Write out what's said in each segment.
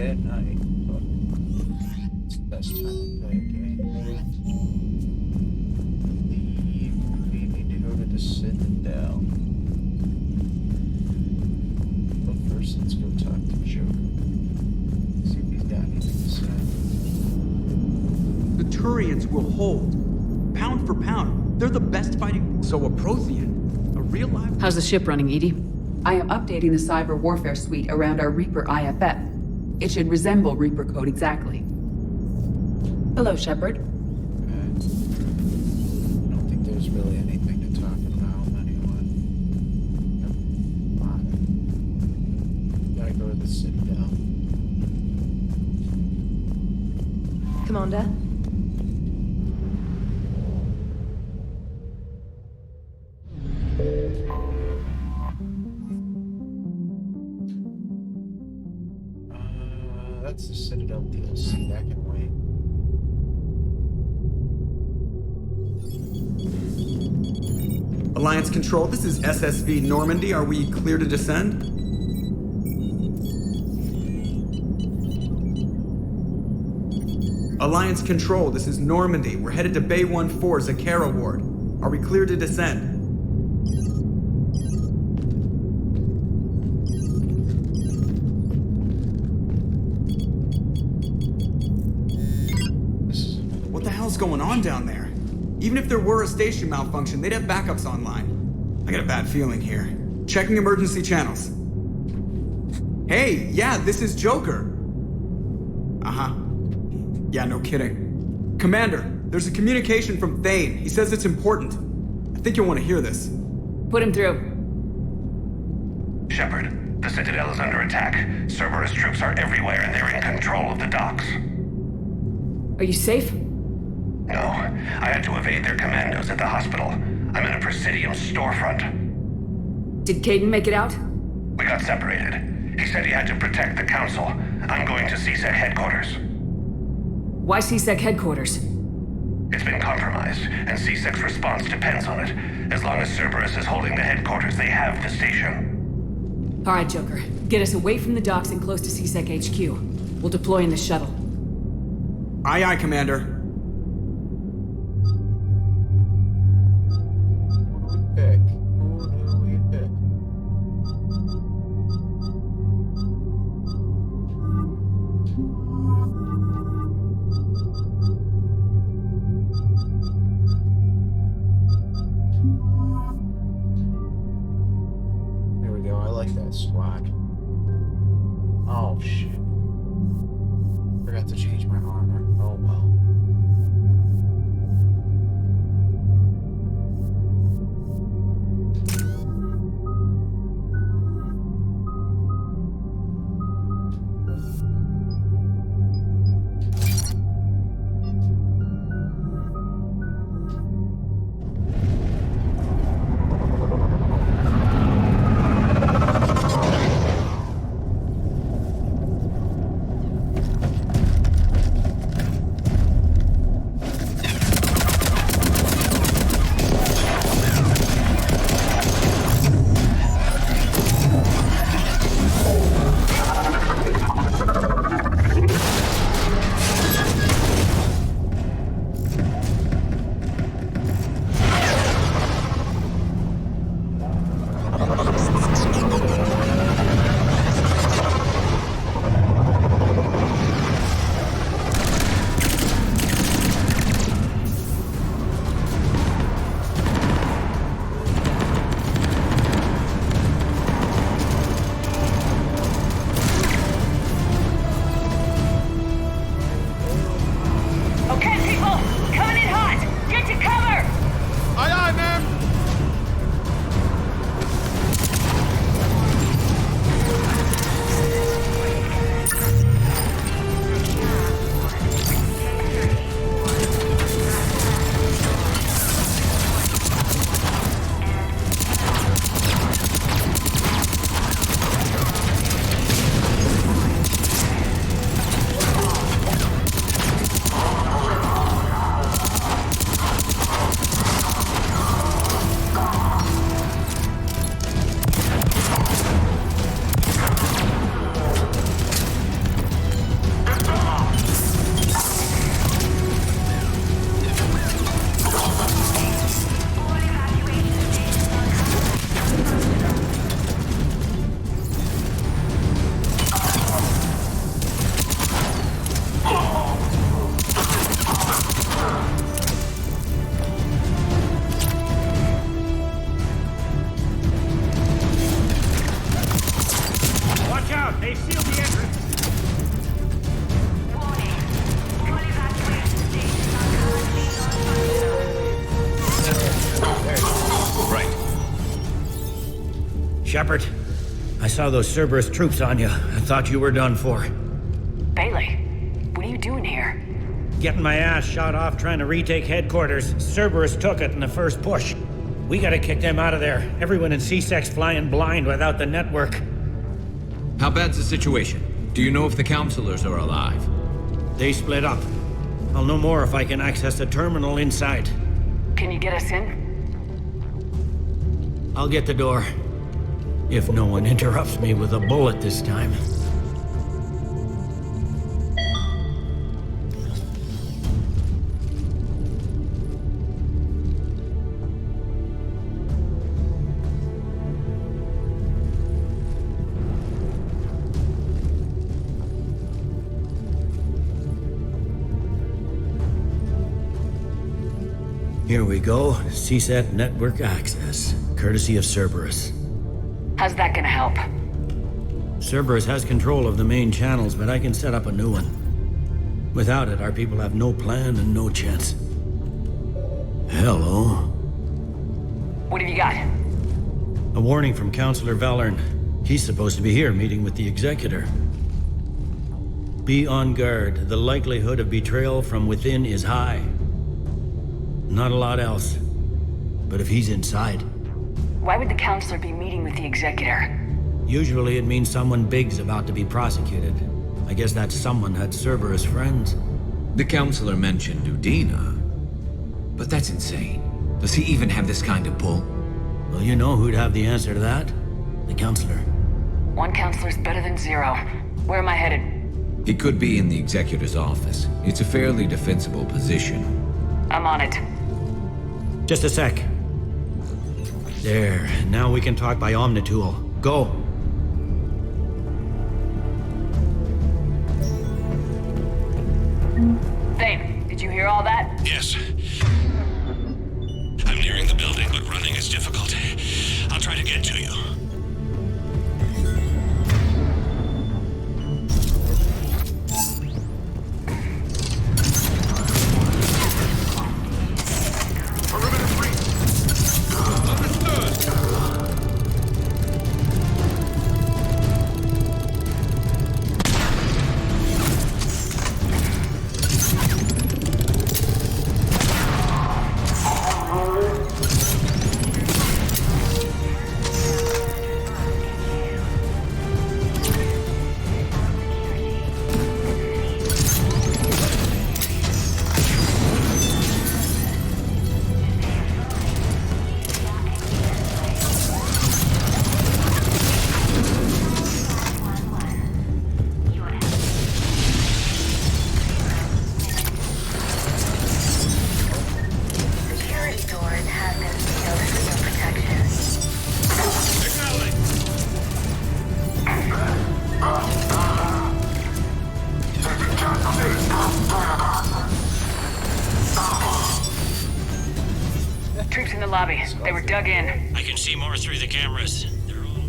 it at night, but it's the best time to play a game. We need to go to the Citadel. But first, let's go talk to Joker. See if he's got anything to say. The Turians will hold. Pound for pound, they're the best fighting. So a Prothean, a real life. How's the ship running, Edie? I am updating the cyber warfare suite around our Reaper IFF. It should resemble Reaper code exactly. Hello, Shepard. I don't think there's really anything to talk about anyway. Fine. Gotta go to the Citadel. Commander? That's the Citadel DLC. That can wait. Alliance Control, this is SSV Normandy. Are we clear to descend? Alliance Control, this is Normandy. We're headed to Bay 1-4, Zakara Ward. Are we clear to descend? What the hell's going on down there? Even if there were a station malfunction, they'd have backups online. I got a bad feeling here. Checking emergency channels. Hey, yeah, this is Joker. Uh-huh. Yeah, no kidding. Commander, there's a communication from Thane. He says it's important. I think you'll want to hear this. Put him through. Shepard, the Citadel is under attack. Cerberus troops are everywhere and they're in control of the docks. Are you safe? No, I had to evade their commandos at the hospital. I'm in a Presidium storefront. Did Caden make it out? We got separated. He said he had to protect the Council. I'm going to CSEC headquarters. Why CSEC headquarters? It's been compromised, and CSEC's response depends on it. As long as Cerberus is holding the headquarters, they have the station. All right, Joker. Get us away from the docks and close to CSEC HQ. We'll deploy in the shuttle. Aye, aye, Commander. Pick. Who do we pick? There we go. I like that squad. Oh shit. Forgot to change my armor. Oh well. I saw those Cerberus troops on you. I thought you were done for. Bailey, what are you doing here? Getting my ass shot off trying to retake headquarters. Cerberus took it in the first push. We gotta kick them out of there. Everyone in C-Sec's flying blind without the network. How bad's the situation? Do you know if the counselors are alive? They split up. I'll know more if I can access the terminal inside. Can you get us in? I'll get the door. If no one interrupts me with a bullet this time. Here we go. CSAT network access, courtesy of Cerberus. How's that gonna help? Cerberus has control of the main channels, but I can set up a new one. Without it, our people have no plan and no chance. Hello. What have you got? A warning from Counselor Valern. He's supposed to be here meeting with the Executor. Be on guard. The likelihood of betrayal from within is high. Not a lot else. But if he's inside... Why would the counselor be meeting with the Executor? Usually it means someone big's about to be prosecuted. I guess that someone had Cerberus friends. The counselor mentioned Udina. But that's insane. Does he even have this kind of pull? Well, you know who'd have the answer to that? The Counselor. One counselor's better than zero. Where am I headed? He could be in the Executor's office. It's a fairly defensible position. I'm on it. Just a sec. There, now we can talk by Omnitool. Go! Dave, did you hear all that? Yes. I'm nearing the building, but running is difficult. I'll try to get to you. Troops in the lobby. They were dug in. I can see more through the cameras. They're all...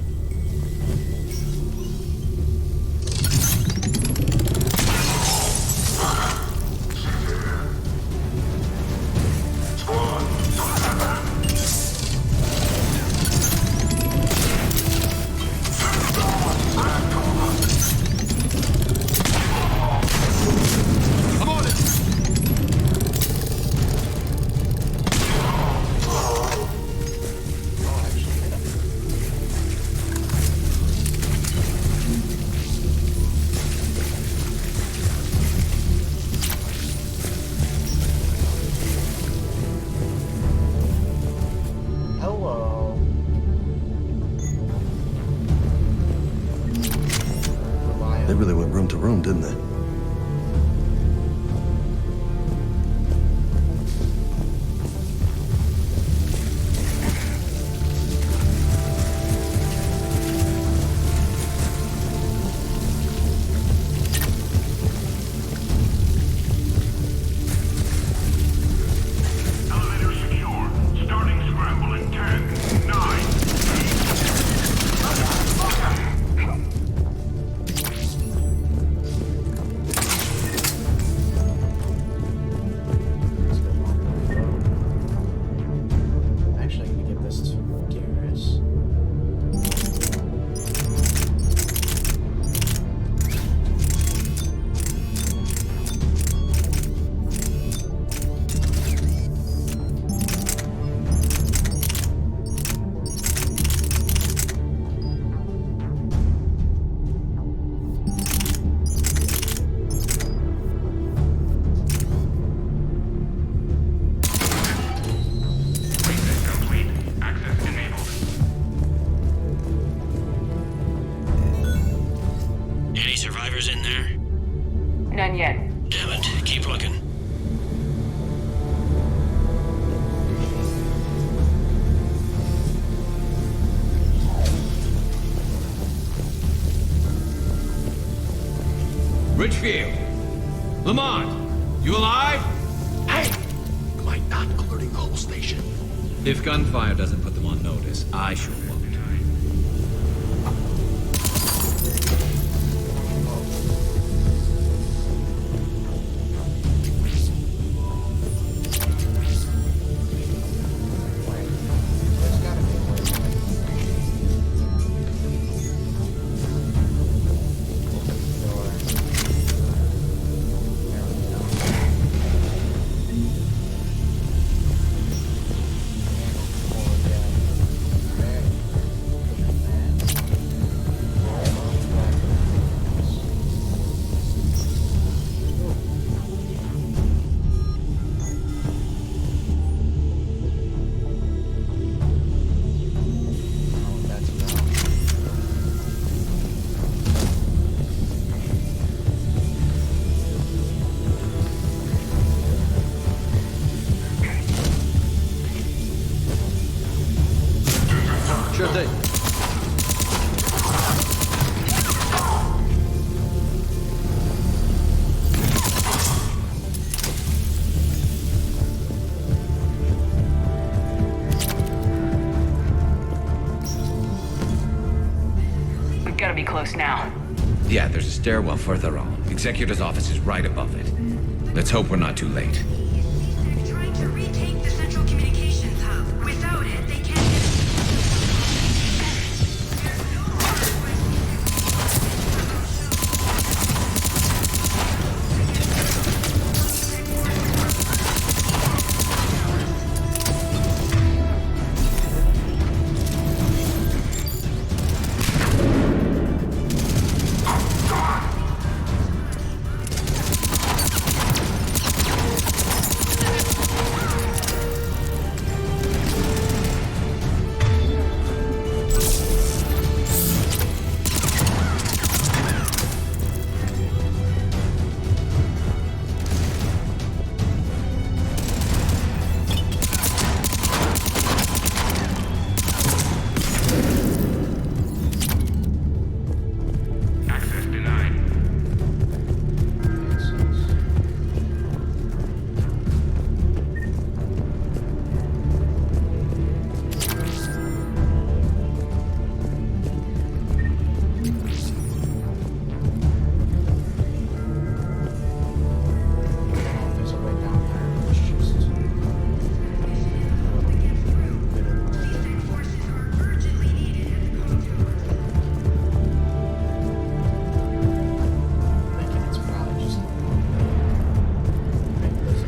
there? None yet. Damn it. Keep looking. Richfield! Lamont! You alive? Hey! Am I not alerting the whole station? If gunfire doesn't put them on notice, I sure won't. Wait, there's gotta be a way to open the door. There we go. Sure thing. We've got to be close now. Yeah, there's a stairwell further on. The executor's office is right above it. Let's hope we're not too late. They're trying to retake the central communications hub. Without it, they can't get... Access denied. There's a way down there. It's just... Forces are urgently needed at the code tower. thinking it's probably just maybe there's a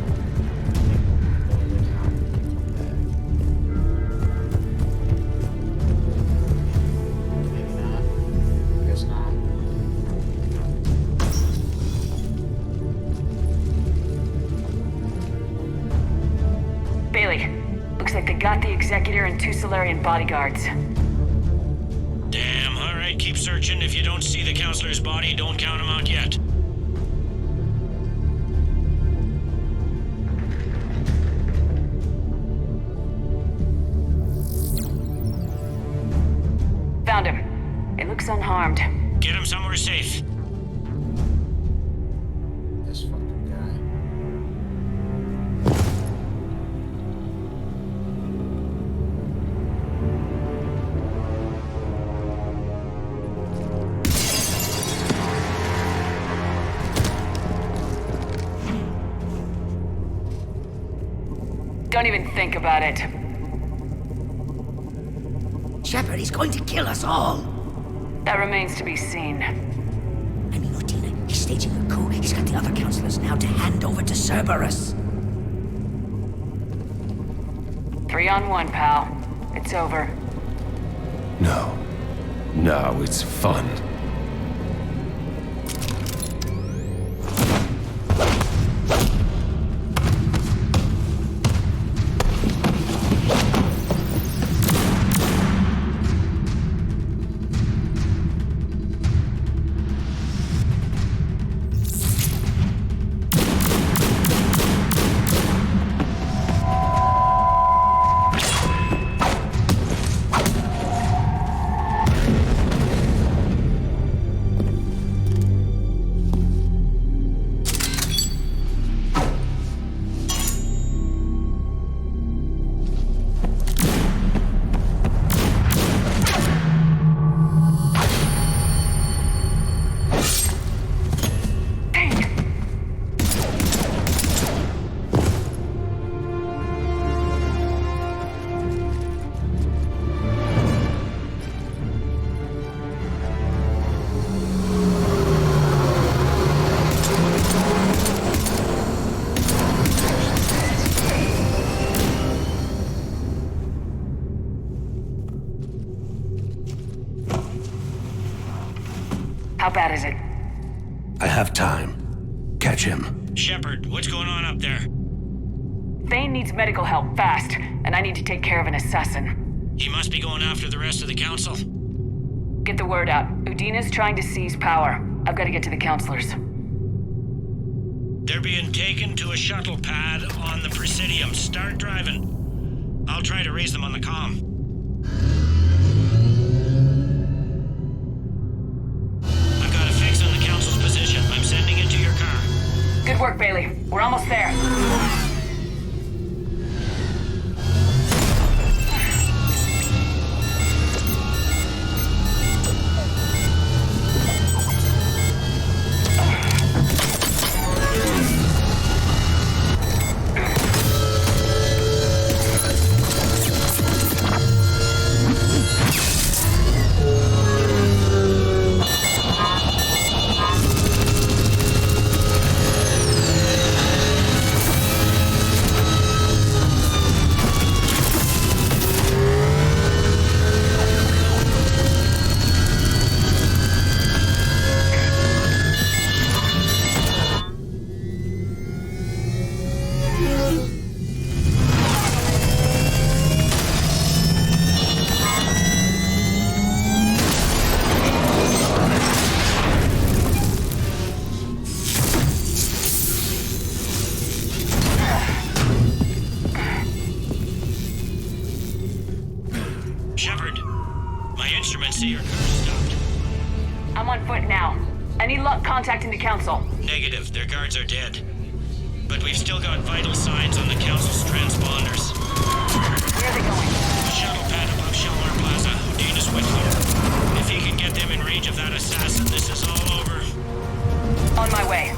maybe not. Guess not. Bailey, looks like they got the Executor and 2 Solarian bodyguards. Damn, alright, keep searching. If you don't see the counselor's body, don't count him out yet. Found him. It looks unharmed. Get him somewhere safe. This fucking guy. Don't even think about it. Shepard, he's going to kill us all. That remains to be seen. I mean, Utina, he's staging a coup. He's got the other counselors now to hand over to Cerberus. 3 on 1, pal. It's over. No. No, it's fun. How bad is it? I have time. Catch him. Shepard, what's going on up there? Thane needs medical help, fast, and I need to take care of an assassin. He must be going after the rest of the council. Get the word out. Udina's trying to seize power. I've got to get to the counselors. They're being taken to a shuttle pad on the Presidium. Start driving. I'll try to raise them on the comm. I've got a fix on the council's position. I'm sending it to your car. Good work, Bailey. We're almost there. Shepard, my instruments say your car stopped. I'm on foot now. Any luck contacting the council? Negative, their guards are dead. But we've still got vital signs on the council's transponders. Where are they going? The shuttle pad above Shelmar Plaza, Udina's with them. If he can get them in range of that assassin, this is all over. On my way.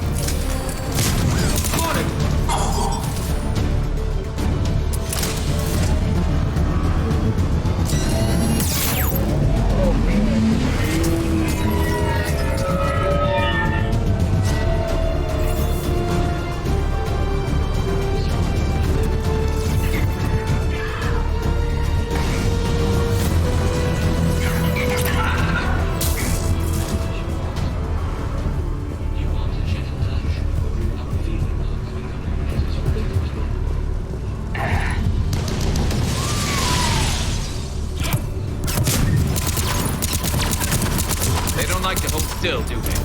Like to hold still, do they?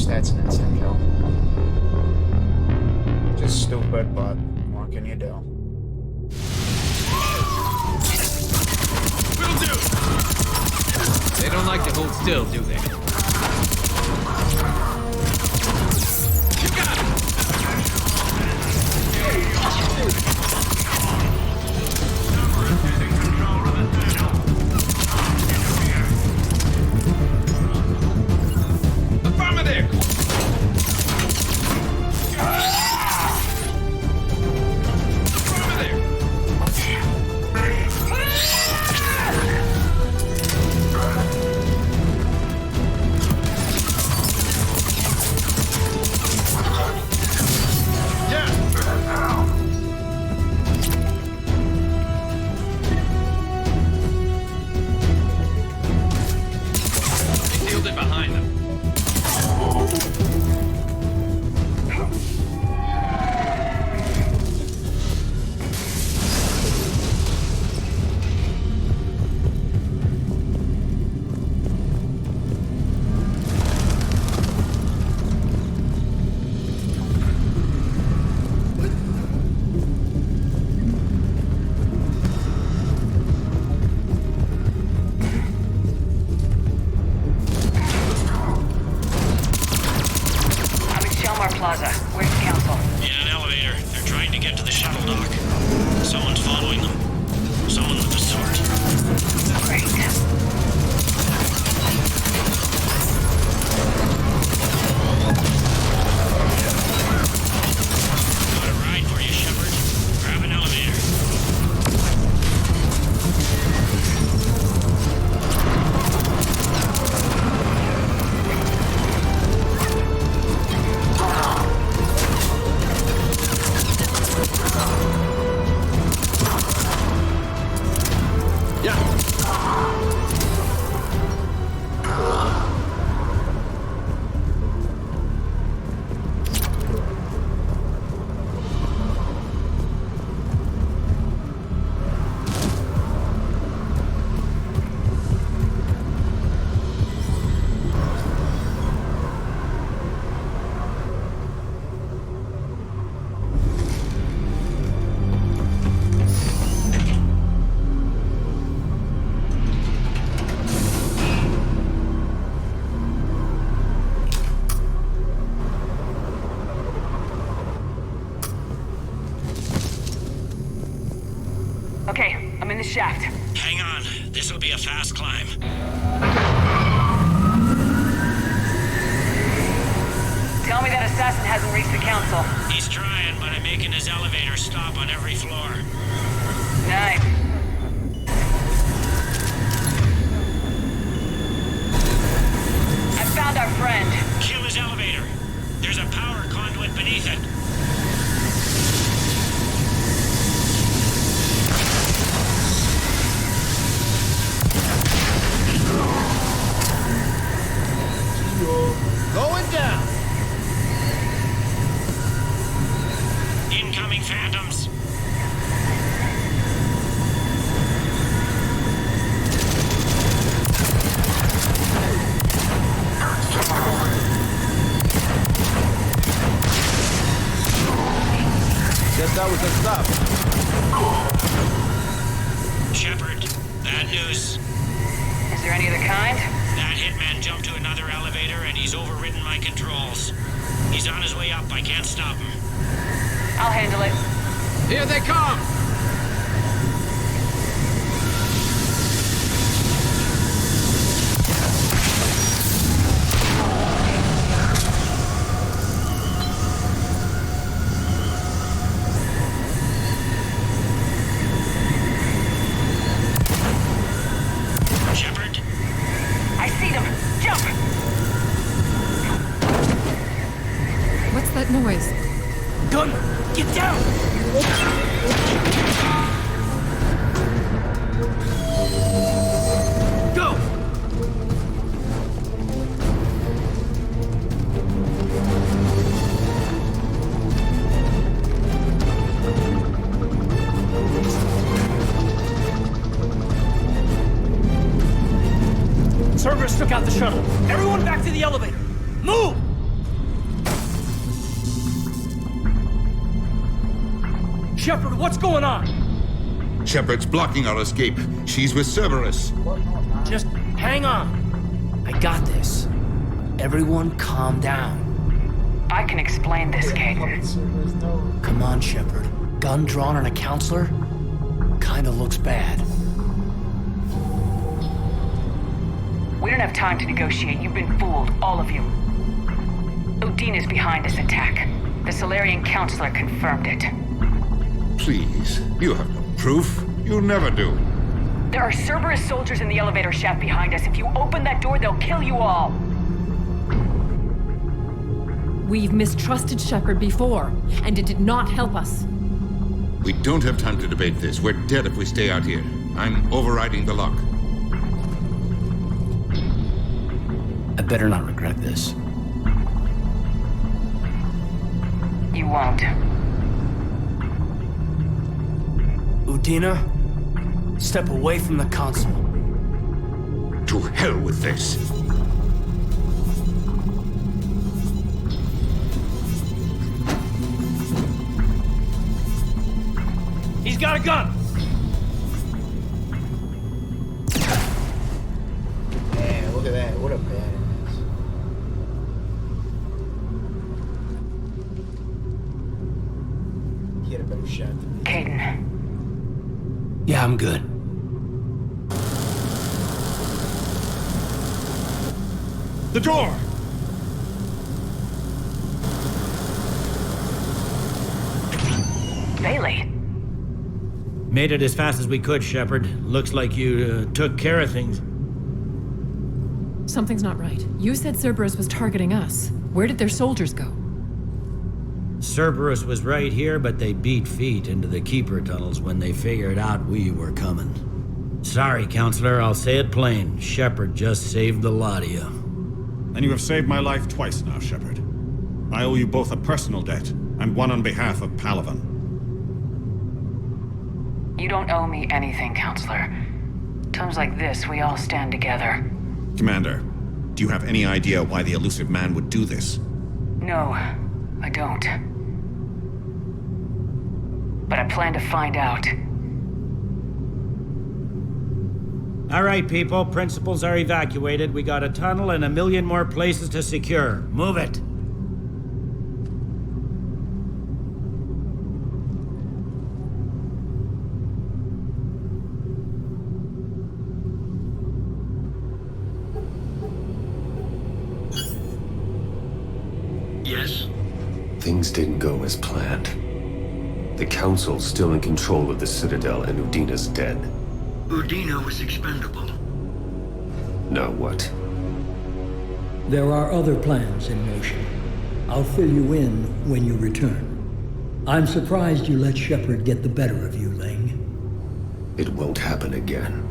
That's an instant kill. Just stupid, but what can you do? Will do! They don't like to hold still, do they? You got it! Affirmative! shaft. Hang on. This'll be a fast climb. Tell me that assassin hasn't reached the council. He's trying, but I'm making his elevator stop on every floor. Nice. I found our friend. Kill his elevator. There's a power conduit beneath it. Going down. Incoming phantoms. Guess that was a stop. Shepard, bad news. Is there any other kind? That hitman jumped to another elevator and he's overridden my controls. He's on his way up. I can't stop him. I'll handle it. Here they come! Shepard, I see them. Jump! What's that noise? Gun! Get down! Go! Cerberus took out the shuttle. Everyone back to the elevator. Move! Shepard, what's going on? Shepard's blocking our escape. She's with Cerberus. Just hang on. I got this. Everyone calm down. I can explain this, Caden. Come on, Shepard. Gun drawn on a counselor? Kinda looks bad. We don't have time to negotiate. You've been fooled, all of you. Odin is behind this attack. The Solarian counselor confirmed it. Please, you have no proof. You never do. There are Cerberus soldiers in the elevator shaft behind us. If you open that door, they'll kill you all. We've mistrusted Shepard before, and it did not help us. We don't have time to debate this. We're dead if we stay out here. I'm overriding the lock. I better not regret this. You won't. Udina, step away from the console. To hell with this. He's got a gun! Man, look at that. What a badass. He had a better shot than me. Caden. Yeah, I'm good. The door! Bailey. made it as fast as we could, Shepard. Looks like you took care of things. Something's not right. You said Cerberus was targeting us. Where did their soldiers go? Cerberus was right here, but they beat feet into the Keeper tunnels when they figured out we were coming. Sorry, Counselor, I'll say it plain. Shepard just saved the lot of you. And you have saved my life twice now, Shepard. I owe you both a personal debt, and one on behalf of Palaven. You don't owe me anything, Counselor. Times like this, we all stand together. Commander, do you have any idea why the elusive man would do this? No, I don't. But I plan to find out. All right, people. Principals are evacuated. We got a tunnel and 1 million more places to secure. Move it. Things didn't go as planned. The Council's still in control of the Citadel and Udina's dead. Udina was expendable. Now what? There are other plans in motion. I'll fill you in when you return. I'm surprised you let Shepard get the better of you, Ling. It won't happen again.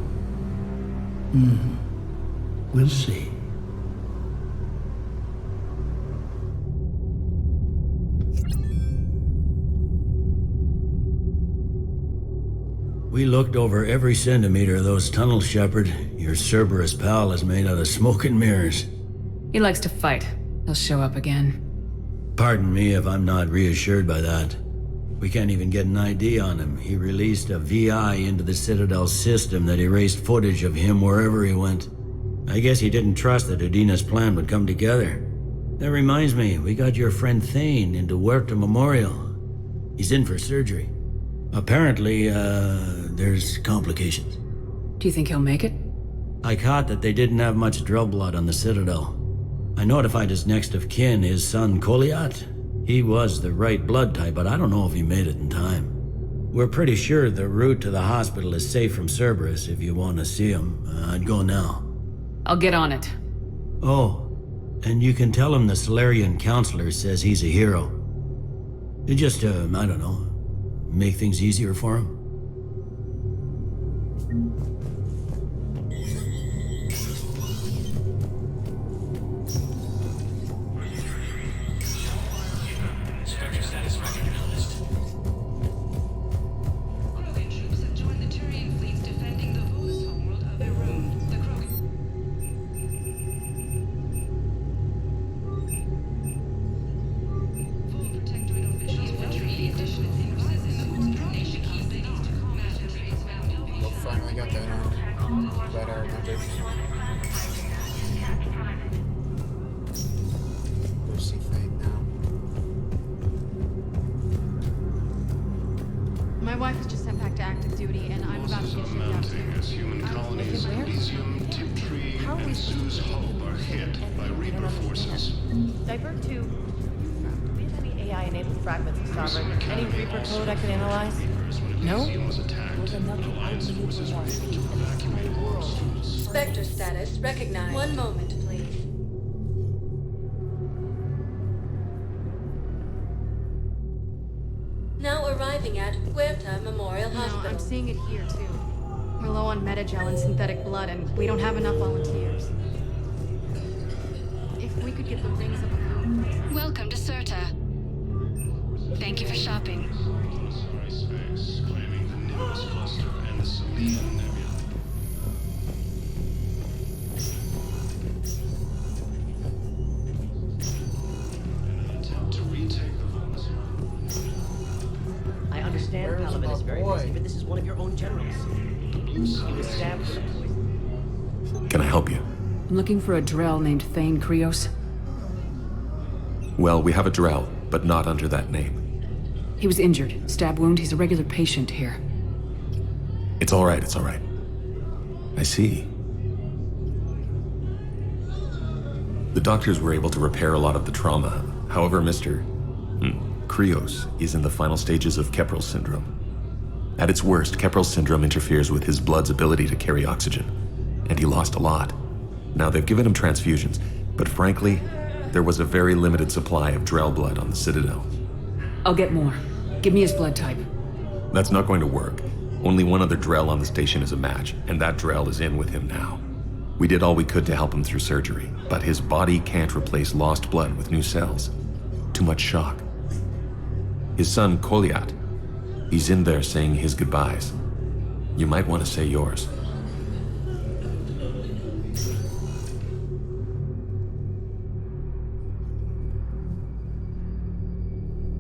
We'll see. We looked over every centimeter of those tunnels, Shepard. Your Cerberus pal is made out of smoke and mirrors. He likes to fight. He'll show up again. Pardon me if I'm not reassured by that. We can't even get an ID on him. He released a VI into the Citadel system that erased footage of him wherever he went. I guess he didn't trust that Udina's plan would come together. That reminds me, we got your friend Thane into Huerta Memorial. He's in for surgery. Apparently, there's complications. Do you think he'll make it? I caught that they didn't have much drill blood on the Citadel. I notified his next of kin, his son Koliat. He was the right blood type, but I don't know if he made it in time. We're pretty sure the route to the hospital is safe from Cerberus. If you want to see him, I'd go now. I'll get on it. Oh, and you can tell him the Solarian counselor says he's a hero. Just, I don't know, make things easier for him. My wife was just sent back to active duty, and I'm about to get shipped out too. As human colonies in Elysium, Tiptree, and Sue's Hope are hit by Reaper forces. Divert to... Do we have any AI-enabled fragments of Sovereign? Any Reaper code I can analyze? No? Spectre status recognized. One moment, please. Now arriving at Huerta Memorial Hospital. I'm seeing it here, too. We're low on metagel and synthetic blood, and we don't have enough volunteers. If we could get the rings of... Welcome to Serta. Thank you for shopping. Claiming the Nimbus cluster and the Selene Nebula. Attempt to retake the vaults. I understand Palamon is very busy, but this is one of your own generals. He was stabbed with a poison. Can I help you? I'm looking for a Drell named Thane Krios. Well, we have a Drell, but not under that name. He was injured. Stab wound. He's a regular patient here. It's all right, it's all right. I see. The doctors were able to repair a lot of the trauma. However, Mr. Krios is in the final stages of Keprel syndrome. At its worst, Keprel syndrome interferes with his blood's ability to carry oxygen, and he lost a lot. Now, they've given him transfusions, but frankly, there was a very limited supply of Drell blood on the Citadel. I'll get more. Give me his blood type. That's not going to work. Only one other Drell on the station is a match, and that Drell is in with him now. We did all we could to help him through surgery, but his body can't replace lost blood with new cells. Too much shock. His son, Koliat, he's in there saying his goodbyes. You might want to say yours.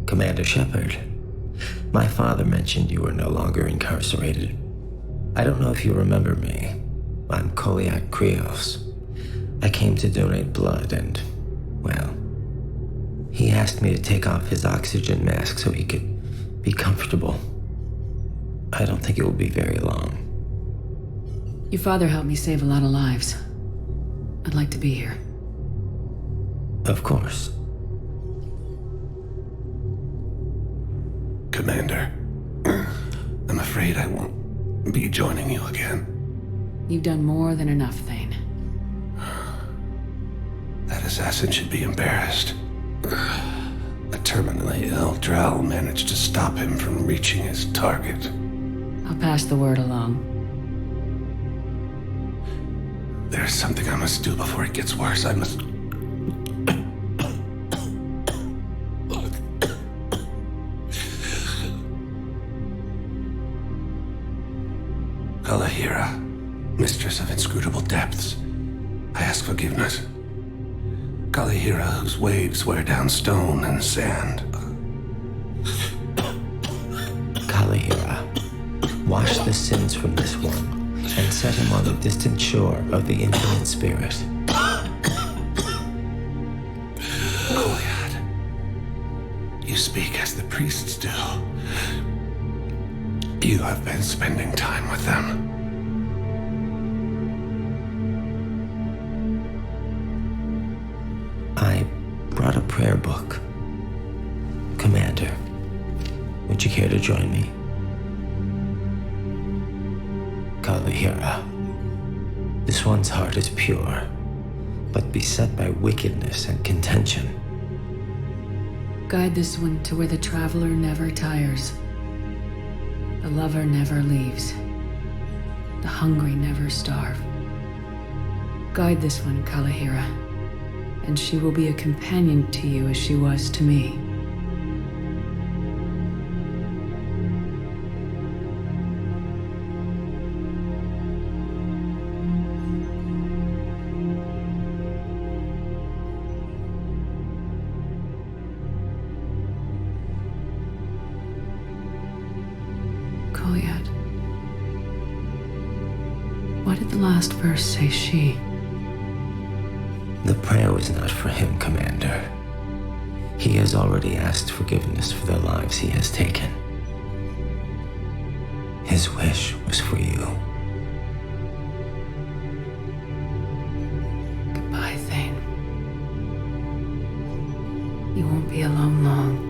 Commander Shepard, my father mentioned you were no longer incarcerated. I don't know if you remember me. I'm Koliat Krios. I came to donate blood and, well, he asked me to take off his oxygen mask so he could be comfortable. I don't think it will be very long. Your father helped me save a lot of lives. I'd like to be here. Of course. Commander. I'm afraid I won't be joining you again. You've done more than enough, Thane. That assassin should be embarrassed. A terminally ill Drow managed to stop him from reaching his target. I'll pass the word along. There's something I must do before it gets worse. I must... Kalahira, mistress of inscrutable depths, I ask forgiveness. Kalahira, whose waves wear down stone and sand. Kalahira, wash the sins from this one, and set him on the distant shore of the infinite spirit. Goliath, you speak as the priests do. You have been spending time with them. I brought a prayer book. Commander, would you care to join me? Kalahira, this one's heart is pure, but beset by wickedness and contention. Guide this one to where the traveler never tires. The lover never leaves. The hungry never starve. Guide this one, Kalahira, and she will be a companion to you as she was to me. Goliath. Why did the last verse say she? The prayer was not for him, Commander. He has already asked forgiveness for the lives he has taken. His wish was for you. Goodbye, Thane. You won't be alone long.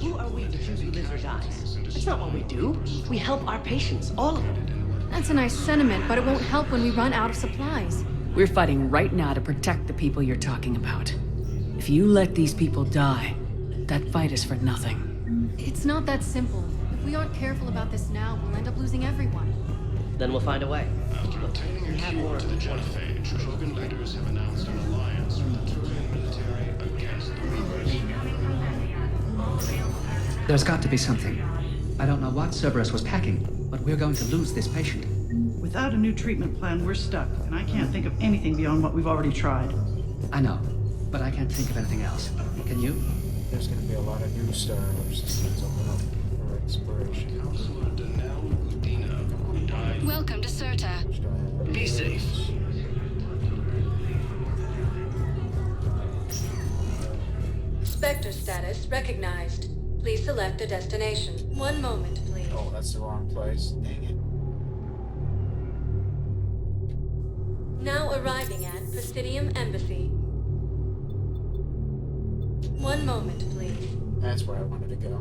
Who are we to choose who lives or dies? That's not what we do. We help our patients, all of them. That's a nice sentiment, but it won't help when we run out of supplies. We're fighting right now to protect the people you're talking about. If you let these people die, that fight is for nothing. It's not that simple. If we aren't careful about this now, we'll end up losing everyone. Then we'll find a way. After obtaining a cure to the genophage, Shogun leaders have announced an alliance with the Turian military against the Reapers. There's got to be something. I don't know what Cerberus was packing, but we're going to lose this patient. Without a new treatment plan, we're stuck, and I can't think of anything beyond what we've already tried. I know, but I can't think of anything else. Can you? There's going to be a lot of new stars systems open up for exploration. Welcome to Serta. Be safe. Spectre status recognized. Please select a destination. One moment, please. Oh, that's the wrong place. Dang it. Now arriving at Presidium Embassy. One moment, please. That's where I wanted to go.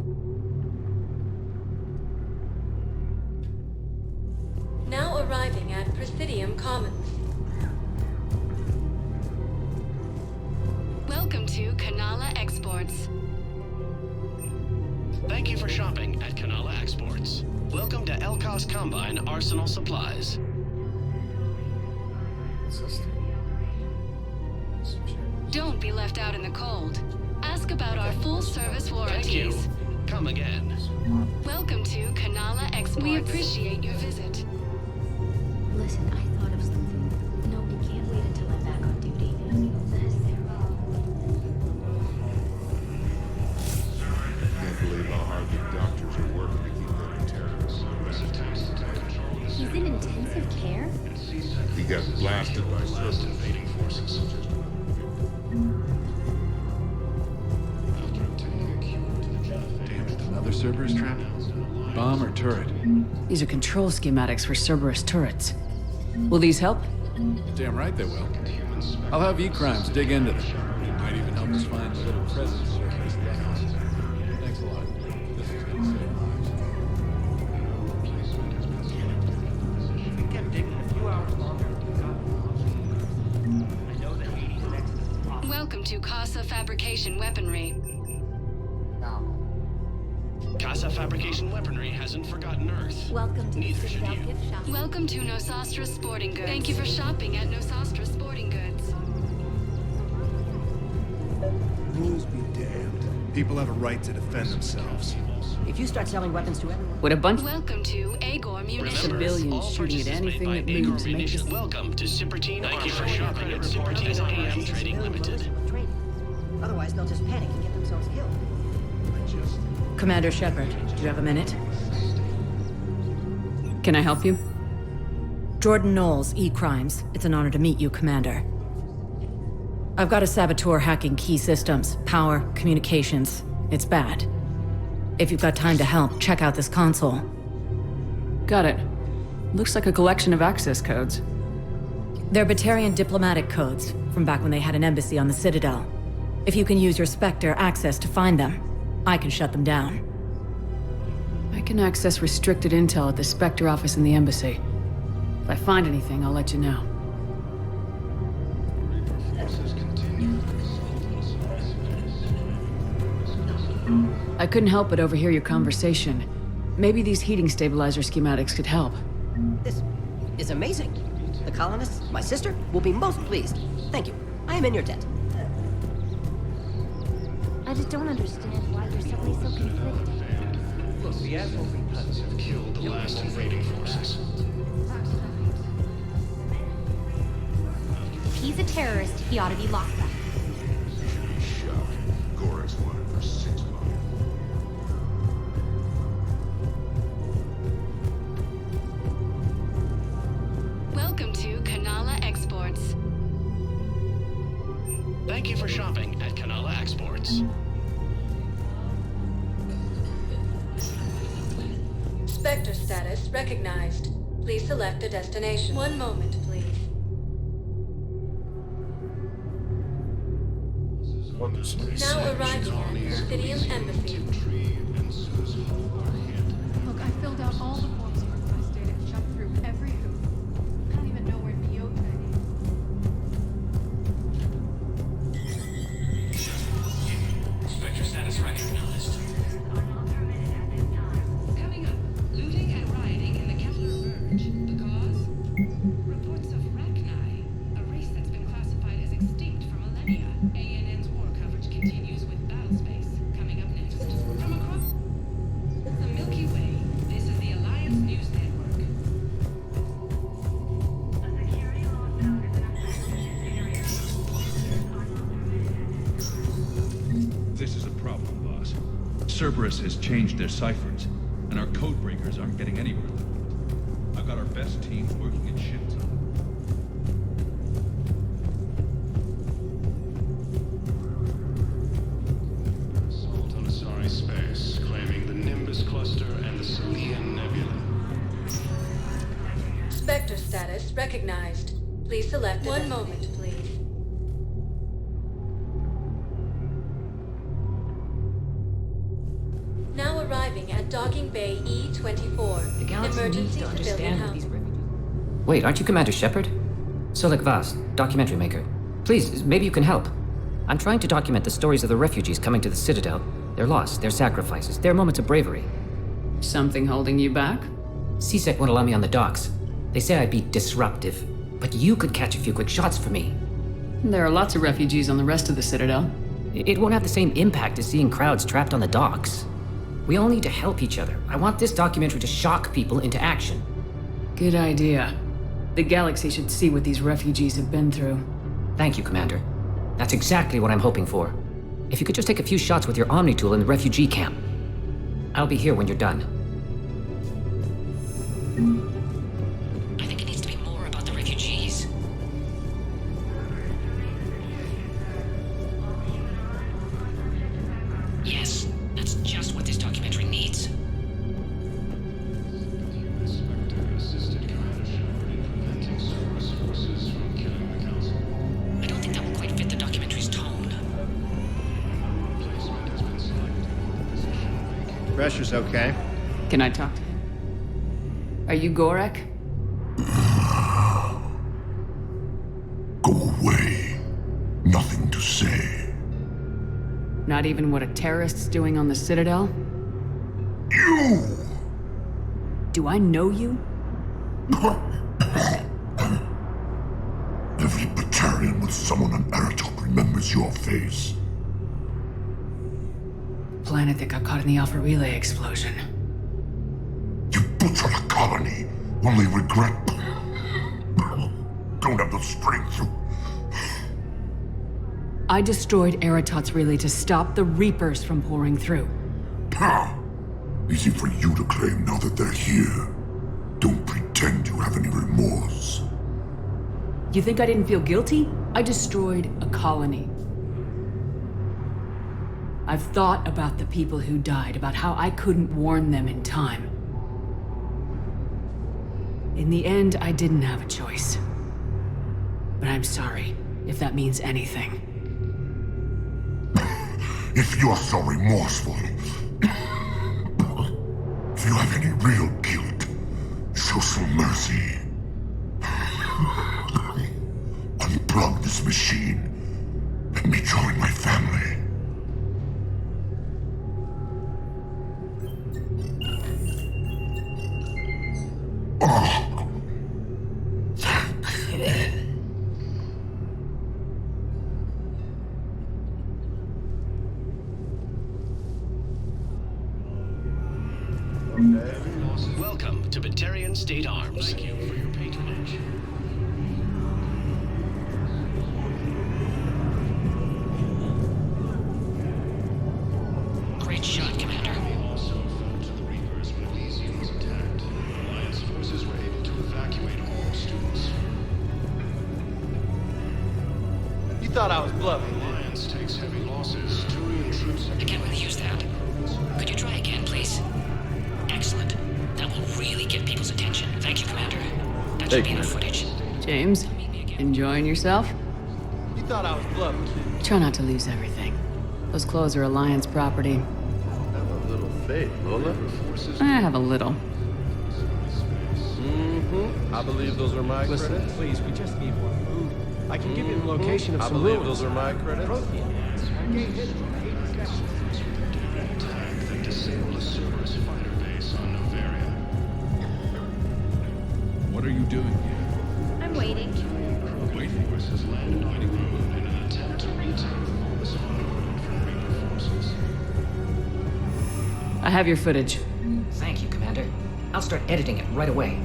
Now arriving at Presidium Commons. Welcome to Kanala Exports. Thank you for shopping at Kanala Exports. Welcome to Elkos Combine Arsenal Supplies. Don't be left out in the cold. Ask about our full-service warranties. Thank you. Come again. Welcome to Kanala Exports. We appreciate your visit. Listen, I thought of something. No, we can't wait until I'm back on duty. Can't believe how hard the doctors are working to keep that terrorist. He's in intensive care? He got blasted by Cerberus. Damn it, another Cerberus trap? Bomb or turret? These are control schematics for Cerberus turrets. Will these help? Damn right they will. I'll have E-Crimes dig into them. Might even help us find the little presents surface down. Thanks a lot. This is gonna save lives. We kept digging a few hours longer. I know that Hades next is awful. Welcome to Casa Fabrication Weaponry. Casa Fabrication Weaponry hasn't forgotten Earth. Welcome to Neither the should Citadel you. gift shop. Welcome to Nosastra Sporting Goods. Thank you for shopping at Nosastra Sporting Goods. Rules be damned. People have a right to defend themselves. If you start selling weapons to everyone... Would a bunch Welcome to Agor Munitions. civilians shooting at anything that moves make this... Welcome to Cippertine. Thank you for shopping at Cippertine AM Trading Limited. Otherwise, they'll just panic and get themselves killed. Commander Shepard, do you have a minute? Can I help you? Jordan Knowles, E-Crimes. It's an honor to meet you, Commander. I've got a saboteur hacking key systems, power, communications. It's bad. If you've got time to help, check out this console. Got it. Looks like a collection of access codes. They're Batarian diplomatic codes, from back when they had an embassy on the Citadel. If you can use your Spectre access to find them, I can shut them down. I can access restricted intel at the Spectre office in the embassy. If I find anything, I'll let you know. I couldn't help but overhear your conversation. Maybe these heating stabilizer schematics could help. This is amazing. The colonists, my sister, will be most pleased. Thank you. I am in your debt. I just don't understand why you're suddenly so conflicted. Look, the asshole Republicans have killed the last invading forces. If he's a terrorist, he ought to be locked up. Gorex wanted for 6 months. Welcome to Kanala Exports. Thank you for shopping at Kanala Exports. Spectre status recognized. Please select a destination. One moment, please. Now arriving at Obsidian Embassy. Look, I filled out all the forms you requested and jumped through every hoop. I don't even know where Biota is. Spectre status recognized. Coming up, looting and rioting in the Kepler Verge. The cause? Reports of Rachni, a race that's been classified as extinct for millennia. ANN's war coverage continues with battle space. Coming up next. From across the Milky Way, this is the Alliance News Network. This is a problem, boss. Cerberus has changed their ciphers, and our code breakers aren't getting anywhere with them. I've got our best team working in shit ton. Assault on Asari space, claiming the Nimbus cluster and the Selian Nebula. Spectre status recognized. Please select a One moment, please. Now arriving at Docking Bay E-24. The galaxy Emergency needs to civilian understand what housing. these Wait, aren't you Commander Shepard? Solik Vaz, documentary maker. Please, maybe you can help. I'm trying to document the stories of the refugees coming to the Citadel. Their loss, their sacrifices, their moments of bravery. Something holding you back? CSEC won't allow me on the docks. They say I'd be disruptive. But you could catch a few quick shots for me. There are lots of refugees on the rest of the Citadel. It won't have the same impact as seeing crowds trapped on the docks. We all need to help each other. I want this documentary to shock people into action. Good idea. The galaxy should see what these refugees have been through. Thank you, Commander. That's exactly what I'm hoping for. If you could just take a few shots with your Omni tool in the refugee camp. I'll be here when you're done. I think it needs to be more about the refugees. Yes, that's just what this documentary needs. Spectre assisted Commander Shepard in preventing Cerberus forces from killing the Council. I don't Pressure's okay. Can I talk to him? Are you Gorek? Go away. Nothing to say. Not even what a terrorist's doing on the Citadel? You! Do I know you? Every Batarian with someone on Eratop remembers your face. Planet that got caught in the Alpha Relay explosion. You butchered a colony. Only regret. Don't have the strength to. I destroyed Eratot's relay to stop the Reapers from pouring through. Easy for you to claim now that they're here. Don't pretend you have any remorse. You think I didn't feel guilty? I destroyed a colony. I've thought about the people who died, about how I couldn't warn them in time. In the end, I didn't have a choice. But I'm sorry, if that means anything. If you're so remorseful, if you have any real guilt, show some mercy. Unplug this machine. Let me join my family. Welcome to Batarian State Arms. Thank you for your patronage. Great shot, Commander. Also fell to the Reapers when Elysium was attacked. Alliance forces were able to evacuate all students. You thought I was bluffing. Alliance takes heavy losses. Turian troops I can't really use that. Could you try again, please? Excellent. That will really get people's attention. Thank you, Commander. That should be enough footage. James, enjoying yourself? You thought I was bluffing. Try not to lose everything. Those clothes are Alliance property. Have a little faith, Lola. I have a little. Mm-hmm. I believe those are my Listen, credits. please, we just need one food. I can give you the location of I some believe ruins. those are my credits. attack that disabled a Cerberus fighter base on Novaria. What are you doing here? I'm waiting. Waiting. Forces landed on the road in an attempt to retake what was homeworld from Reaper forces. I have your footage. Thank you, Commander. I'll start editing it right away.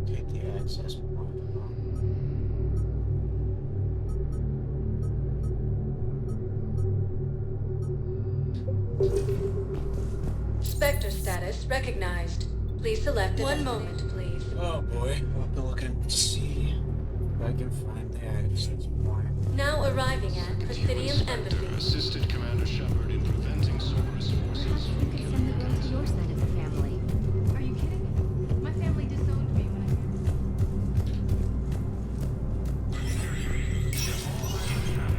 Take the access point. Spectre status recognized. Please select one moment, please. Oh boy, I'll have to look and see if I can find the access point. Now arriving at Presidium Embassy. Assisted Commander Shepard in preventing Cerberus forces from killing the Send the girl to your side of the family. Are you kidding me? My family disowned me when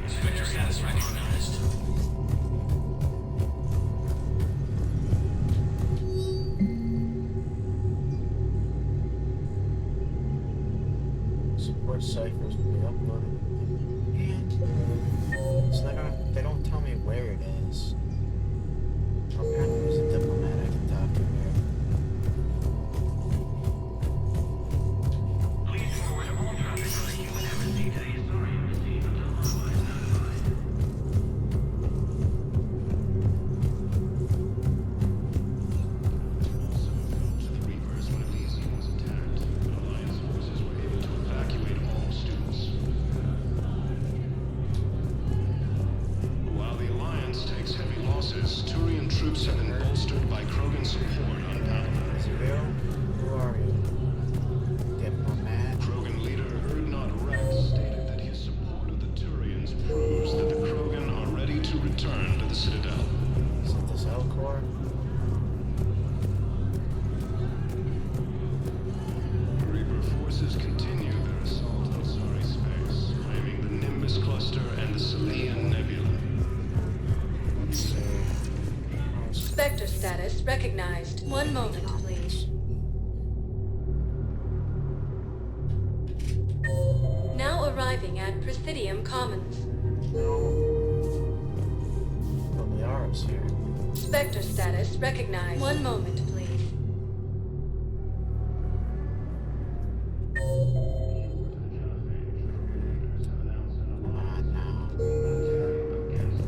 Spectre status recognized. Support ciphers will be uploaded. And so they don't tell me where it is. Apparently there's a diplomat I can talk to here. Please forward all traffic on the human embassy to the authority embassy until otherwise notified. to the Reapers when Elysium was attacked. Alliance forces were able to evacuate all students. Spectre status recognized. One moment, please. Now arriving at Presidium Commons. From the arms here. Spectre status recognized. One moment, please.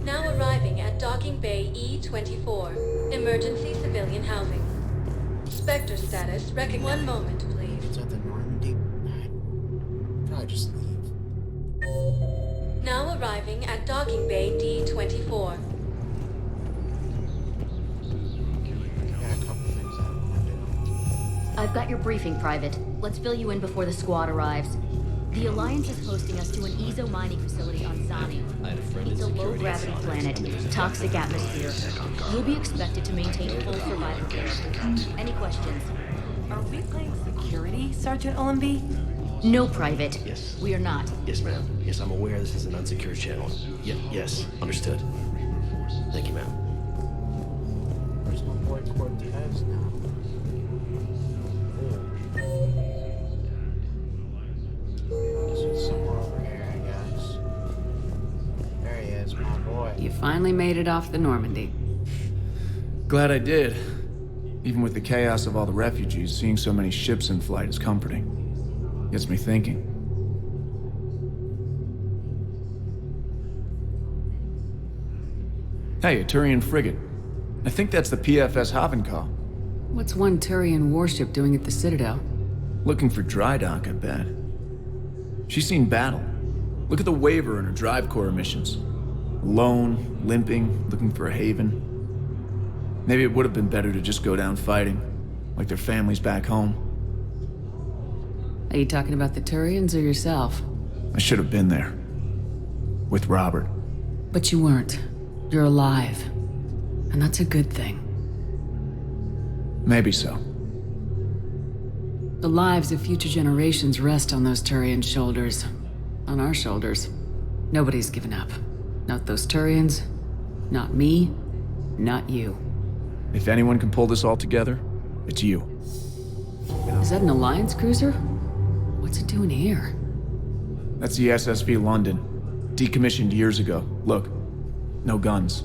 Now arriving at Docking Bay E-24. Emergency civilian housing. Spectre status recognized. One moment, please. Is that the Normandy? Probably just leave. Now arriving at Docking Bay D-24. I've got your briefing, Private. Let's fill you in before the squad arrives. The Alliance is hosting us to an EZO mining facility on Zani. It's a low-gravity planet, toxic atmosphere. You'll be expected to maintain full survival care. Any questions? Are we playing security, Sergeant Ullenby? No, Private. Yes. We are not. Yes, ma'am. Yes, I'm aware this is an unsecured channel. Yes, understood. Thank you, ma'am. Where's my boy Cortez now? Somewhere over here, I guess. There he is, my boy. You finally made it off the Normandy. Glad I did. Even with the chaos of all the refugees, seeing so many ships in flight is comforting. Gets me thinking. Hey, a Turian frigate. I think that's the PFS Havenkal. What's one Turian warship doing at the Citadel? Looking for dry dock, I bet. She's seen battle. Look at the waiver in her drive core emissions. Alone, limping, looking for a haven. Maybe it would have been better to just go down fighting, like their families back home. Are you talking about the Turians or yourself? I should have been there. With Robert. But you weren't. You're alive. And that's a good thing. Maybe so. The lives of future generations rest on those Turian shoulders. On our shoulders. Nobody's given up. Not those Turians. Not me. Not you. If anyone can pull this all together, it's you. Is that an Alliance cruiser? What's it doing here? That's the SSV London. Decommissioned years ago. Look. No guns.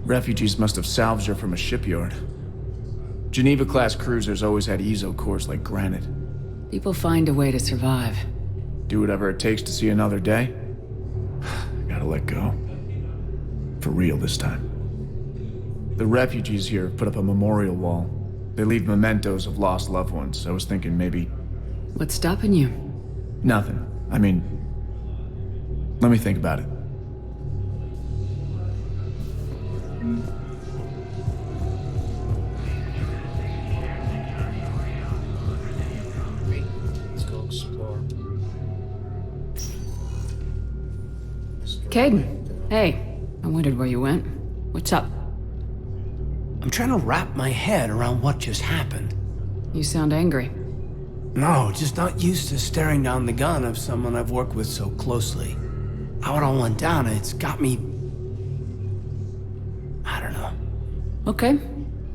Refugees must have salvaged her from a shipyard. Geneva-class cruisers always had EZO cores like granite. People find a way to survive. Do whatever it takes to see another day. Gotta let go. For real this time. The refugees here put up a memorial wall. They leave mementos of lost loved ones. I was thinking maybe... What's stopping you? Nothing. I mean... Let me think about it. Let's go explore. Caden, hey. I wondered where you went. What's up? I'm trying to wrap my head around what just happened. You sound angry. No, just not used to staring down the gun of someone I've worked with so closely. How it all went down, it's got me... I don't know. Okay.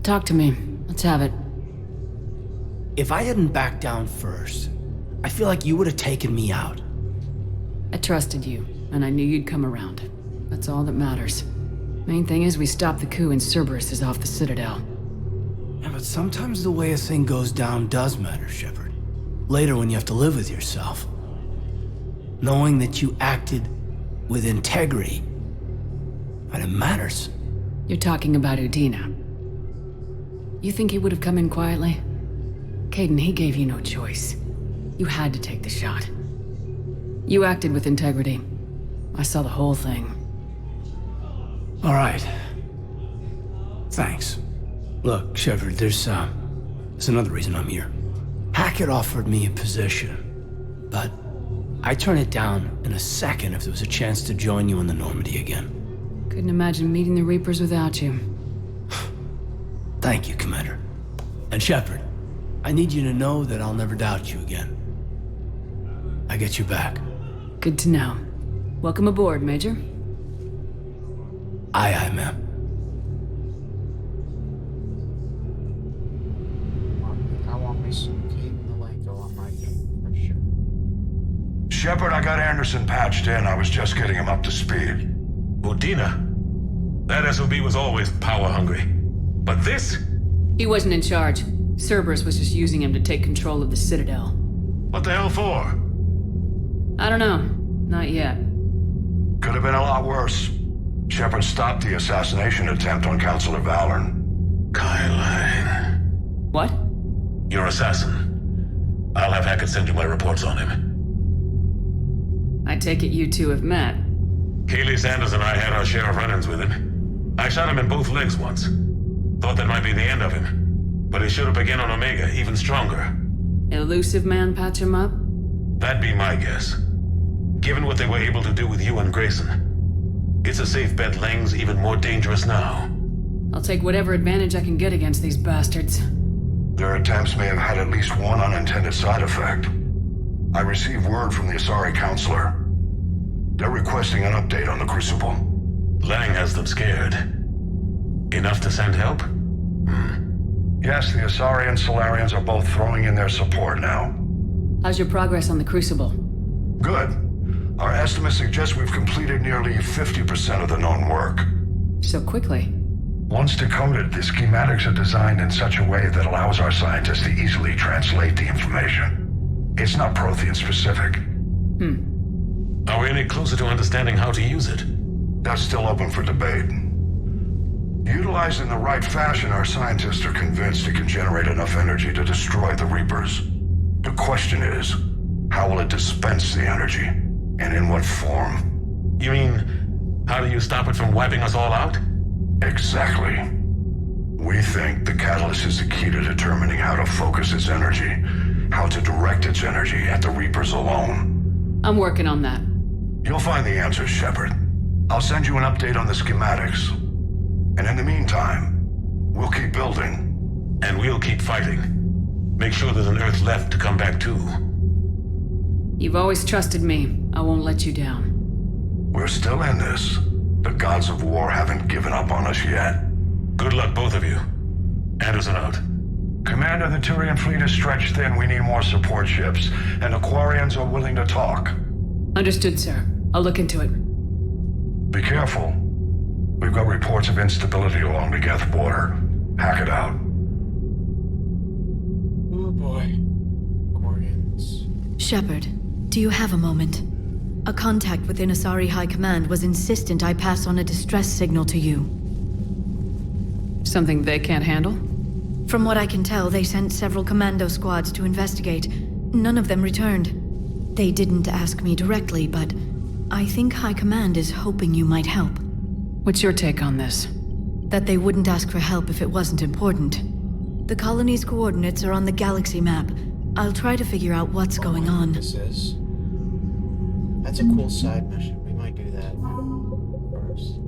Talk to me. Let's have it. If I hadn't backed down first, I feel like you would have taken me out. I trusted you, and I knew you'd come around. That's all that matters. Main thing is we stopped the coup and Cerberus is off the Citadel. Yeah, but sometimes the way a thing goes down does matter, Shepard. Later when you have to live with yourself. Knowing that you acted with integrity, and it matters. You're talking about Udina. You think he would have come in quietly? Caden, he gave you no choice. You had to take the shot. You acted with integrity. I saw the whole thing. All right. Thanks. Look, Shepard, there's another reason I'm here. Hackett offered me a position, but I'd turn it down in a second if there was a chance to join you in the Normandy again. Couldn't imagine meeting the Reapers without you. Thank you, Commander. And Shepard, I need you to know that I'll never doubt you again. I get you back. Good to know. Welcome aboard, Major. Aye, aye, ma'am. Shepard, I got Anderson patched in. I was just getting him up to speed. Udina? That SOB was always power-hungry. But this? He wasn't in charge. Cerberus was just using him to take control of the Citadel. What the hell for? I don't know. Not yet. Could have been a lot worse. Shepard stopped the assassination attempt on Councilor Valorn. Kyle. What? Your assassin. I'll have Hackett send you my reports on him. I take it you two have met. Keely Sanders and I had our share of run-ins with him. I shot him in both legs once. Thought that might be the end of him. But he showed up again on Omega, even stronger. Elusive man patch him up? That'd be my guess. Given what they were able to do with you and Grayson. It's a safe bet Lang's even more dangerous now. I'll take whatever advantage I can get against these bastards. Their attempts may have had at least one unintended side effect. I received word from the Asari Counselor. They're requesting an update on the Crucible. Lang has them scared. Enough to send help? Yes, the Asari and Solarians are both throwing in their support now. How's your progress on the Crucible? Good. Our estimates suggest we've completed nearly 50% of the known work. So quickly? Once decoded, the schematics are designed in such a way that allows our scientists to easily translate the information. It's not Prothean specific. Are we any closer to understanding how to use it? That's still open for debate. Utilized in the right fashion, our scientists are convinced it can generate enough energy to destroy the Reapers. The question is, how will it dispense the energy? And in what form? You mean, how do you stop it from wiping us all out? Exactly. We think the catalyst is the key to determining how to focus its energy, how to direct its energy at the Reapers alone. I'm working on that. You'll find the answers, Shepard. I'll send you an update on the schematics. And in the meantime, we'll keep building. And we'll keep fighting. Make sure there's an Earth left to come back to. You've always trusted me. I won't let you down. We're still in this. The gods of war haven't given up on us yet. Good luck, both of you. Anderson out. Commander, the Turian fleet is stretched thin. We need more support ships. And Aquarians are willing to talk. Understood, sir. I'll look into it. Be careful. We've got reports of instability along the Geth border. Hack it out. Oh boy. Aquarians. Shepard, do you have a moment? A contact within Asari High Command was insistent I pass on a distress signal to you. Something they can't handle? From what I can tell, they sent several commando squads to investigate. None of them returned. They didn't ask me directly, but I think High Command is hoping you might help. What's your take on this? That they wouldn't ask for help if it wasn't important. The colony's coordinates are on the galaxy map. I'll try to figure out what's going on. This is. That's a cool side mission. We might do that first.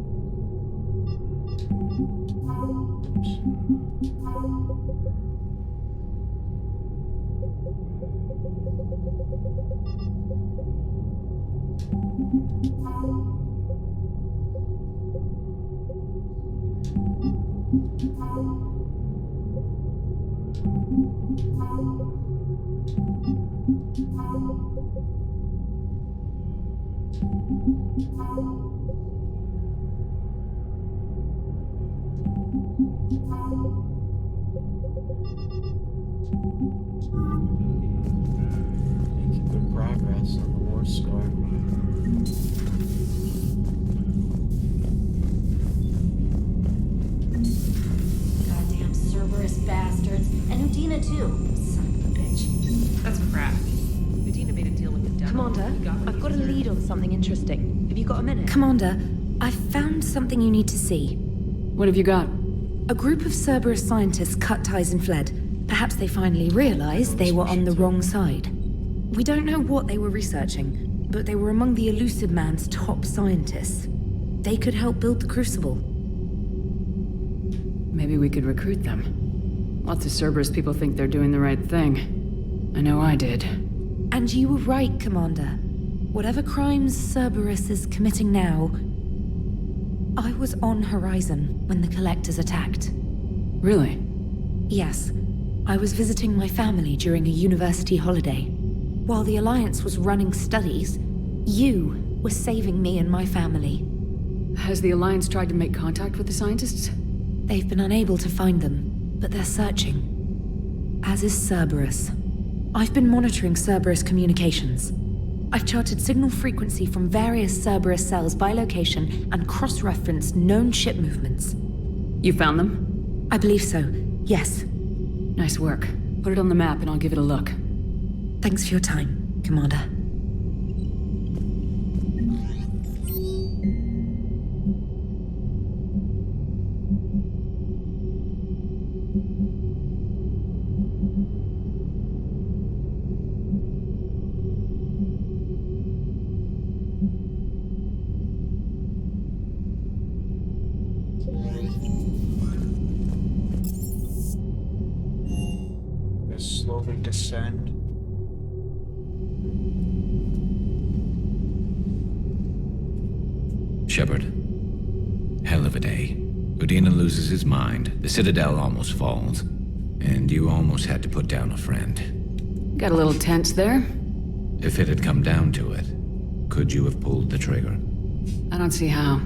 Making good progress on the war score. Goddamn Cerberus bastards. And Udina too. Son of a bitch. That's crap. Udina made a deal with the devil. Commander, I've got a lead on something interesting. Have you got a minute? Commander, I've found something you need to see. What have you got? A group of Cerberus scientists cut ties and fled. Perhaps they finally realized they were on the wrong side. We don't know what they were researching, but they were among the Elusive Man's top scientists. They could help build the Crucible. Maybe we could recruit them. Lots of Cerberus people think they're doing the right thing. I know I did. And you were right, Commander. Whatever crimes Cerberus is committing now, I was on Horizon when the Collectors attacked. Really? Yes. I was visiting my family during a university holiday. While the Alliance was running studies, you were saving me and my family. Has the Alliance tried to make contact with the scientists? They've been unable to find them, but they're searching. As is Cerberus. I've been monitoring Cerberus communications. I've charted signal frequency from various Cerberus cells by location and cross-referenced known ship movements. You found them? I believe so, yes. Nice work. Put it on the map and I'll give it a look. Thanks for your time, Commander. Slowly descend. Shepard. Hell of a day. Udina loses his mind, the Citadel almost falls, and you almost had to put down a friend. Got a little tense there. If it had come down to it, could you have pulled the trigger? I don't see how.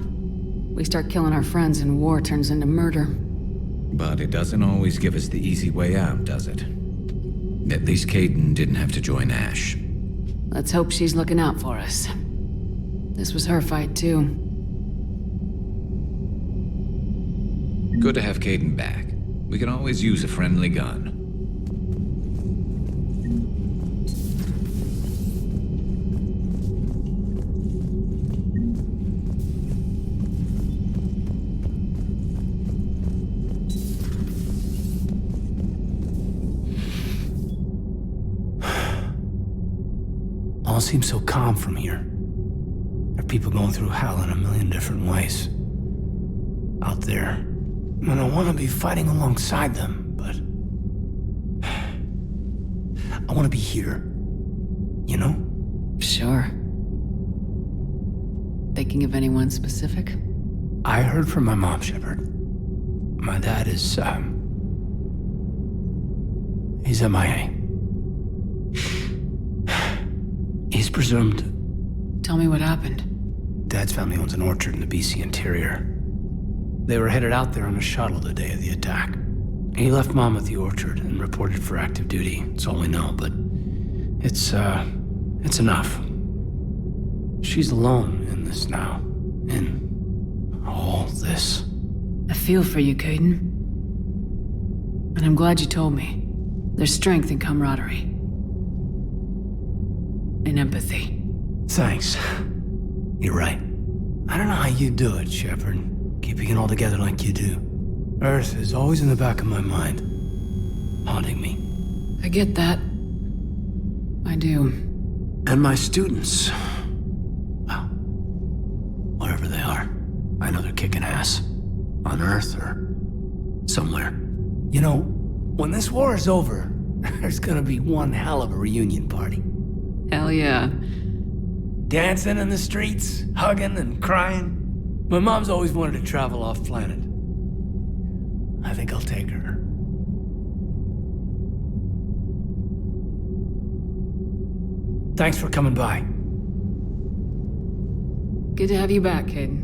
We start killing our friends and war turns into murder. But it doesn't always give us the easy way out, does it? At least Kaidan didn't have to join Ash. Let's hope she's looking out for us. This was her fight, too. Good to have Kaidan back. We can always use a friendly gun. All seems so calm from here. There are people going through hell in a million different ways. Out there. And I want to be fighting alongside them, but... I want to be here. You know? Sure. Thinking of anyone specific? I heard from my mom, Shepard. My dad is, he's MIA. He's presumed. Tell me what happened. Dad's family owns an orchard in the BC interior. They were headed out there on a shuttle the day of the attack. He left Mom at the orchard and reported for active duty. That's all we know, but it's enough. She's alone in this now. In all this. I feel for you, Kaidan. And I'm glad you told me. There's strength in camaraderie. And empathy. Thanks. You're right. I don't know how you do it, Shepard. Keeping it all together like you do. Earth is always in the back of my mind. Haunting me. I get that. I do. And my students. Well, wherever they are. I know they're kicking ass. On Earth or somewhere. You know, when this war is over, there's gonna be one hell of a reunion party. Hell yeah. Dancing in the streets, hugging and crying. My mom's always wanted to travel off-planet. I think I'll take her. Thanks for coming by. Good to have you back, Kaidan.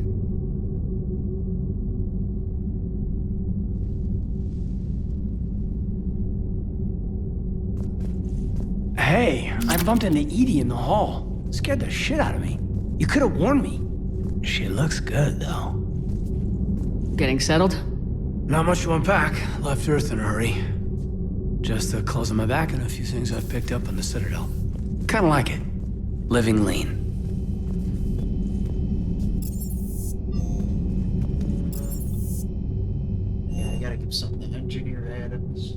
Hey, I bumped into Edie in the hall. Scared the shit out of me. You could have warned me. She looks good, though. Getting settled? Not much to unpack. Left Earth in a hurry. Just the clothes on my back and a few things I've picked up on the Citadel. Kinda like it. Living lean. Yeah, I gotta give something to Engineer Adams.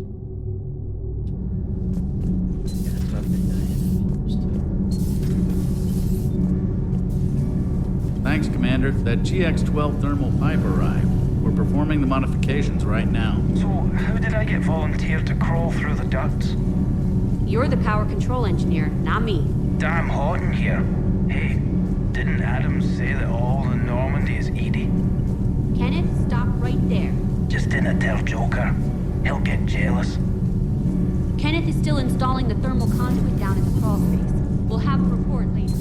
Thanks, Commander. That GX-12 thermal pipe arrived. We're performing the modifications right now. So, how did I get volunteered to crawl through the ducts? You're the power control engineer, not me. Damn hot in here. Hey, didn't Adams say that all in Normandy is Edie? Kenneth, stop right there. Just didn't tell Joker. He'll get jealous. Kenneth is still installing the thermal conduit down in the crawl space. We'll have a report later.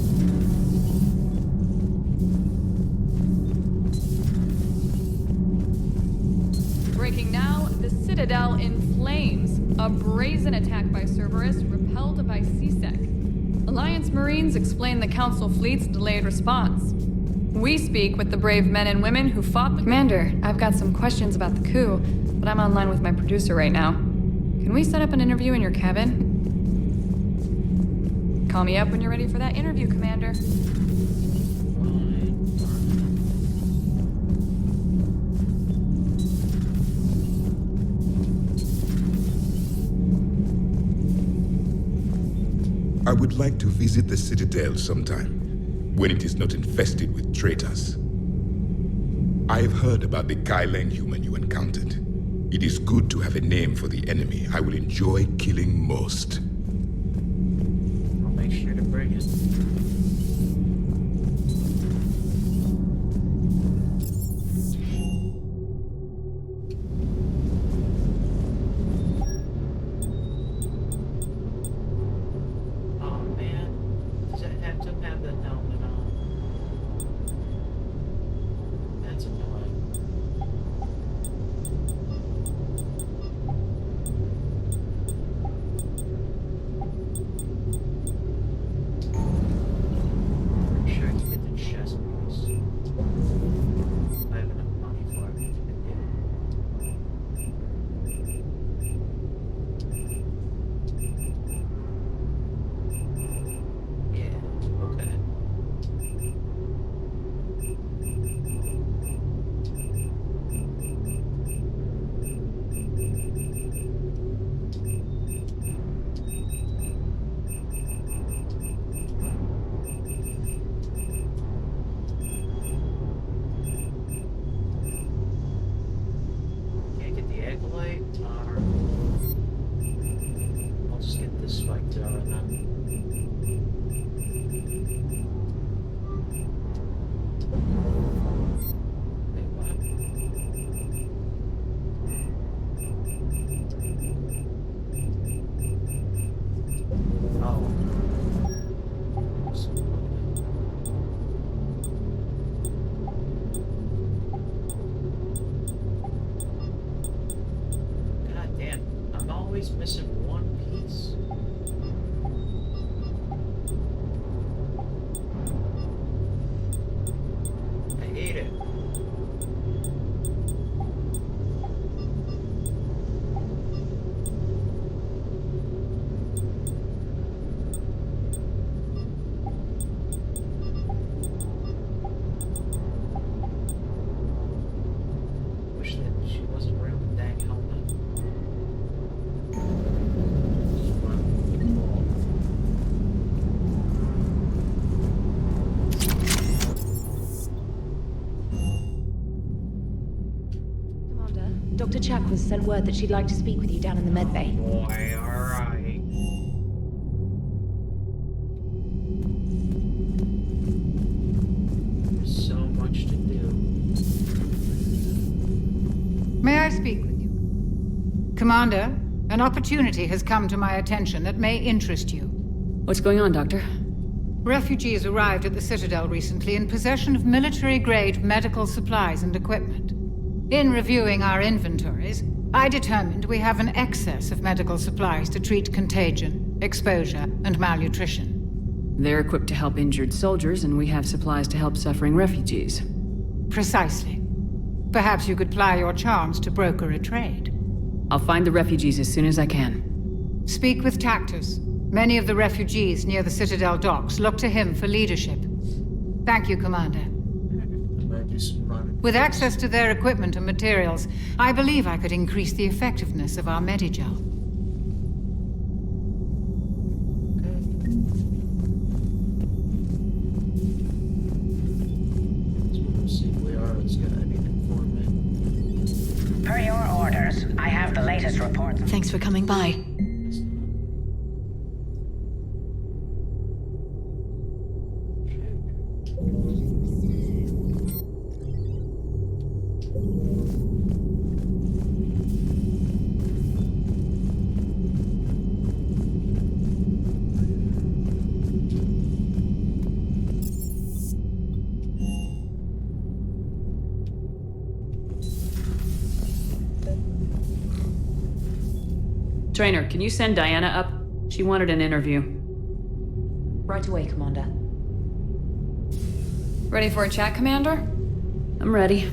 Breaking now, the Citadel in flames. A brazen attack by Cerberus repelled by CSEC. Alliance Marines explain the Council fleet's delayed response. We speak with the brave men and women who fought the— Commander, I've got some questions about the coup, but I'm online with my producer right now. Can we set up an interview in your cabin? Call me up when you're ready for that interview, Commander. I would like to visit the Citadel sometime, when it is not infested with traitors. I've heard about the Kylan human you encountered. It is good to have a name for the enemy I will enjoy killing most. I'll make sure to bring it. Missing one piece. I hate it. Wish that she wasn't wearing the dang helmet. Dr. Chakwas sent word that she'd like to speak with you down in the medbay. Boy, alright. There's so much to do. May I speak with you? Commander, an opportunity has come to my attention that may interest you. What's going on, Doctor? Refugees arrived at the Citadel recently in possession of military-grade medical supplies and equipment. In reviewing our inventories, I determined we have an excess of medical supplies to treat contagion, exposure, and malnutrition. They're equipped to help injured soldiers, and we have supplies to help suffering refugees. Precisely. Perhaps you could ply your charms to broker a trade. I'll find the refugees as soon as I can. Speak with Tactus. Many of the refugees near the Citadel docks look to him for leadership. Thank you, Commander. With access to their equipment and materials, I believe I could increase the effectiveness of our Medigel. Per your orders, I have the latest reports. Thanks for coming by. Trainer, can you send Diana up? She wanted an interview. Right away, Commander. Ready for a chat, Commander? I'm ready.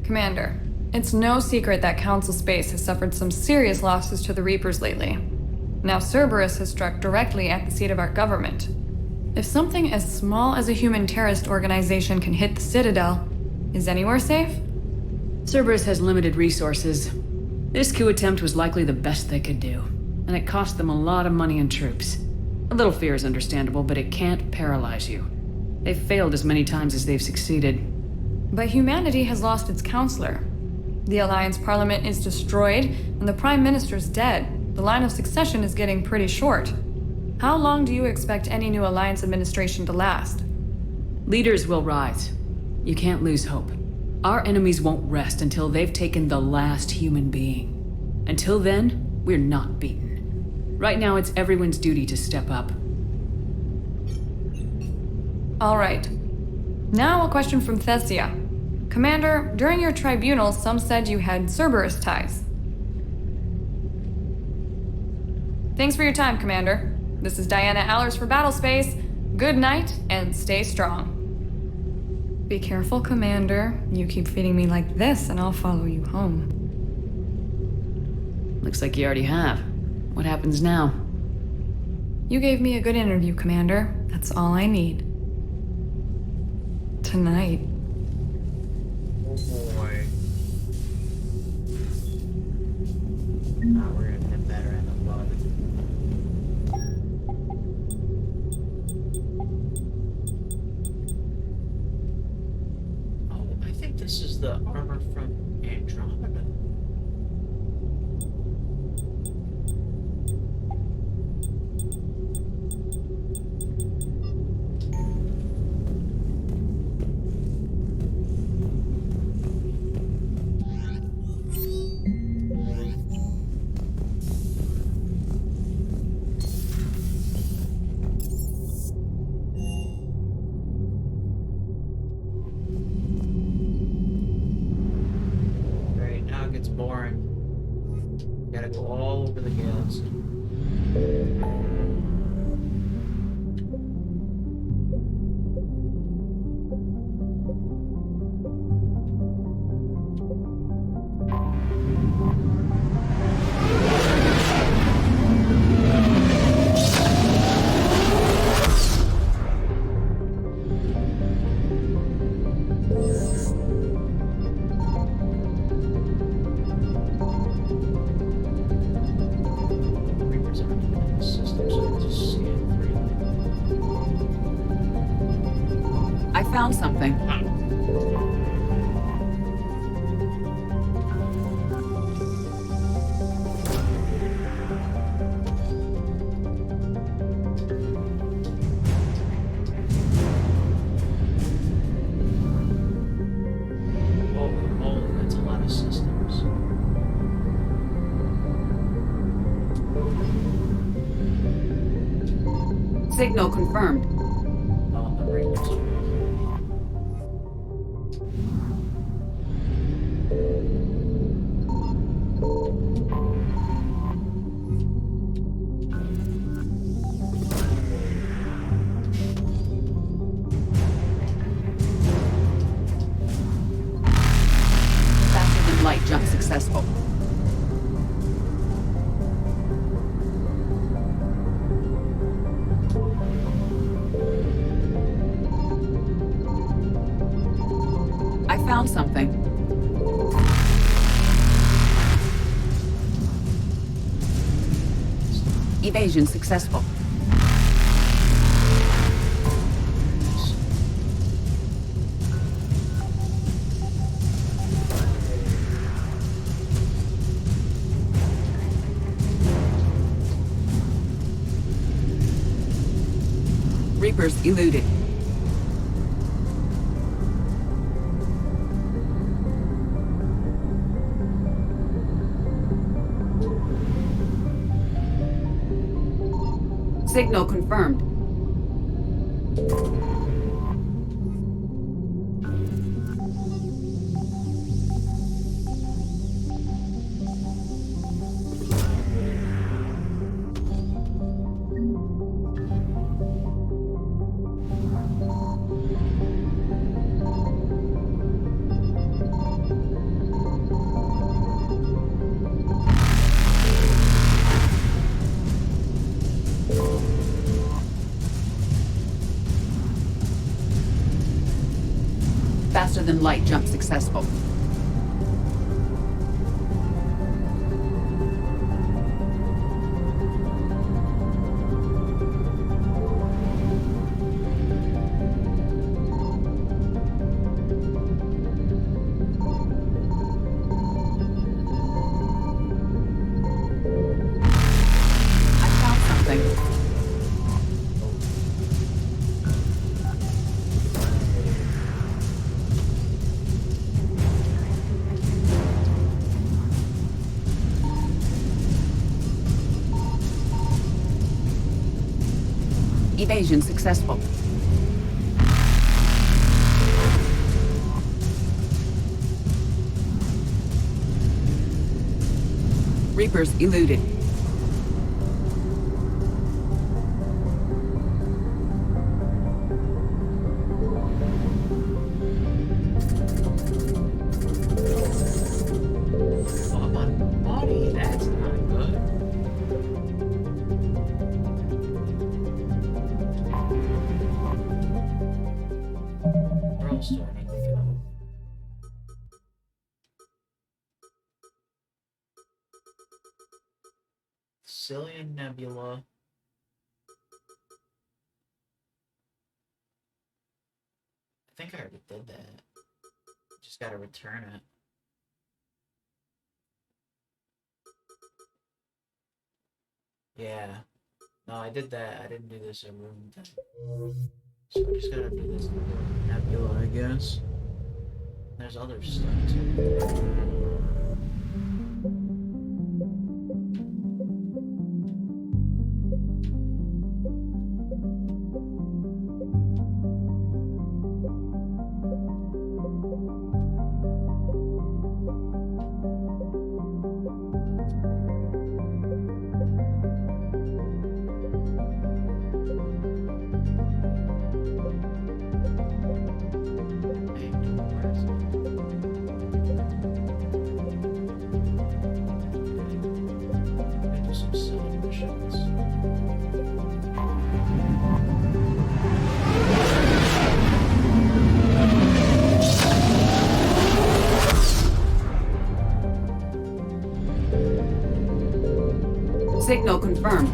Commander, it's no secret that Council Space has suffered some serious losses to the Reapers lately. Now Cerberus has struck directly at the seat of our government. If something as small as a human terrorist organization can hit the Citadel, is anywhere safe? Cerberus has limited resources. This coup attempt was likely the best they could do, and it cost them a lot of money and troops. A little fear is understandable, but it can't paralyze you. They've failed as many times as they've succeeded. But humanity has lost its counselor. The Alliance Parliament is destroyed, and the Prime Minister's dead. The line of succession is getting pretty short. How long do you expect any new Alliance administration to last? Leaders will rise. You can't lose hope. Our enemies won't rest until they've taken the last human being. Until then, we're not beaten. Right now, it's everyone's duty to step up. All right. Now a question from Thessia. Commander, during your tribunal, some said you had Cerberus ties. Thanks for your time, Commander. This is Diana Allers for Battlespace. Good night, and stay strong. Be careful, Commander. You keep feeding me like this, and I'll follow you home. Looks like you already have. What happens now? You gave me a good interview, Commander. That's all I need. Tonight. Oh boy. Now we're gonna get better in the blood. Oh, I think this is the armor from Andromeda. It's boring. Gotta go all over the galaxy. I found something. Oh, that's a lot of systems. Signal confirmed. Oh, the Reapers. Faster than light jump successful. I found something. Evasion successful. Reapers eluded. Signal confirmed. than light jump successful. I found something. Evasion successful. Reapers eluded. Oh, my body, that's not good. Where else do I need to go? Cillian Nebula. I think I already did that. Just gotta return it. Yeah. No, I did that. I didn't do this in room 10. So I just gotta do this Nebula, I guess. There's other stuff too. Signal confirmed.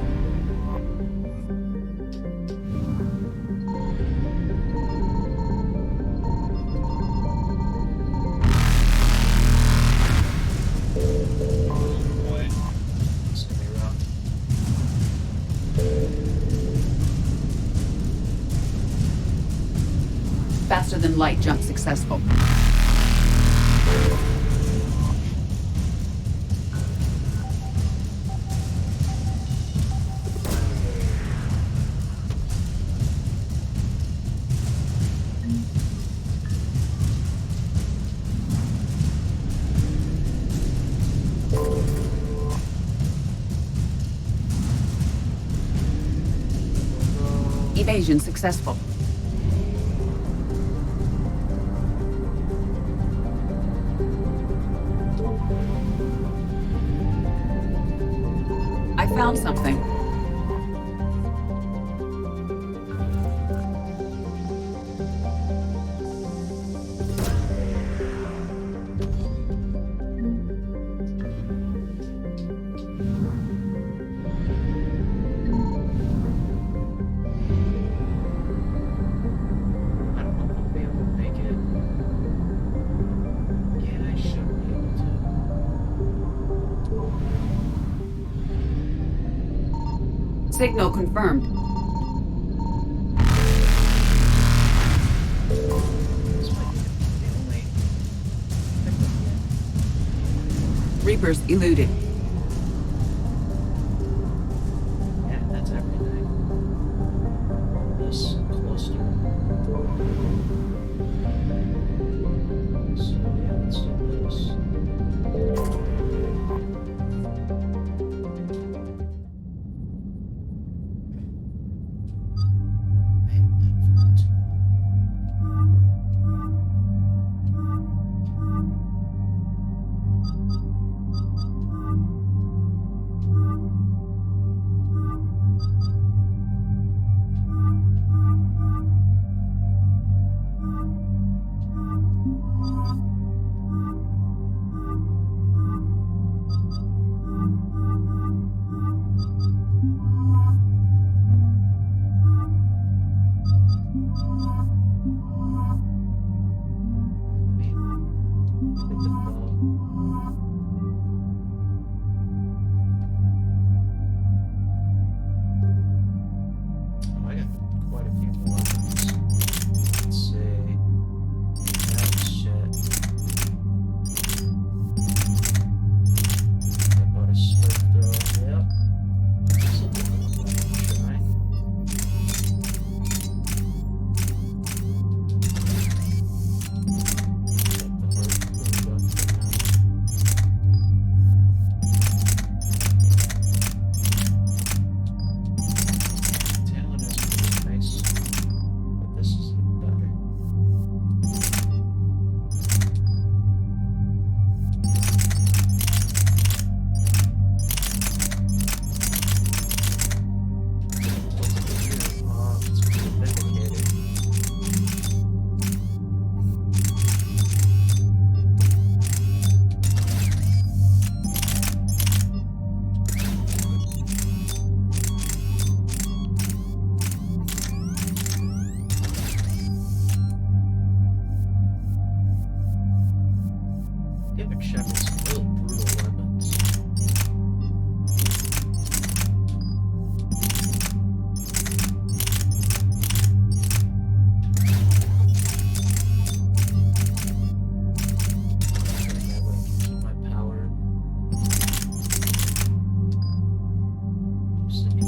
Faster than light jump successful. Evasion successful. I found something. Signal confirmed. Reapers eluded. Yeah, that's everything. This cluster. So yeah, let's do this. Giving Shepard some real brutal weapons. My power. Excuse me.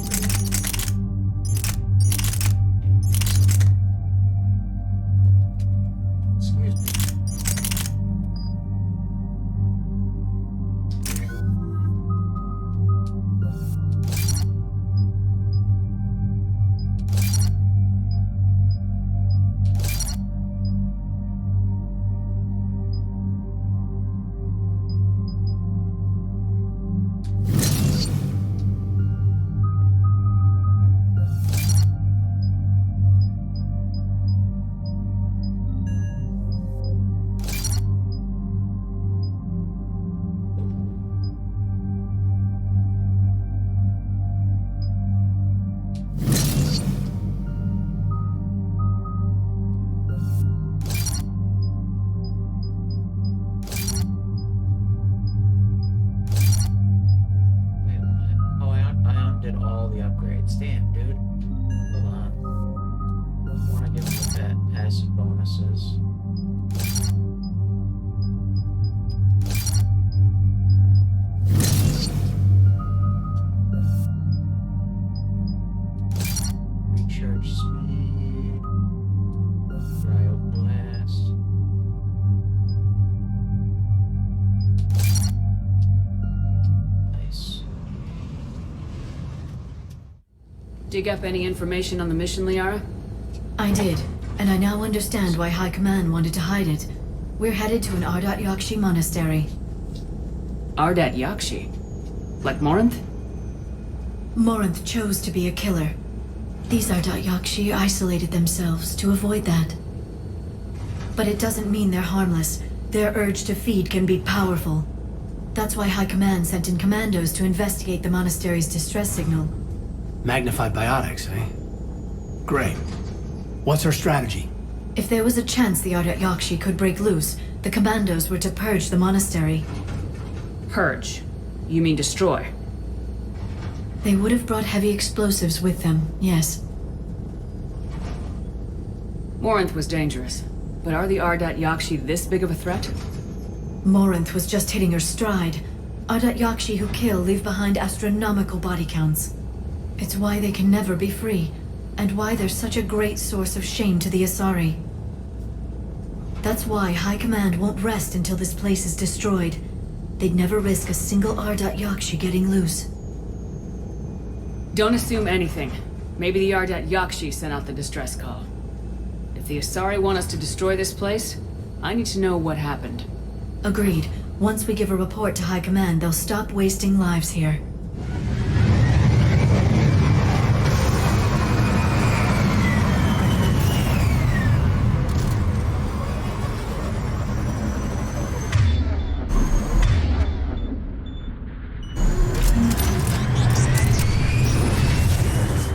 Did all the upgrades. Damn, dude. Hold on. I want to give them that passive bonuses. Recharge speed. Cryo blast. Nice. Dig up any information on the mission, Liara? I did, and I now understand why High Command wanted to hide it. We're headed to an Ardat Yakshi monastery. Ardat Yakshi? Like Morinth? Morinth chose to be a killer. These Ardat Yakshi isolated themselves to avoid that. But it doesn't mean they're harmless. Their urge to feed can be powerful. That's why High Command sent in commandos to investigate the monastery's distress signal. Magnified biotics, eh? Great. What's our strategy? If there was a chance the Ardat Yakshi could break loose, the commandos were to purge the monastery. Purge? You mean destroy? They would have brought heavy explosives with them, yes. Morinth was dangerous, but are the Ardat Yakshi this big of a threat? Morinth was just hitting her stride. Ardat Yakshi who kill leave behind astronomical body counts. It's why they can never be free, and why they're such a great source of shame to the Asari. That's why High Command won't rest until this place is destroyed. They'd never risk a single Ardat Yakshi getting loose. Don't assume anything. Maybe the Ardat Yakshi sent out the distress call. If the Asari want us to destroy this place, I need to know what happened. Agreed. Once we give a report to High Command, they'll stop wasting lives here.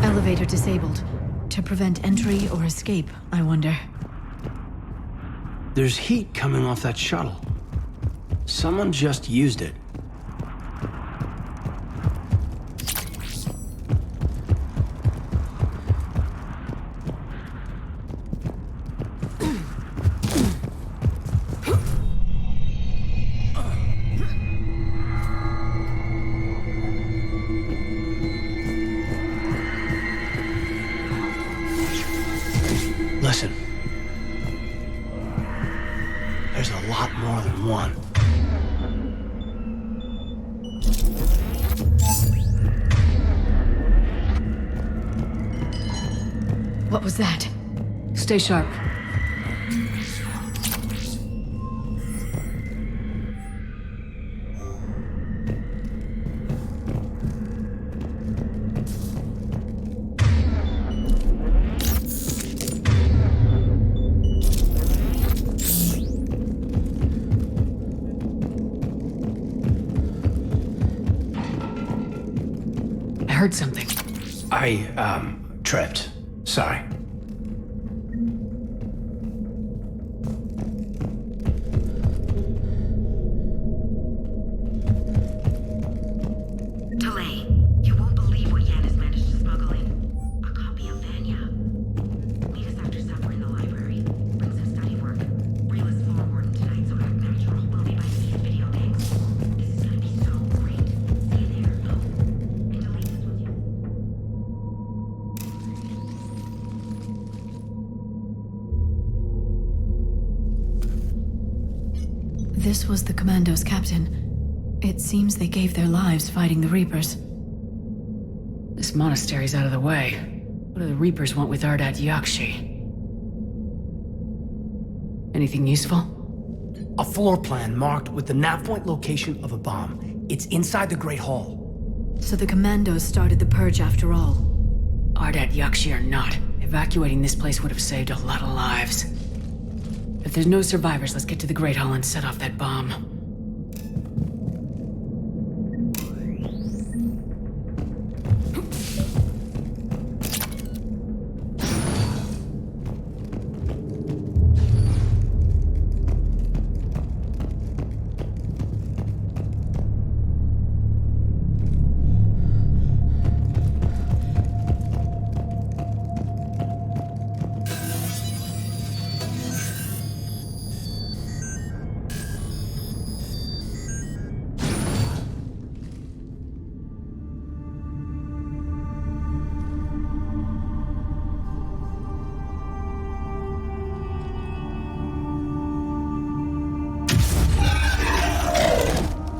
Elevator disabled. To prevent entry or escape, I wonder. There's heat coming off that shuttle. Someone just used it. Listen. There's a lot more than one. What was that? Stay sharp. I heard something. I, tripped. Sorry. This was the Commando's captain. It seems they gave their lives fighting the Reapers. This monastery's out of the way. What do the Reapers want with Ardat Yakshi? Anything useful? A floor plan marked with the nav point location of a bomb. It's inside the Great Hall. So the Commandos started the purge after all. Ardat Yakshi or not, evacuating this place would have saved a lot of lives. If there's no survivors, let's get to the Great Hall and set off that bomb.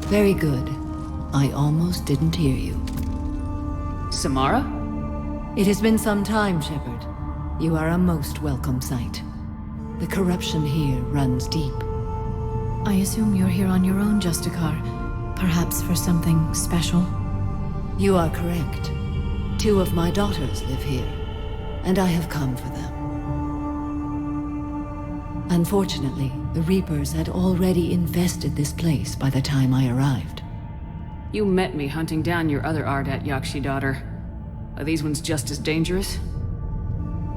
Very good. I almost didn't hear you. Samara? It has been some time, Shepard. You are a most welcome sight. The corruption here runs deep. I assume you're here on your own, Justicar. Perhaps for something special? You are correct. 2 of my daughters live here, and I have come for them. Unfortunately, the Reapers had already infested this place by the time I arrived. You met me hunting down your other Ardat Yakshi daughter. Are these ones just as dangerous?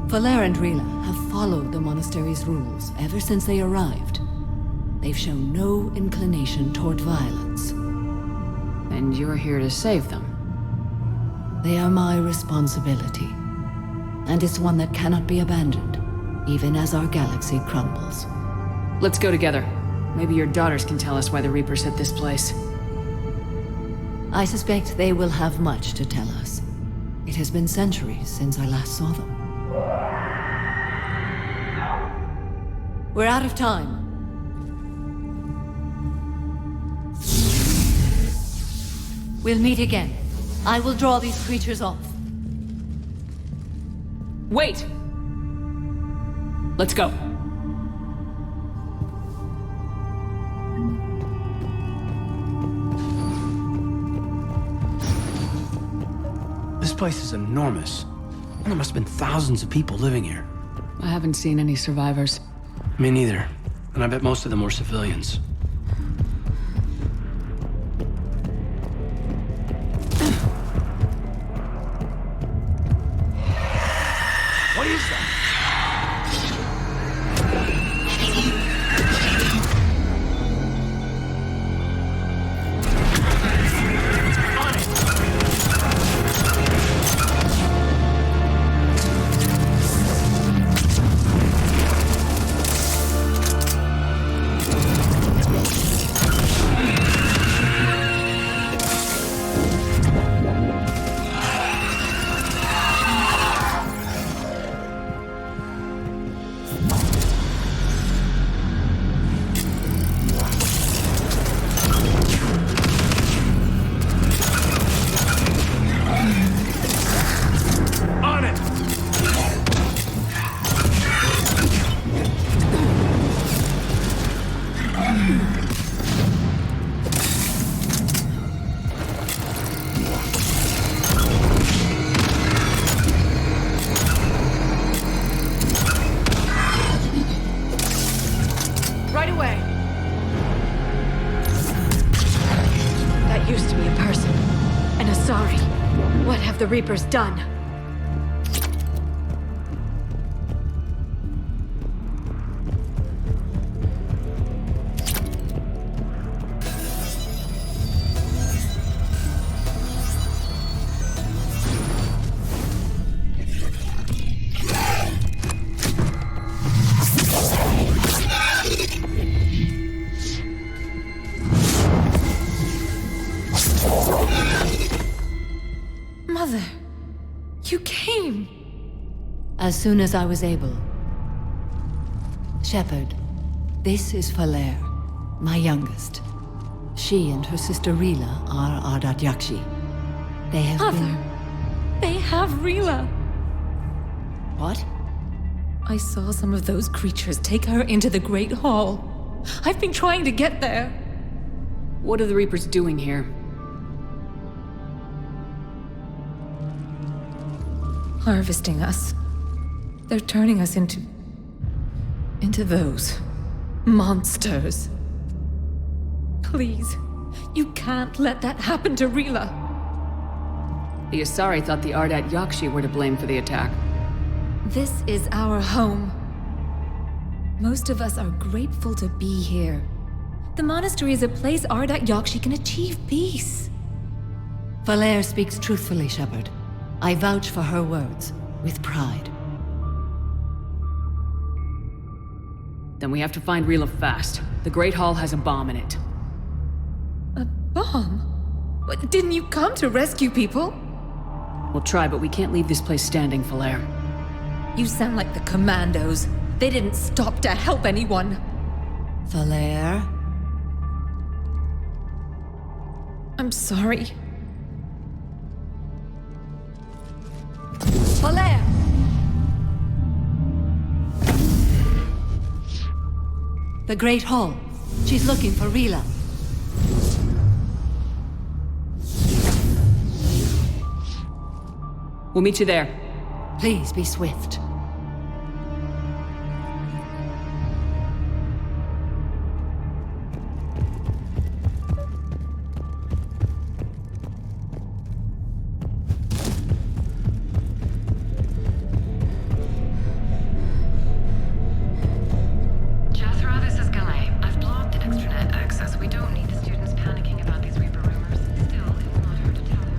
Valer and Rila have followed the monastery's rules ever since they arrived. They've shown no inclination toward violence. And you're here to save them? They are my responsibility. And it's one that cannot be abandoned, even as our galaxy crumbles. Let's go together. Maybe your daughters can tell us why the Reapers hit this place. I suspect they will have much to tell us. It has been centuries since I last saw them. We're out of time. We'll meet again. I will draw these creatures off. Wait! Let's go. This place is enormous. There must have been thousands of people living here. I haven't seen any survivors. Me neither. And I bet most of them were civilians. What is that? The Reaper's done. Mother, you came. As soon as I was able. Shepard, this is Valer. my youngest. She and her sister Rila are Ardat Yakshi. They have Mother, they have Rila. What? I saw some of those creatures take her into the Great Hall. I've been trying to get there. What are the Reapers doing here? Harvesting us. They're turning us into those monsters. Please, you can't let that happen to Rila. The Asari thought the Ardat Yakshi were to blame for the attack. This is our home. Most of us are grateful to be here. The monastery is a place Ardat Yakshi can achieve peace. Valere speaks truthfully, Shepard. I vouch for her words, with pride. Then we have to find Rila fast. The Great Hall has a bomb in it. A bomb? What, didn't you come to rescue people? We'll try, but we can't leave this place standing, Valere. You sound like the Commandos. They didn't stop to help anyone. Valere? I'm sorry. Valere! The Great Hall. She's looking for Rila. We'll meet you there. Please be swift. Jethro, this is Galay. I've blocked extranet access. We don't need the students panicking about these Reaper rumors. Still, it will not hurt to tell them.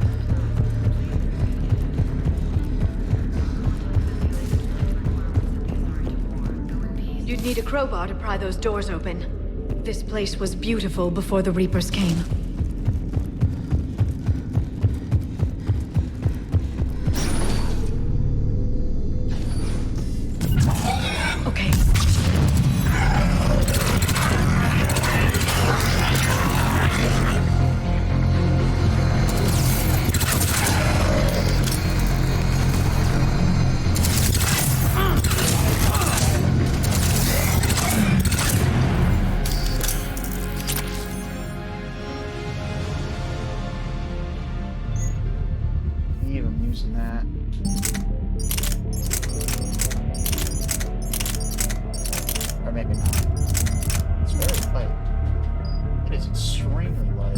You'd need a crowbar to pry those doors open. This place was beautiful before the Reapers came. Okay. I'm using that. Or maybe not. It's very light. It is extremely light.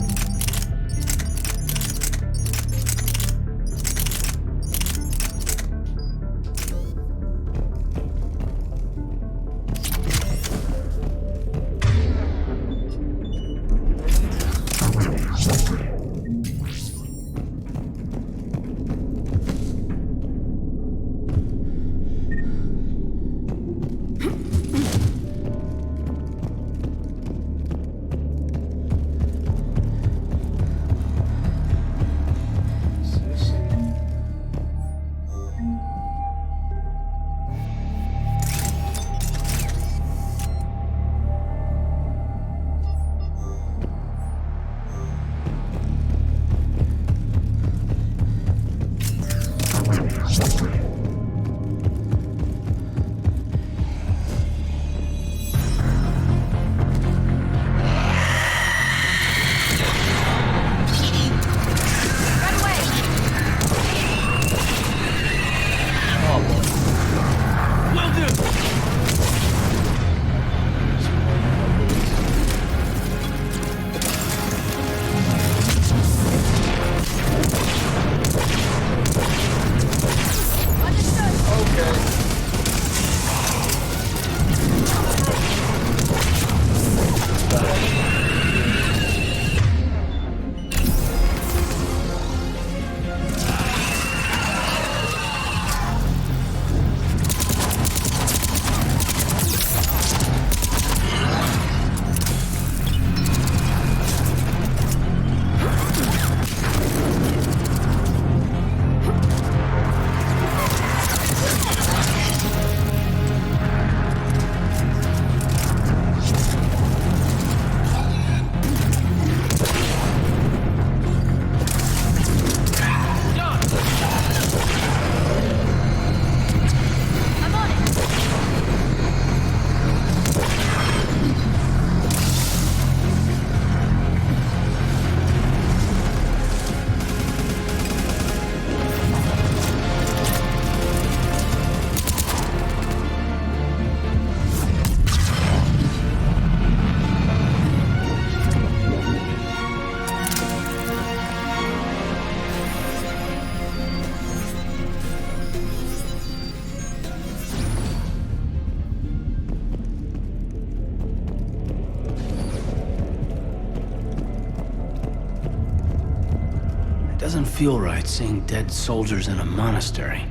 Doesn't feel right seeing dead soldiers in a monastery.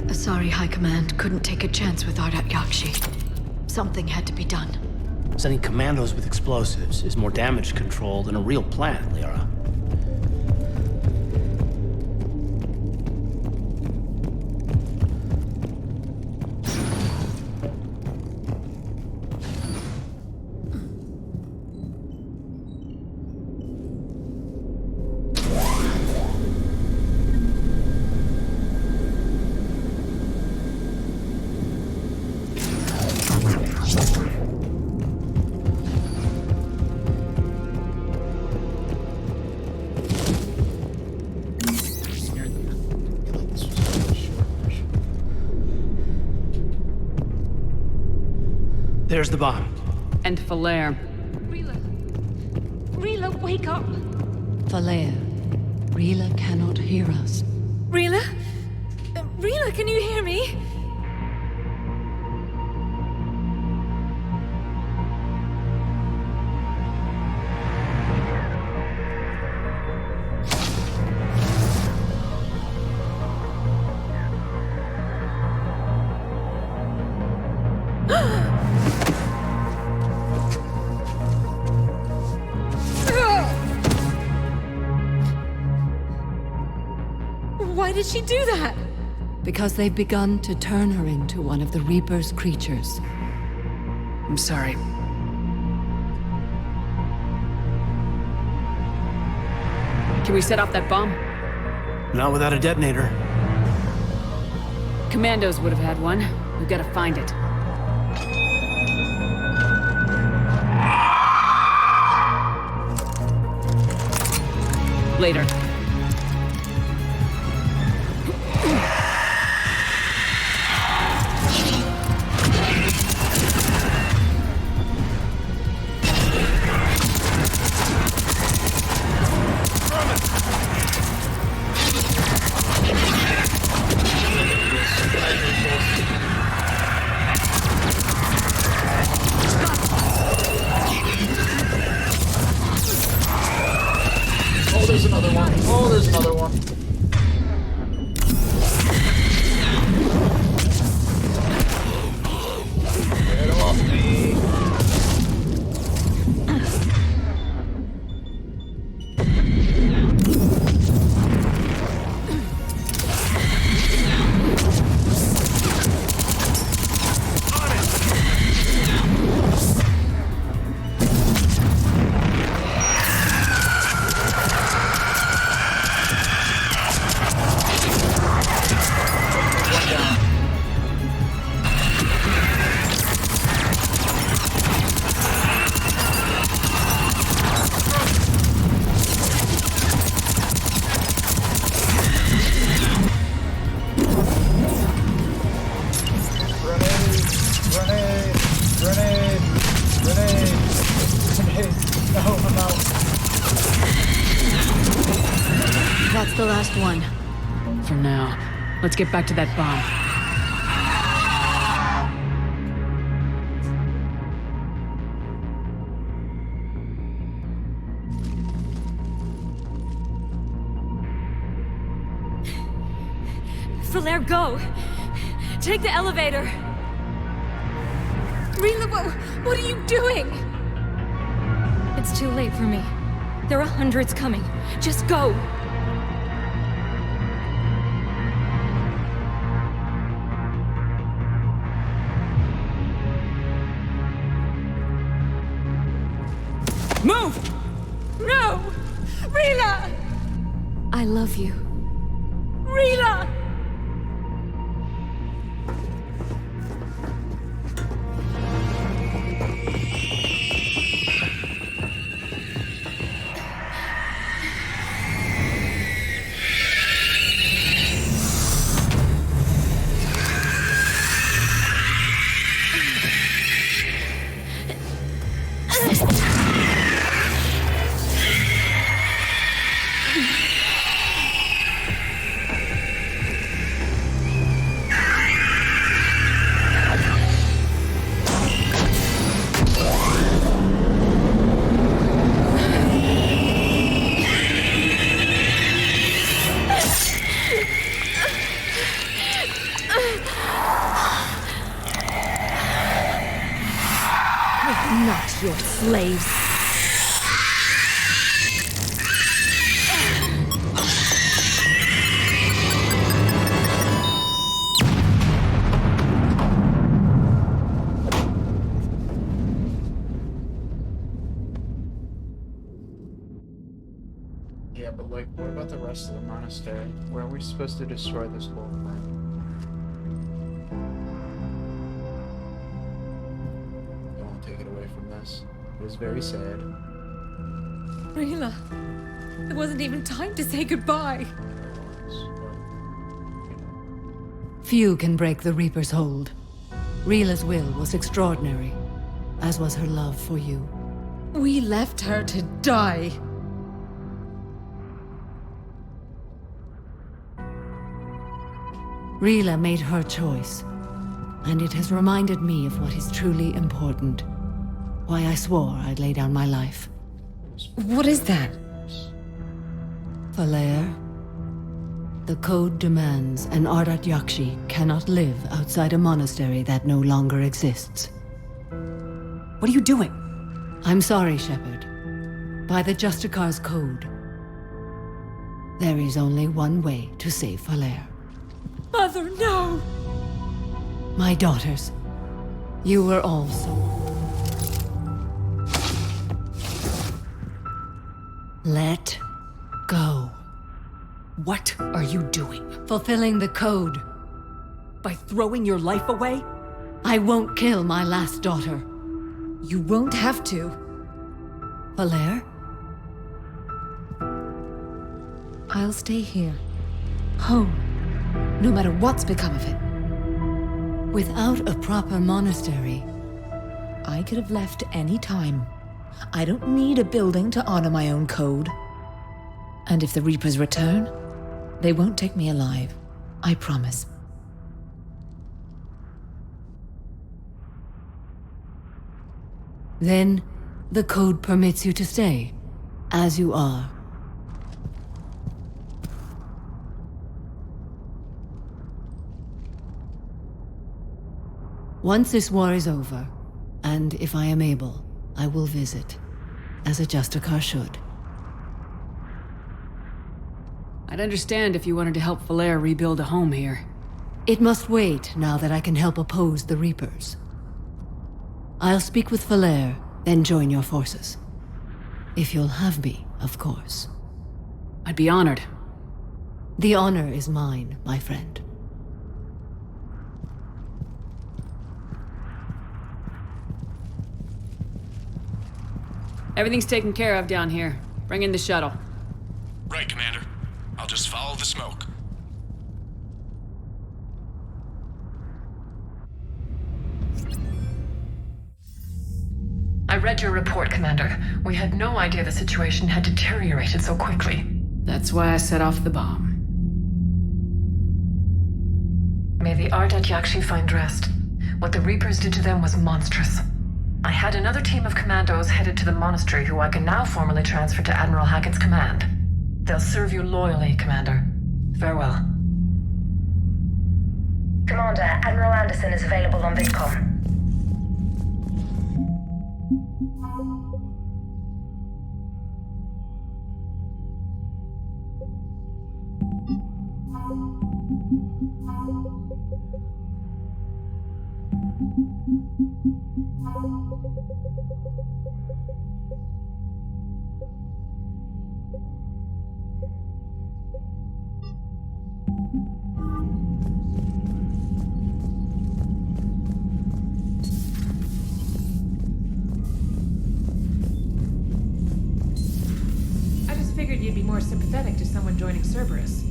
Asari High Command couldn't take a chance with Ardat Yakshi. Something had to be done. Sending commandos with explosives is more damage control than a real plan, Lyra. There's the bomb. And Falere. Rila, wake up! Falere, Rila cannot hear us. Rila? Rila, can you hear me? Why did she do that? Because they've begun to turn her into one of the Reaper's creatures. I'm sorry. Can we set off that bomb? Not without a detonator. Commandos would have had one. We've got to find it. Later. Oh, there's another one. Oh, there's another one. Get off me. That's the last one. For now. Let's get back to that bomb. Falere, go! Take the elevator! Rila, what are you doing? It's too late for me. There are hundreds coming. Just go! Move! No! Rila! I love you. Rila! slaves. Yeah, but like, what about the rest of the monastery? Where are we supposed to destroy this whole thing? I won't take it away from this. It was very sad. Rila, there wasn't even time to say goodbye. Few can break the Reaper's hold. Rila's will was extraordinary, as was her love for you. We left her to die. Rila made her choice, and it has reminded me of what is truly important. Why I swore I'd lay down my life. What is that? Falair, the code demands an Ardat Yakshi cannot live outside a monastery that no longer exists. What are you doing? I'm sorry, Shepard. By the Justicar's code, there is only one way to save Falair. Mother, no! My daughters, you were all sold. Let go. What are you doing? Fulfilling the code. By throwing your life away? I won't kill my last daughter. You won't have to. Falair? I'll stay here. Home. No matter what's become of it. Without a proper monastery, I could have left any time. I don't need a building to honor my own code. And if the Reapers return, they won't take me alive. I promise. Then, the code permits you to stay, as you are. Once this war is over, and if I am able, I will visit, as a Justicar should. I'd understand if you wanted to help Falair rebuild a home here. It must wait now that I can help oppose the Reapers. I'll speak with Falair, then join your forces. If you'll have me, of course. I'd be honored. The honor is mine, my friend. Everything's taken care of down here. Bring in the shuttle. Right, Commander. I'll just follow the smoke. I read your report, Commander. We had no idea the situation had deteriorated so quickly. That's why I set off the bomb. May the Ardat Yakshi find rest. What the Reapers did to them was monstrous. I had another team of commandos headed to the monastery who I can now formally transfer to Admiral Hackett's command. They'll serve you loyally, Commander. Farewell. Commander, Admiral Anderson is available on VidCom. I just figured you'd be more sympathetic to someone joining Cerberus.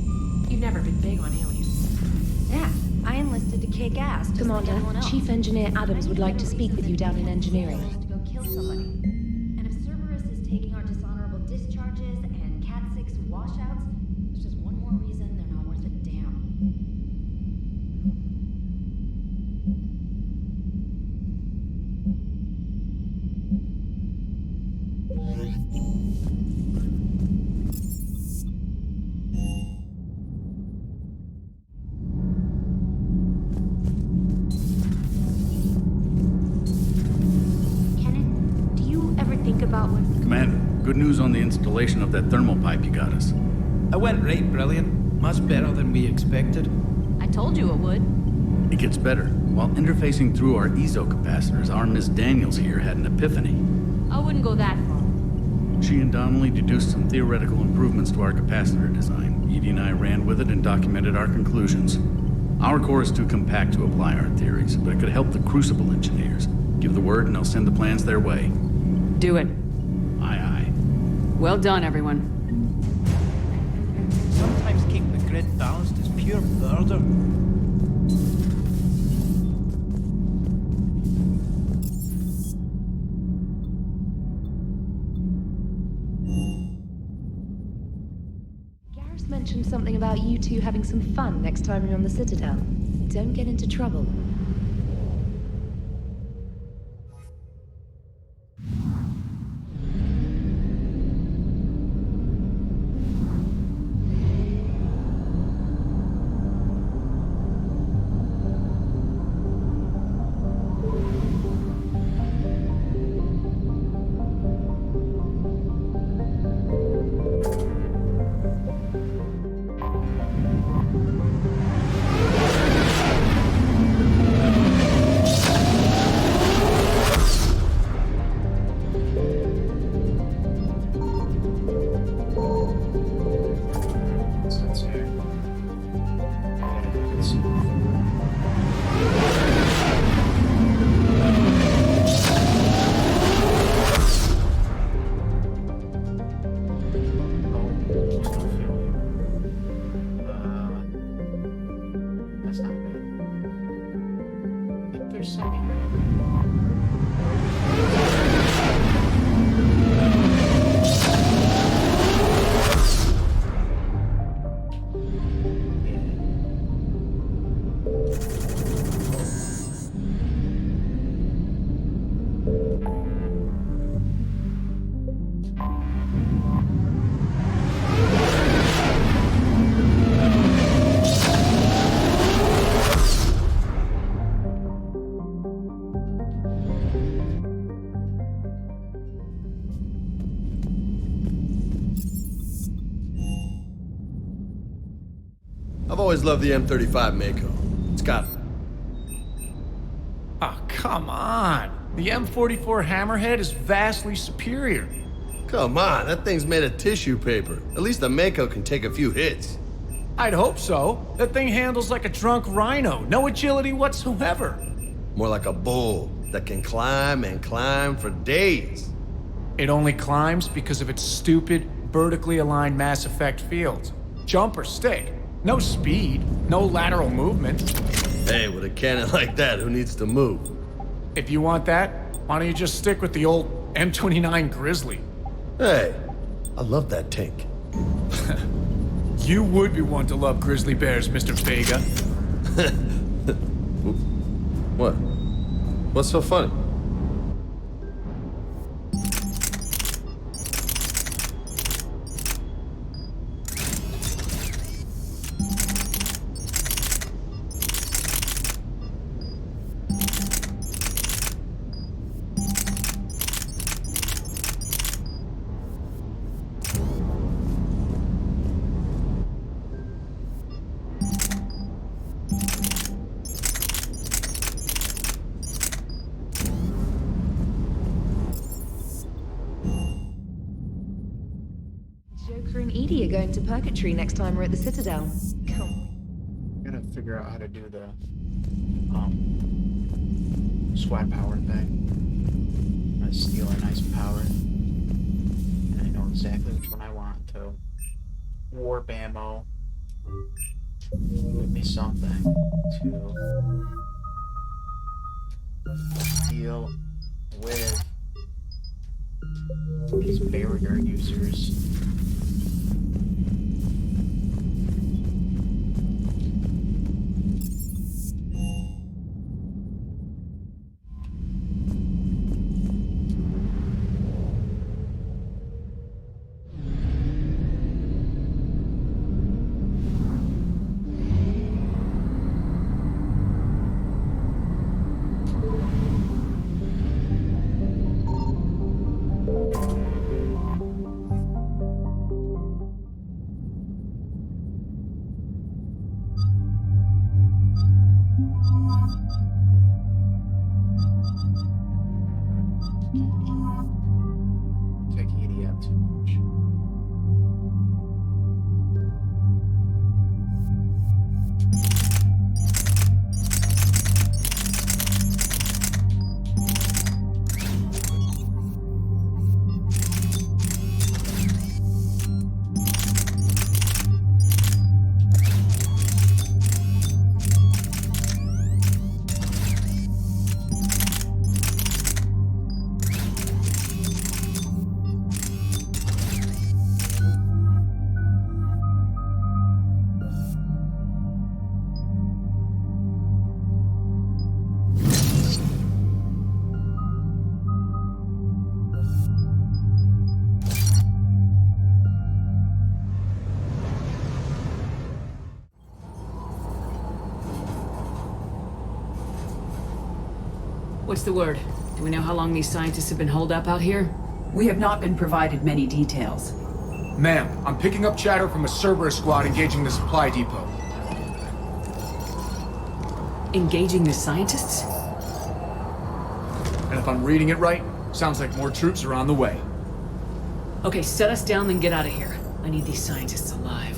You've never been big on aliens. Yeah, I enlisted to kick ass. Just Commander, like everyone else. Chief Engineer Adams would like to speak with you down in engineering. To go kill somebody. And if Cerberus is taking our dishonorable discharges and Cat 6 washouts, it's just one more reason they're not worth a damn. about what... Commander, good news on the installation of that thermal pipe you got us. I went right brilliant. Much better than we expected. I told you it would. It gets better. While interfacing through our EZO capacitors, our Miss Daniels here had an epiphany. I wouldn't go that far. She and Donnelly deduced some theoretical improvements to our capacitor design. Edie and I ran with it and documented our conclusions. Our core is too compact to apply our theories, but it could help the Crucible engineers. Give the word and I'll send the plans their way. Do it. Aye, aye. Well done, everyone. Sometimes keeping the grid balanced is pure murder. Garrus mentioned something about you two having some fun next time you're on the Citadel. Don't get into trouble. I've always loved the M35 Mako. It's got... Oh, come on. The M44 Hammerhead is vastly superior. Come on, that thing's made of tissue paper. At least the Mako can take a few hits. I'd hope so. That thing handles like a drunk rhino. No agility whatsoever. More like a bull that can climb and climb for days. It only climbs because of its stupid, vertically aligned Mass Effect fields. Jump or stick. No speed, no lateral movement. Hey, with a cannon like that, who needs to move? If you want that, why don't you just stick with the old M29 Grizzly? Hey, I love that tank. You would be one to love grizzly bears, Mr. Vega. What? What's so funny? Joker and Edie are going to Purgatory next time we're at the Citadel. Come. Gotta figure out how to do the SWAT power thing. I'm gonna steal a nice power. And I know exactly which one I want to. Warp ammo. Give me something to deal with these barrier users. What's the word? Do we know how long these scientists have been holed up out here? We have not been provided many details. Ma'am, I'm picking up chatter from a Cerberus squad engaging the supply depot. Engaging the scientists? And if I'm reading it right, sounds like more troops are on the way. Okay, set us down, then get out of here. I need these scientists alive.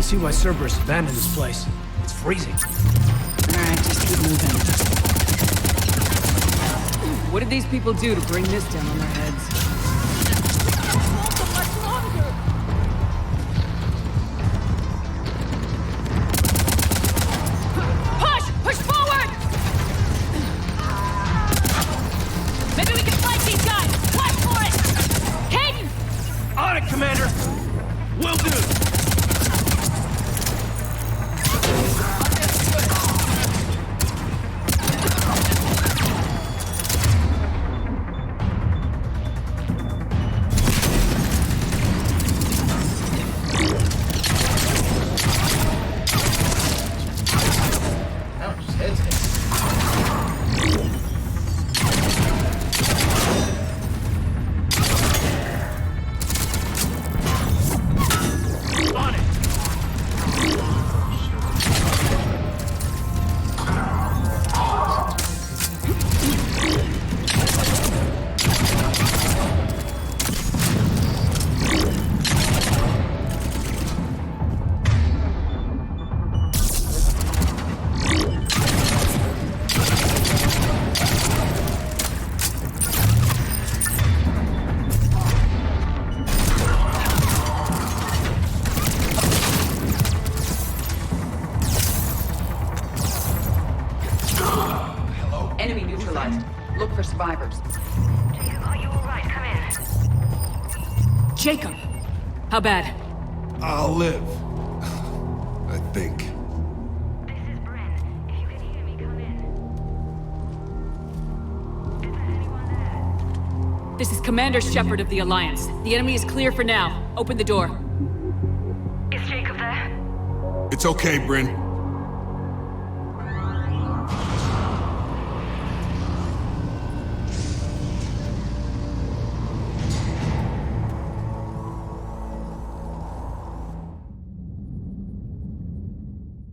See why Cerberus abandoned this place. It's freezing. Alright, just keep moving. What did these people do to bring this down on their heads? Push! Push forward! Maybe we can fight these guys! Watch for it! Hayden! On it, Commander! Will do! Enemy neutralized. Look for survivors. Jacob, are you alright? Come in. Jacob! How bad? I'll live. I think. This is Bryn. If you can hear me, come in. Is there anyone there? This is Commander Shepard of the Alliance. The enemy is clear for now. Open the door. Is Jacob there? It's okay, Bryn.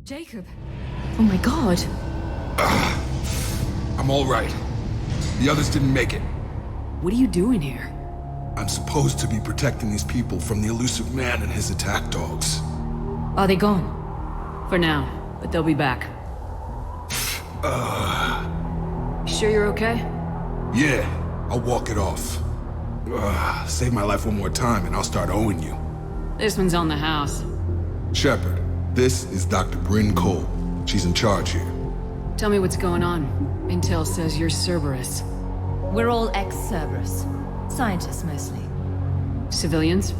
Jacob. Oh my god. I'm all right. The others didn't make it. What are you doing here? I'm supposed to be protecting these people from the elusive man and his attack dogs. Are they gone? For now, but they'll be back. Sure you're okay? Yeah, I'll walk it off. Save my life one more time and I'll start owing you. This one's on the house. Shepard, this is Dr. Bryn Cole. She's in charge here. Tell me what's going on. Intel says you're Cerberus. We're all ex-Cerberus. Scientists, mostly. Civilians?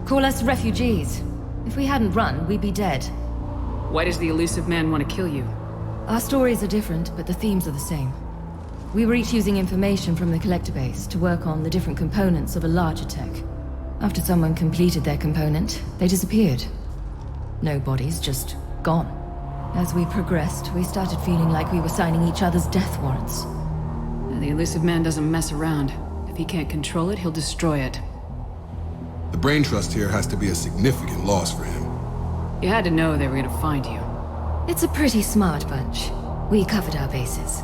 Call us refugees. If we hadn't run, we'd be dead. Why does the elusive man want to kill you? Our stories are different, but the themes are the same. We were each using information from the collector base to work on the different components of a larger tech. After someone completed their component, they disappeared. No bodies, just gone. As we progressed, we started feeling like we were signing each other's death warrants. The elusive man doesn't mess around. If he can't control it, he'll destroy it. The brain trust here has to be a significant loss for him. You had to know they were gonna find you. It's a pretty smart bunch. We covered our bases.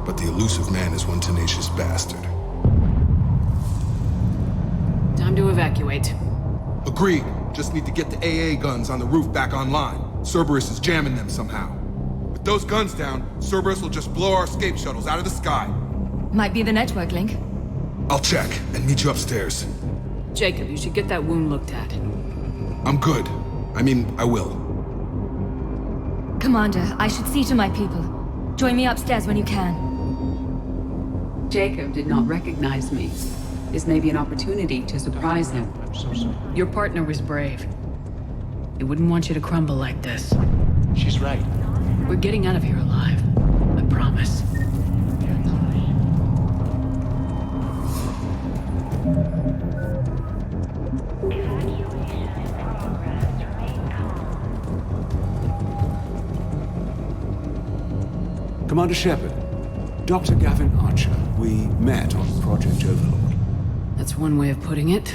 But the elusive man is one tenacious bastard. Time to evacuate. Agreed. Just need to get the AA guns on the roof back online. Cerberus is jamming them somehow. With those guns down, Cerberus will just blow our escape shuttles out of the sky. Might be the network link. I'll check and meet you upstairs. Jacob, you should get that wound looked at. I'm good. I mean, I will. Commander, I should see to my people. Join me upstairs when you can. Jacob did not recognize me. This may be an opportunity to surprise him. I'm so sorry. Your partner was brave. He wouldn't want you to crumble like this. She's right. We're getting out of here alive. I promise. Commander Shepard, Dr. Gavin Archer, we met on Project Overlord. That's one way of putting it.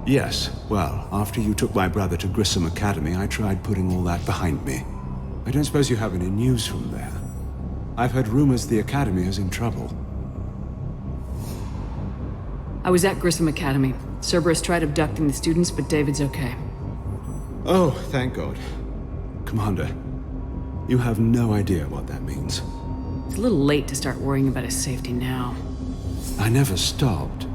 Yes, well, after you took my brother to Grissom Academy, I tried putting all that behind me. I don't suppose you have any news from there. I've heard rumors the Academy is in trouble. I was at Grissom Academy. Cerberus tried abducting the students, but David's okay. Oh, thank God. Commander, you have no idea what that means. It's a little late to start worrying about his safety now. I never stopped.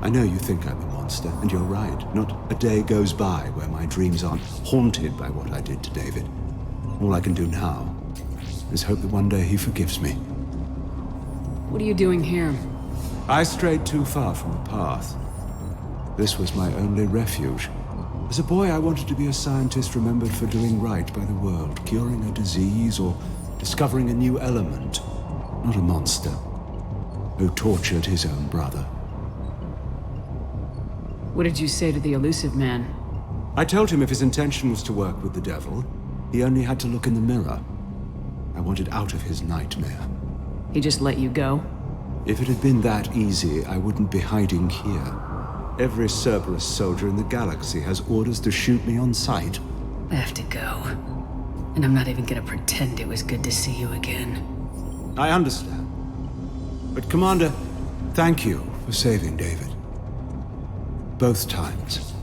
I know you think I'm a monster, and you're right. Not a day goes by where my dreams aren't haunted by what I did to David. All I can do now is hope that one day he forgives me. What are you doing here? I strayed too far from the path. This was my only refuge. As a boy, I wanted to be a scientist remembered for doing right by the world, curing a disease or discovering a new element. Not a monster who tortured his own brother. What did you say to the elusive man? I told him if his intention was to work with the devil, he only had to look in the mirror. I wanted out of his nightmare. He just let you go? If it had been that easy, I wouldn't be hiding here. Every Cerberus soldier in the galaxy has orders to shoot me on sight. I have to go. And I'm not even gonna pretend it was good to see you again. I understand. But Commander, thank you for saving David. Both times.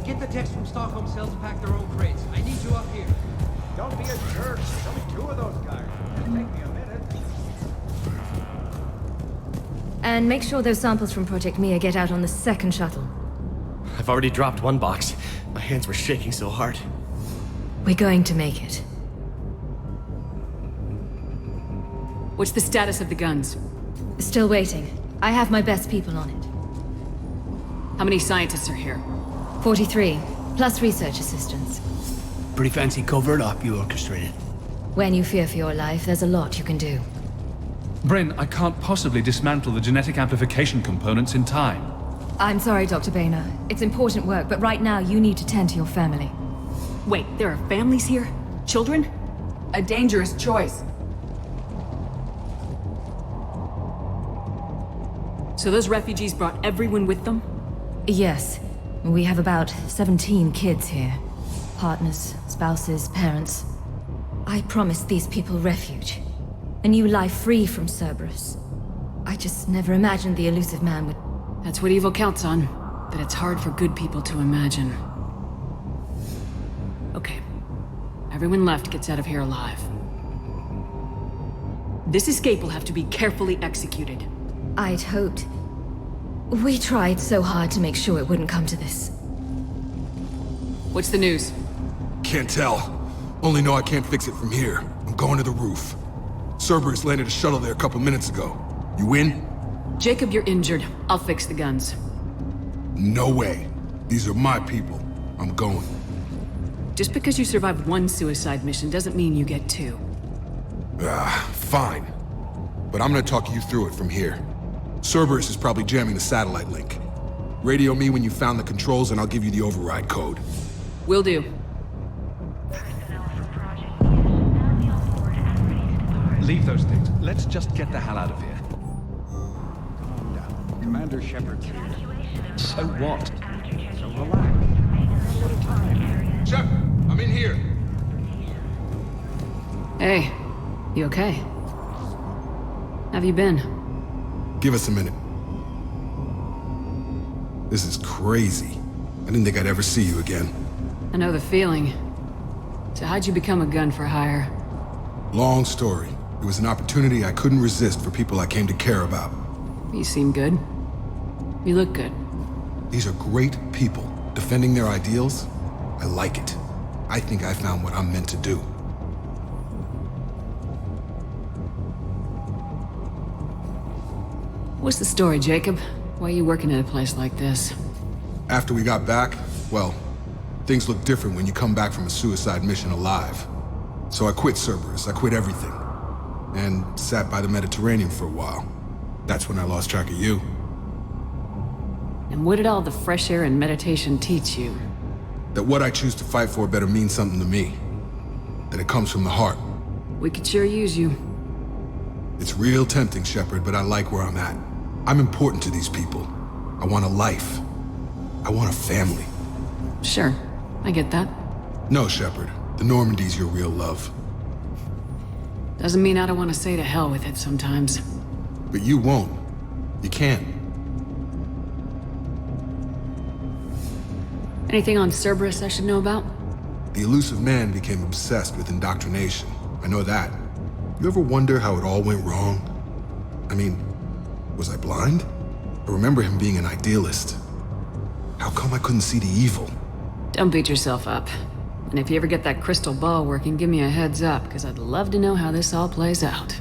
Get the techs from Stockholm cells to pack their own crates. I need you up here. Don't be a jerk. There's only two of those guys. It'll take me a minute. And make sure those samples from Project Mia get out on the second shuttle. I've already dropped one box. My hands were shaking so hard. We're going to make it. What's the status of the guns? Still waiting. I have my best people on it. How many scientists are here? 43, plus research assistants. Pretty fancy covert op you orchestrated. When you fear for your life, there's a lot you can do. Bryn, I can't possibly dismantle the genetic amplification components in time. I'm sorry, Dr. Boehner. It's important work, but right now you need to tend to your family. Wait, there are families here? Children? A dangerous choice. So those refugees brought everyone with them? Yes. We have about 17 kids here. Partners, spouses, parents. I promised these people refuge. A new life free from Cerberus. I just never imagined the elusive man would... That's what evil counts on. That it's hard for good people to imagine. Okay. Everyone left gets out of here alive. This escape will have to be carefully executed. I'd hoped. We tried so hard to make sure it wouldn't come to this. What's the news? Can't tell. Only know I can't fix it from here. I'm going to the roof. Cerberus landed a shuttle there a couple minutes ago. You in? Jacob, you're injured. I'll fix the guns. No way. These are my people. I'm going. Just because you survived one suicide mission doesn't mean you get two. Fine. But I'm gonna talk you through it from here. Cerberus is probably jamming the satellite link. Radio me when you found the controls and I'll give you the override code. Will do. Leave those things. Let's just get the hell out of here. Calm down. Commander Shepard's here. So what? So relax. One at a time. Shepard, I'm in here. Hey, you okay? Have you been? Give us a minute. This is crazy. I didn't think I'd ever see you again. I know the feeling. So how'd you become a gun for hire? Long story. It was an opportunity I couldn't resist for people I came to care about. You seem good. You look good. These are great people, defending their ideals. I like it. I think I found what I'm meant to do. What's the story, Jacob? Why are you working at a place like this? After we got back, well, things look different when you come back from a suicide mission alive. So I quit Cerberus, I quit everything. And sat by the Mediterranean for a while. That's when I lost track of you. And what did all the fresh air and meditation teach you? That what I choose to fight for better mean something to me. That it comes from the heart. We could sure use you. It's real tempting, Shepard, but I like where I'm at. I'm important to these people. I want a life. I want a family. Sure, I get that. No, Shepard. The Normandy's your real love. Doesn't mean I don't want to say to hell with it sometimes. But you won't. You can't. Anything on Cerberus I should know about? The elusive man became obsessed with indoctrination. I know that. You ever wonder how it all went wrong? I mean, was I blind? I remember him being an idealist. How come I couldn't see the evil? Don't beat yourself up. And if you ever get that crystal ball working, give me a heads up, because I'd love to know how this all plays out.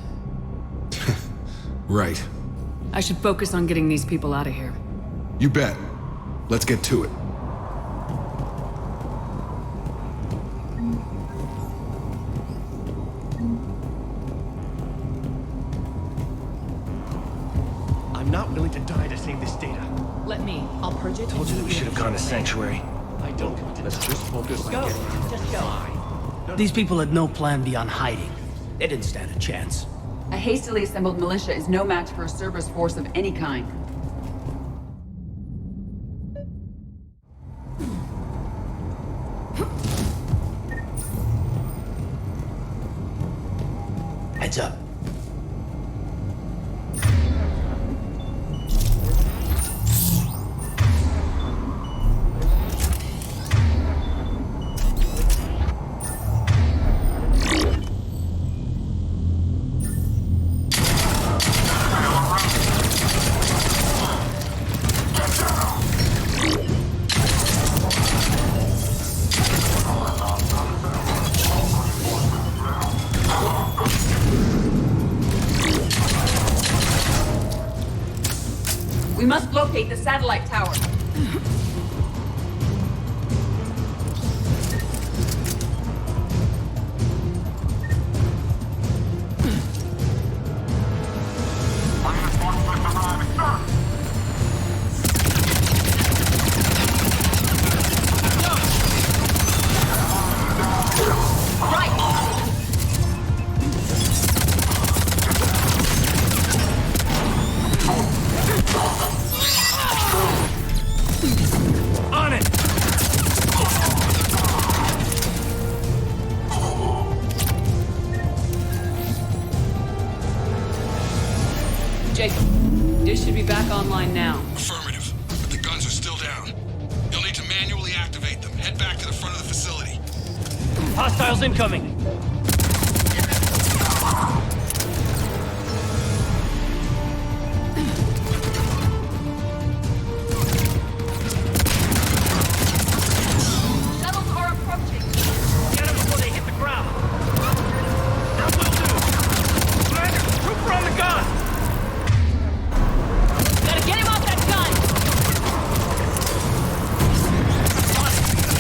Right. I should focus on getting these people out of here. You bet. Let's get to it. I'm not willing to die to save this data. Let me. I'll purge it. Told you that we should have gone to Sanctuary. I don't want to. Let's just focus. Go. Just go. These people had no plan beyond hiding. They didn't stand a chance. A hastily assembled militia is no match for a Cerberus force of any kind. Heads up. We must locate the satellite tower. Dish should be back online now. Affirmative, but the guns are still down. You'll need to manually activate them. Head back to the front of the facility. Hostiles incoming! Shuttles are approaching. Get them before they hit the ground! That will do! Commander, trooper on the gun! Gotta get him off that gun!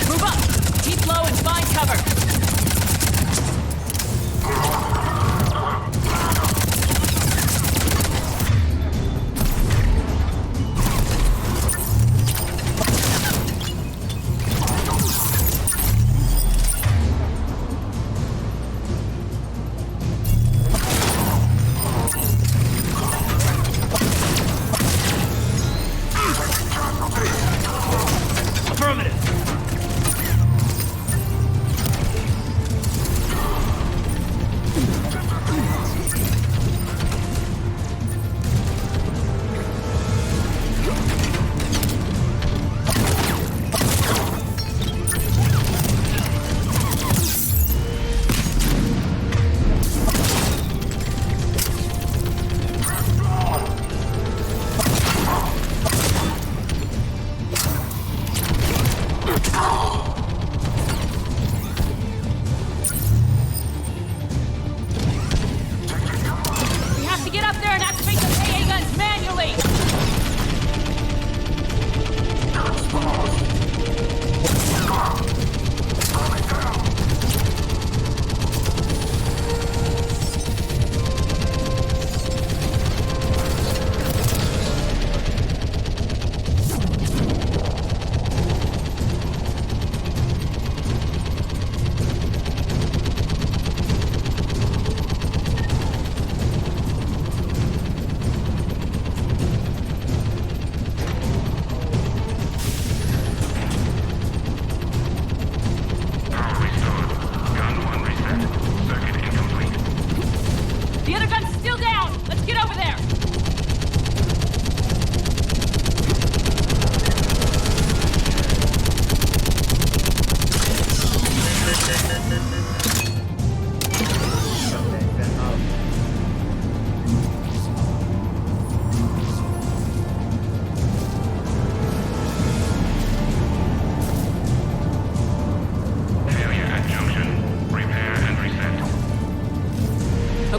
Move up! Keep low and find cover!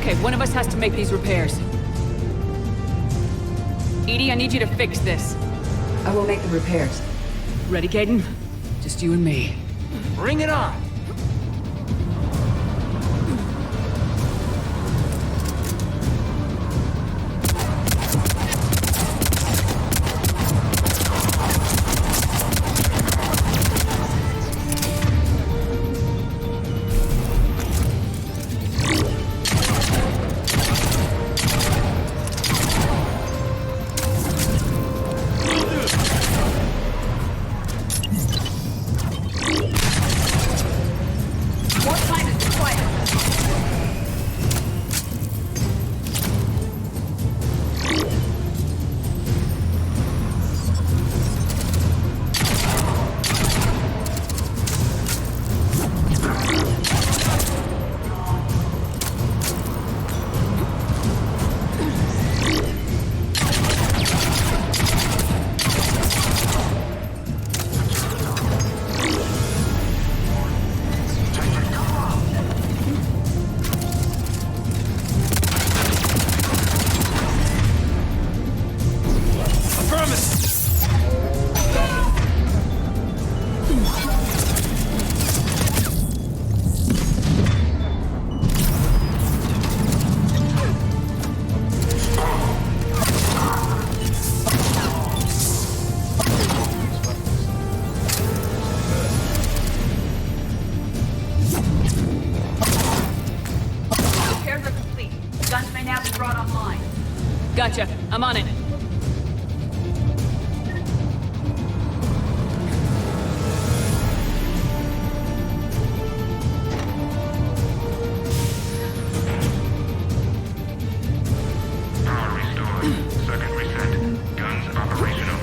Okay, one of us has to make these repairs. Edie, I need you to fix this. I will make the repairs. Ready, Caden? Just you and me. Bring it on! Gotcha. I'm on it. Power restored. Circuit reset. Guns operational.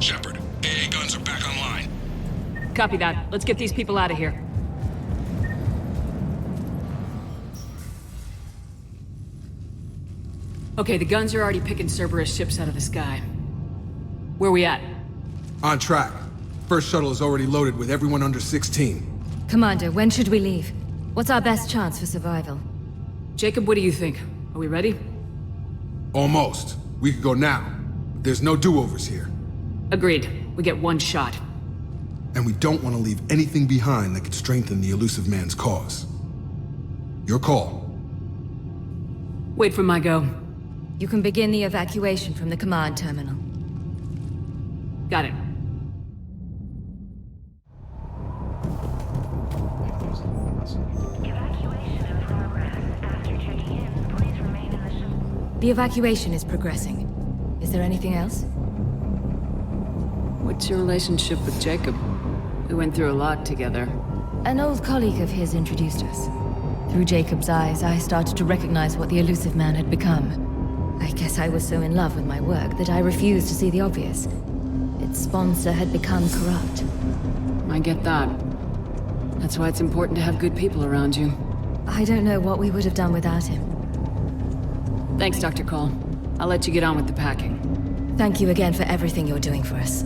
Shepard, AA guns are back online. Copy that. Let's get these people out of here. Okay, the guns are already picking Cerberus ships out of the sky. Where we at? On track. First shuttle is already loaded with everyone under 16. Commander, when should we leave? What's our best chance for survival? Jacob, what do you think? Are we ready? Almost. We could go now. But there's no do-overs here. Agreed. We get one shot. And we don't want to leave anything behind that could strengthen the elusive man's cause. Your call. Wait for my go. You can begin the evacuation from the command terminal. Got it. The evacuation is progressing. Is there anything else? What's your relationship with Jacob? We went through a lot together. An old colleague of his introduced us. Through Jacob's eyes, I started to recognize what the elusive man had become. I guess I was so in love with my work that I refused to see the obvious. Its sponsor had become corrupt. I get that. That's why it's important to have good people around you. I don't know what we would have done without him. Thanks, Dr. Cole. I'll let you get on with the packing. Thank you again for everything you're doing for us.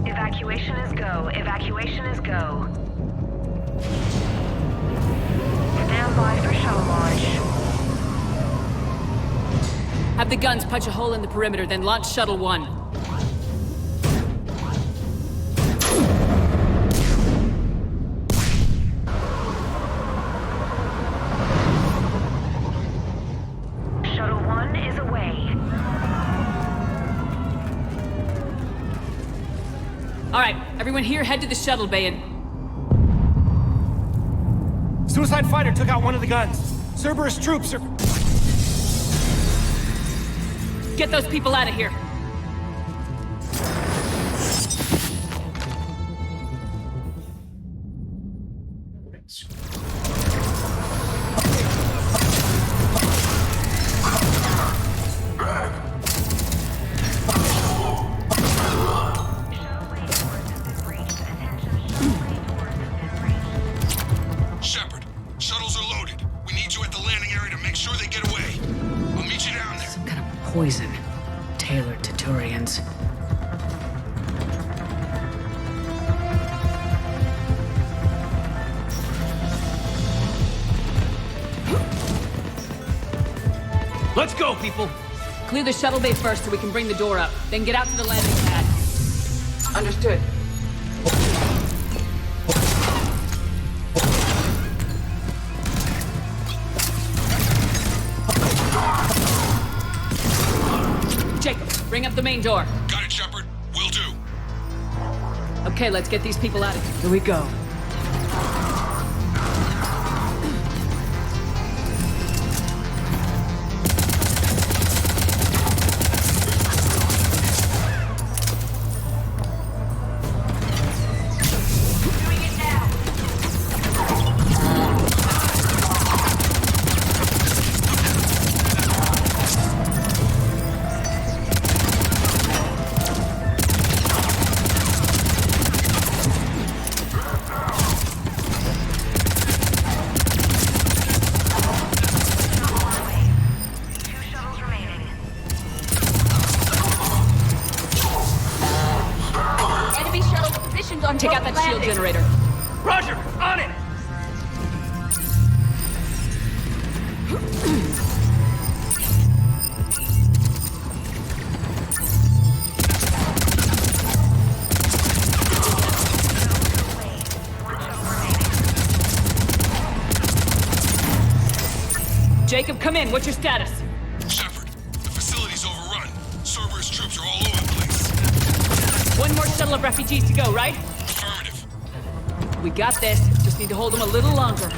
Evacuation is go. Evacuation is go. Stand by for shuttle launch. Have the guns punch a hole in the perimeter, then launch Shuttle 1. Shuttle 1 is away. All right, everyone here, head to the shuttle bay and... Suicide fighter took out one of the guns. Cerberus troops are... Get those people out of here. Shepard, shuttles are loaded. We need you at the landing area to make sure they get away. I'll meet you down there. Some kind of poison tailored to Turians. Let's go, people! Clear the shuttle bay first so we can bring the door up. Then get out to the landing pad. Understood. Jacob, bring up the main door. Got it, Shepard. Will do. Okay, let's get these people out of here. Here we go. Take out that shield generator. Roger! On it! Jacob, come in. What's your status? Shepard, the facility's overrun. Cerberus troops are all over the place. One more shuttle of refugees to go, right? Affirmative. We got this. Just need to hold them a little longer.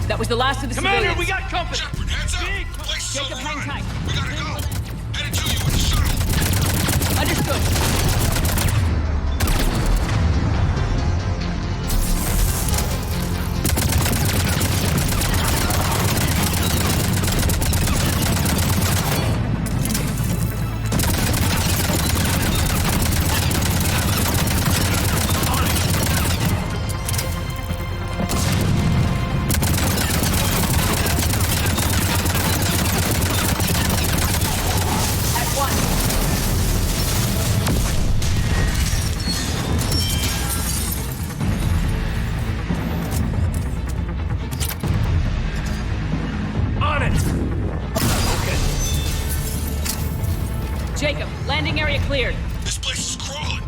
That was the last of the Commander, civilians. we got company! Shepard, heads up! Place is Jacob, hang overrun. tight. We gotta go. Headed to you with the shuttle. Understood. Jacob, landing area cleared. This place is crawling.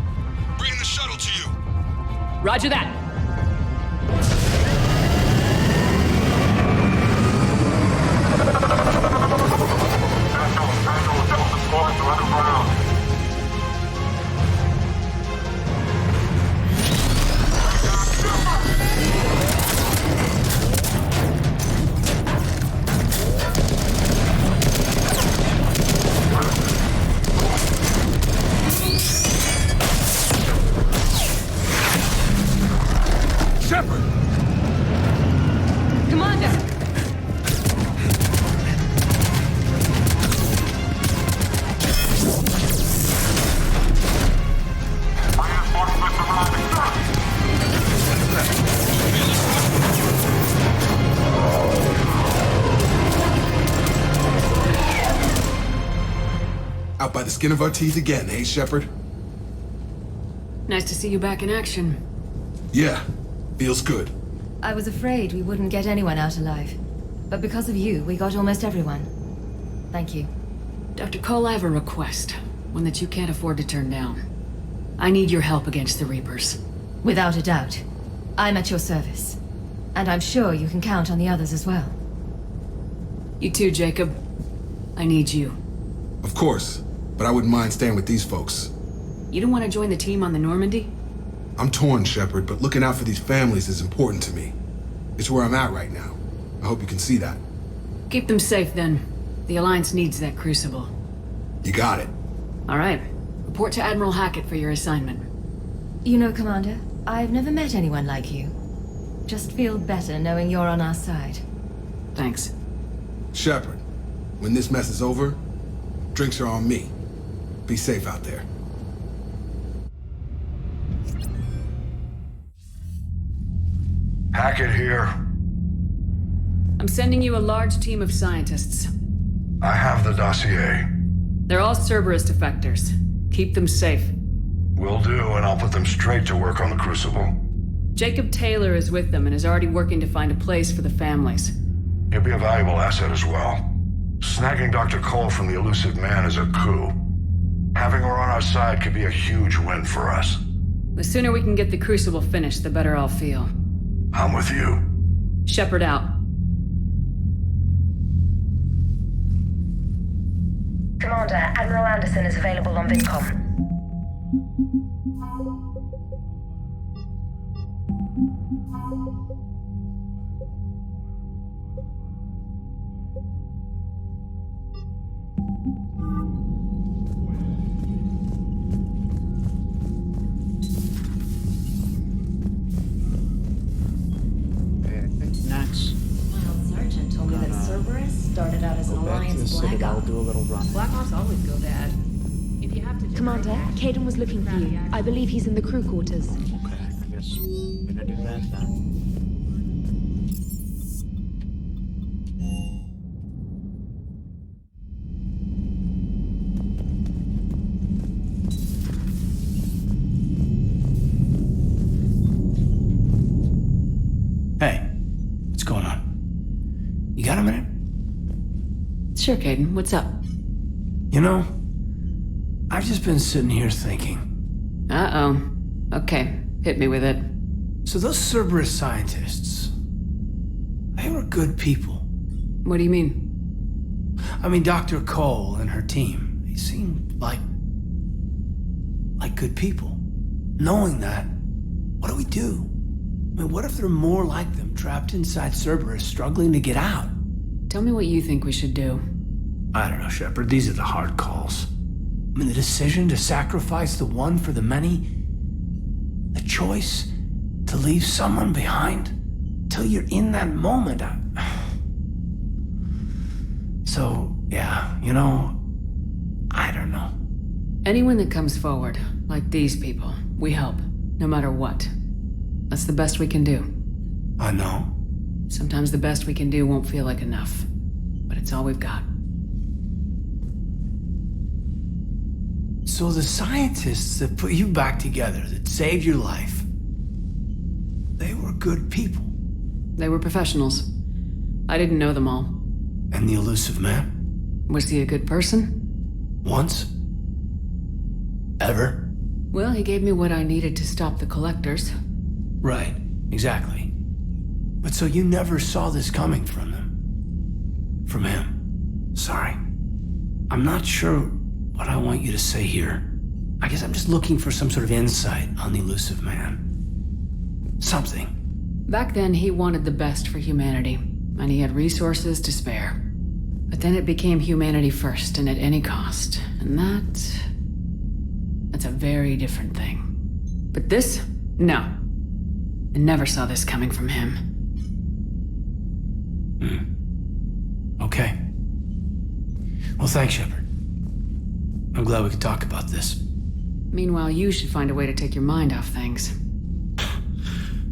Bringing the shuttle to you. Roger that. Shepard! Commander! Out by the skin of our teeth again, hey, Shepard? Nice to see you back in action. Yeah, feels good. I was afraid we wouldn't get anyone out alive. But because of you, we got almost everyone. Thank you. Dr. Cole, I have a request. One that you can't afford to turn down. I need your help against the Reapers. Without a doubt. I'm at your service. And I'm sure you can count on the others as well. You too, Jacob. I need you. Of course, but I wouldn't mind staying with these folks. You don't want to join the team on the Normandy? I'm torn, Shepard, but looking out for these families is important to me. It's where I'm at right now. I hope you can see that. Keep them safe, then. The Alliance needs that crucible. You got it. All right. Report to Admiral Hackett for your assignment. You know, Commander, I've never met anyone like you. Just feel better knowing you're on our side. Thanks. Shepard, when this mess is over, Drinks are on me. Be safe out there. Hackett here. I'm sending you a large team of scientists. I have the dossier. They're all Cerberus defectors. Keep them safe. Will do, and I'll put them straight to work on the Crucible. Jacob Taylor is with them and is already working to find a place for the families. He'll be a valuable asset as well. Snagging Dr. Cole from the elusive man is a coup. Having her on our side could be a huge win for us. The sooner we can get the Crucible finished, the better I'll feel. I'm with you. Shepard out. Commander, Admiral Anderson is available on VidCom. Next. Wild Sergeant told me that Cerberus started out as an Alliance Black I'll Op. do a little run. Black Ops always go bad. If you have to... Commander, Caden was looking for you. I believe he's in the crew quarters. Okay, I guess I'm gonna do that then. Hey, what's going on? You got a minute? Sure, Caden. What's up? You know, I've just been sitting here thinking. Uh-oh. Okay, hit me with it. So those Cerberus scientists, they were good people. What do you mean? I mean, Dr. Cole and her team, they seemed like good people. Knowing that, what do we do? I mean, what if there are more like them trapped inside Cerberus struggling to get out? Tell me what you think we should do. I don't know, Shepard. These are the hard calls. I mean, the decision to sacrifice the one for the many, the choice to leave someone behind till you're in that moment. So, yeah, you know, I don't know. Anyone that comes forward, like these people, we help, no matter what. That's the best we can do. I know. Sometimes the best we can do won't feel like enough, but it's all we've got. So the scientists that put you back together, that saved your life, they were good people. They were professionals. I didn't know them all. And the elusive man? Was he a good person? Once? Ever? Well, he gave me what I needed to stop the collectors. Right, exactly. But so you never saw this coming from them? From him? Sorry. I'm not sure what I want you to say here. I guess I'm just looking for some sort of insight on the elusive man. Something. Back then, he wanted the best for humanity, and he had resources to spare. But then it became humanity first, and at any cost. And that's a very different thing. But this? No. I never saw this coming from him. Okay. Well, thanks, Shepard. I'm glad we could talk about this. Meanwhile, you should find a way to take your mind off things.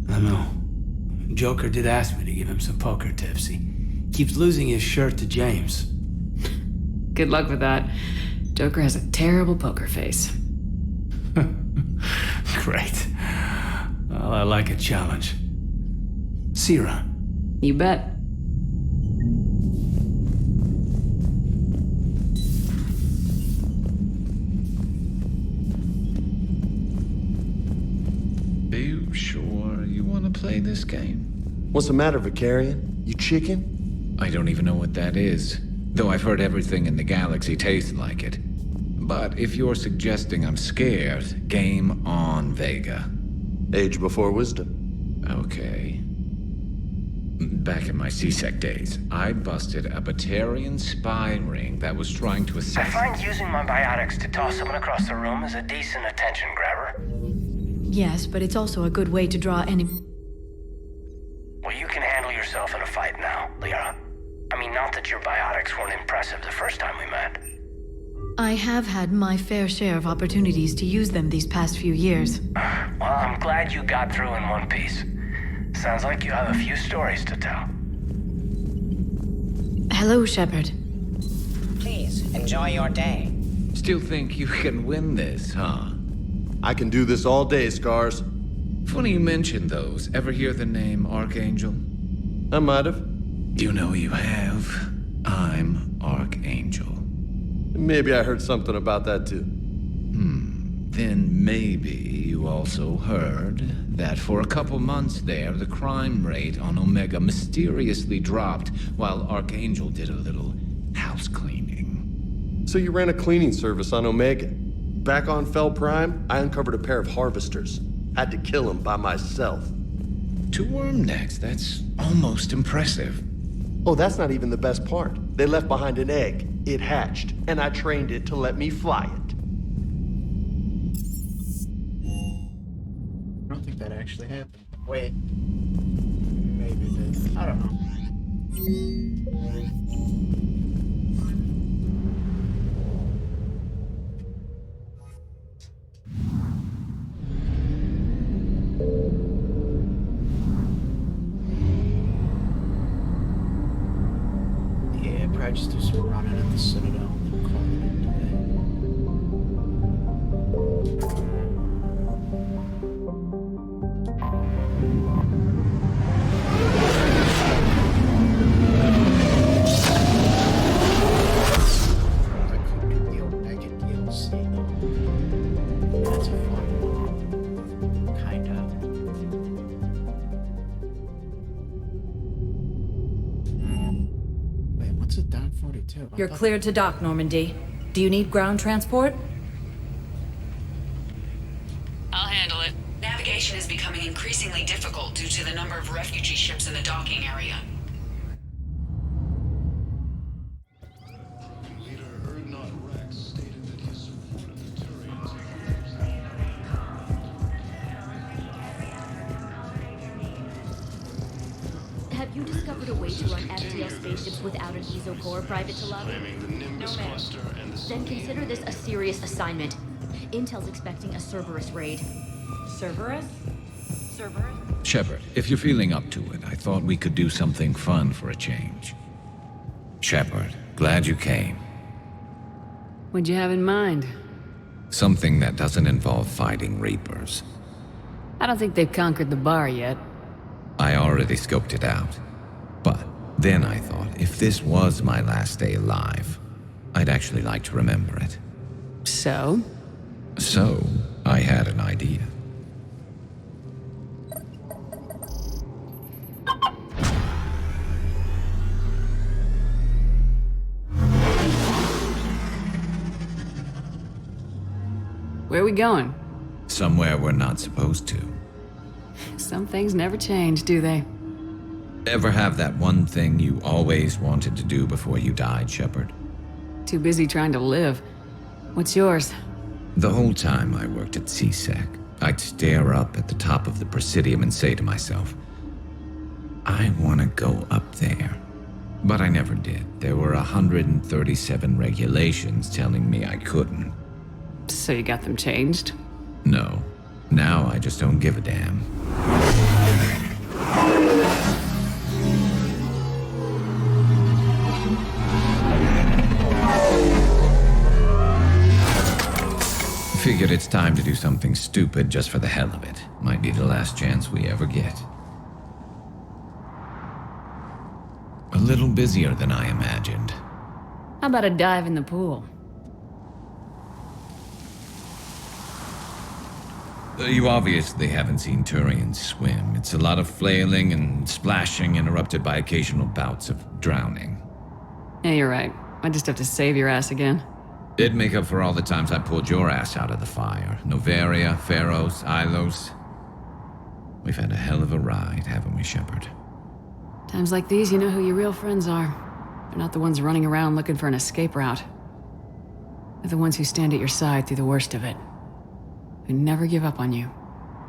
I know. Joker did ask me to give him some poker tips. He keeps losing his shirt to James. Good luck with that. Joker has a terrible poker face. Great. Well, I like a challenge. See you around. You bet. Are you sure you want to play this game? What's the matter, Vicarian? You chicken? I don't even know what that is, though I've heard everything in the galaxy tastes like it. But if you're suggesting I'm scared, game on, Vega. Age before wisdom. Okay. Back in my C-Sec days, I busted a Batarian spy ring that was trying to I assassinate... find using my biotics to toss someone across the room is a decent attention grabber. Yes, but it's also a good way to draw any... Well, you can handle yourself in a fight now, Liara. I mean, not that your biotics weren't impressive the first time we met. I have had my fair share of opportunities to use them these past few years. Well, I'm glad you got through in one piece. Sounds like you have a few stories to tell. Hello, Shepard. Please, enjoy your day. Still think you can win this, huh? I can do this all day, Scars. Funny you mention those. Ever hear the name Archangel? I might have. You know you have. I'm Archangel. Maybe I heard something about that too. Then maybe you also heard that for a couple months there, the crime rate on Omega mysteriously dropped while Archangel did a little house cleaning. So you ran a cleaning service on Omega. Back on Fel Prime, I uncovered a pair of harvesters. Had to kill them by myself. 2 worm necks, that's almost impressive. Oh, that's not even the best part. They left behind an egg. It hatched, and I trained it to let me fly it. I don't think that actually happened. Wait. Maybe it did. I don't know. Yeah, probably just do some running at the Citadel and then call it a You're cleared to dock, Normandy. Do you need ground transport? I'll handle it. Navigation is becoming increasingly difficult due to the number of refugee ships in the docking area. Have you discovered a way to run FTL spaceships without an ESO core private to love? No, ma'am. Then consider this a serious assignment. Intel's expecting a Cerberus raid. Cerberus? Cerberus? Shepard, if you're feeling up to it, I thought we could do something fun for a change. Shepard, glad you came. What'd you have in mind? Something that doesn't involve fighting Reapers. I don't think they've conquered the bar yet. I already scoped it out. But then I thought, if this was my last day alive, I'd actually like to remember it. So? So, I had an idea. Where are we going? Somewhere we're not supposed to. Some things never change, do they? Ever have that one thing you always wanted to do before you died, Shepard? Too busy trying to live. What's yours? The whole time I worked at CSEC, I'd stare up at the top of the Presidium and say to myself, I want to go up there. But I never did. There were 137 regulations telling me I couldn't. So you got them changed? No. Now I just don't give a damn. Figured it's time to do something stupid just for the hell of it. Might be the last chance we ever get. A little busier than I imagined. How about a dive in the pool? You obviously haven't seen Turians swim. It's a lot of flailing and splashing, interrupted by occasional bouts of drowning. Yeah, you're right. I just have to save your ass again. It'd make up for all the times I pulled your ass out of the fire. Noveria, Pharos, Ilos. We've had a hell of a ride, haven't we, Shepard? Times like these, you know who your real friends are. They're not the ones running around looking for an escape route. They're the ones who stand at your side through the worst of it. Who never give up on you.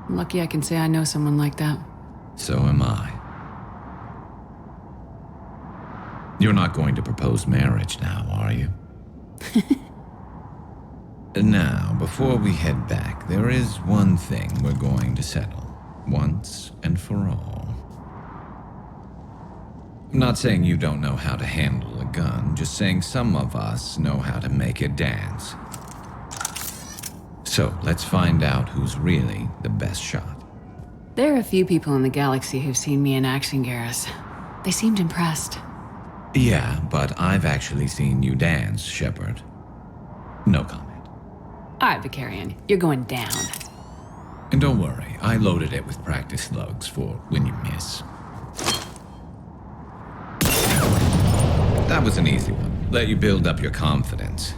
I'm lucky I can say I know someone like that. So am I. You're not going to propose marriage now, are you? Now, before we head back, there is one thing we're going to settle, once and for all. I'm not saying you don't know how to handle a gun, just saying some of us know how to make it dance. So, let's find out who's really the best shot. There are a few people in the galaxy who've seen me in action, Garrus. They seemed impressed. Yeah, but I've actually seen you dance, Shepard. No comment. All right, Vicarian, you're going down. And don't worry, I loaded it with practice slugs for when you miss. That was an easy one. Let you build up your confidence.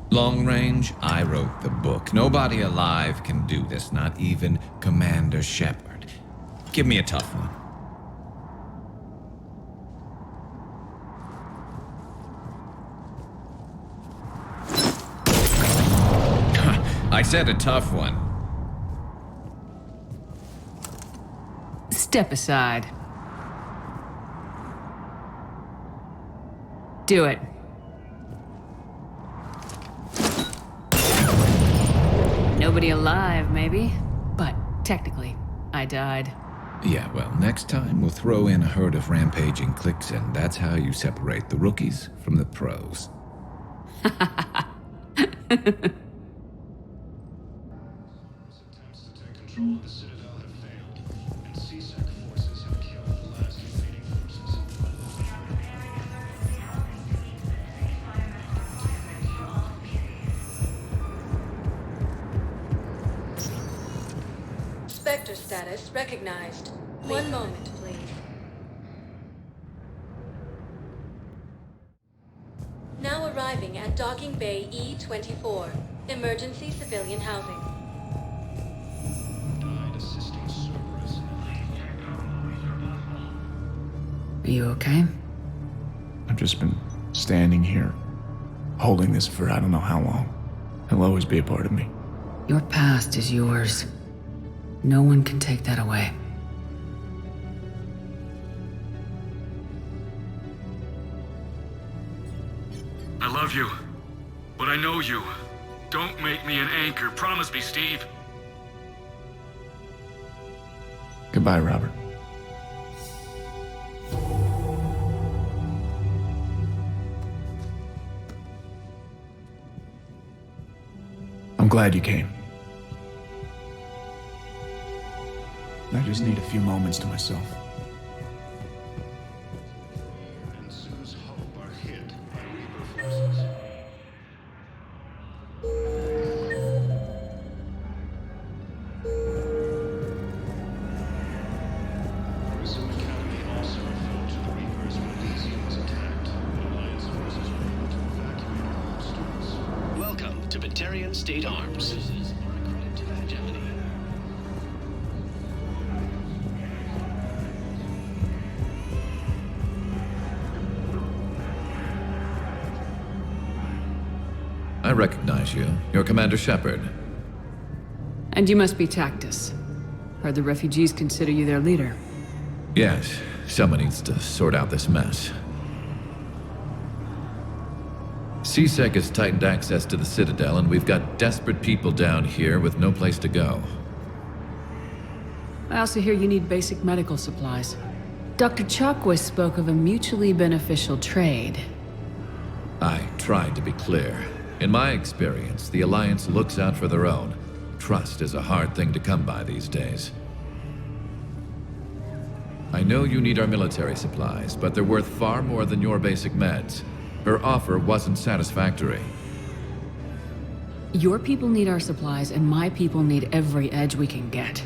Long range, I wrote the book. Nobody alive can do this, not even Commander Shepard. Give me a tough one. I said a tough one. Step aside. Do it. Nobody alive, maybe. But technically, I died. Yeah, well, next time we'll throw in a herd of rampaging cliques, and that's how you separate the rookies from the pros. Spectre status recognized. One moment, please. Now arriving at Docking Bay E-24. Emergency civilian housing. Are you okay? I've just been standing here, holding this for I don't know how long. It'll always be a part of me. Your past is yours. No one can take that away. I love you, but I know you. Don't make me an anchor. Promise me, Steve. Goodbye, Robert. I'm glad you came. I just need a few moments to myself. And Sue's hope are hit by Reaper forces. Prison Academy also fell to the Reapers when Elysium was attacked. Alliance forces were able to evacuate all students. Welcome to Batarian State Arms. I recognize you. You're Commander Shepard. And you must be Tactus. Heard the refugees consider you their leader. Yes, someone needs to sort out this mess. CSEC has tightened access to the Citadel, and we've got desperate people down here with no place to go. I also hear you need basic medical supplies. Dr. Chakwas spoke of a mutually beneficial trade. I tried to be clear. In my experience, the Alliance looks out for their own. Trust is a hard thing to come by these days. I know you need our military supplies, but they're worth far more than your basic meds. Her offer wasn't satisfactory. Your people need our supplies, and my people need every edge we can get.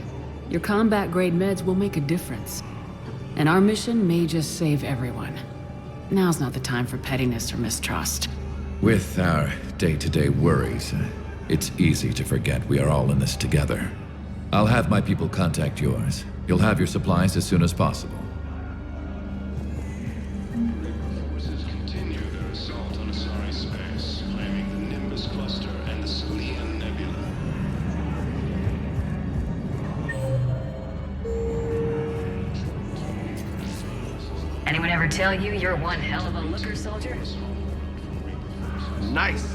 Your combat-grade meds will make a difference. And our mission may just save everyone. Now's not the time for pettiness or mistrust. With our day-to-day worries, it's easy to forget we are all in this together. I'll have my people contact yours. You'll have your supplies as soon as possible. Forces continue their assault on Asari space, claiming the Nimbus cluster and the Selenian Nebula. Anyone ever tell you you're one hell of a looker, soldier? Nice.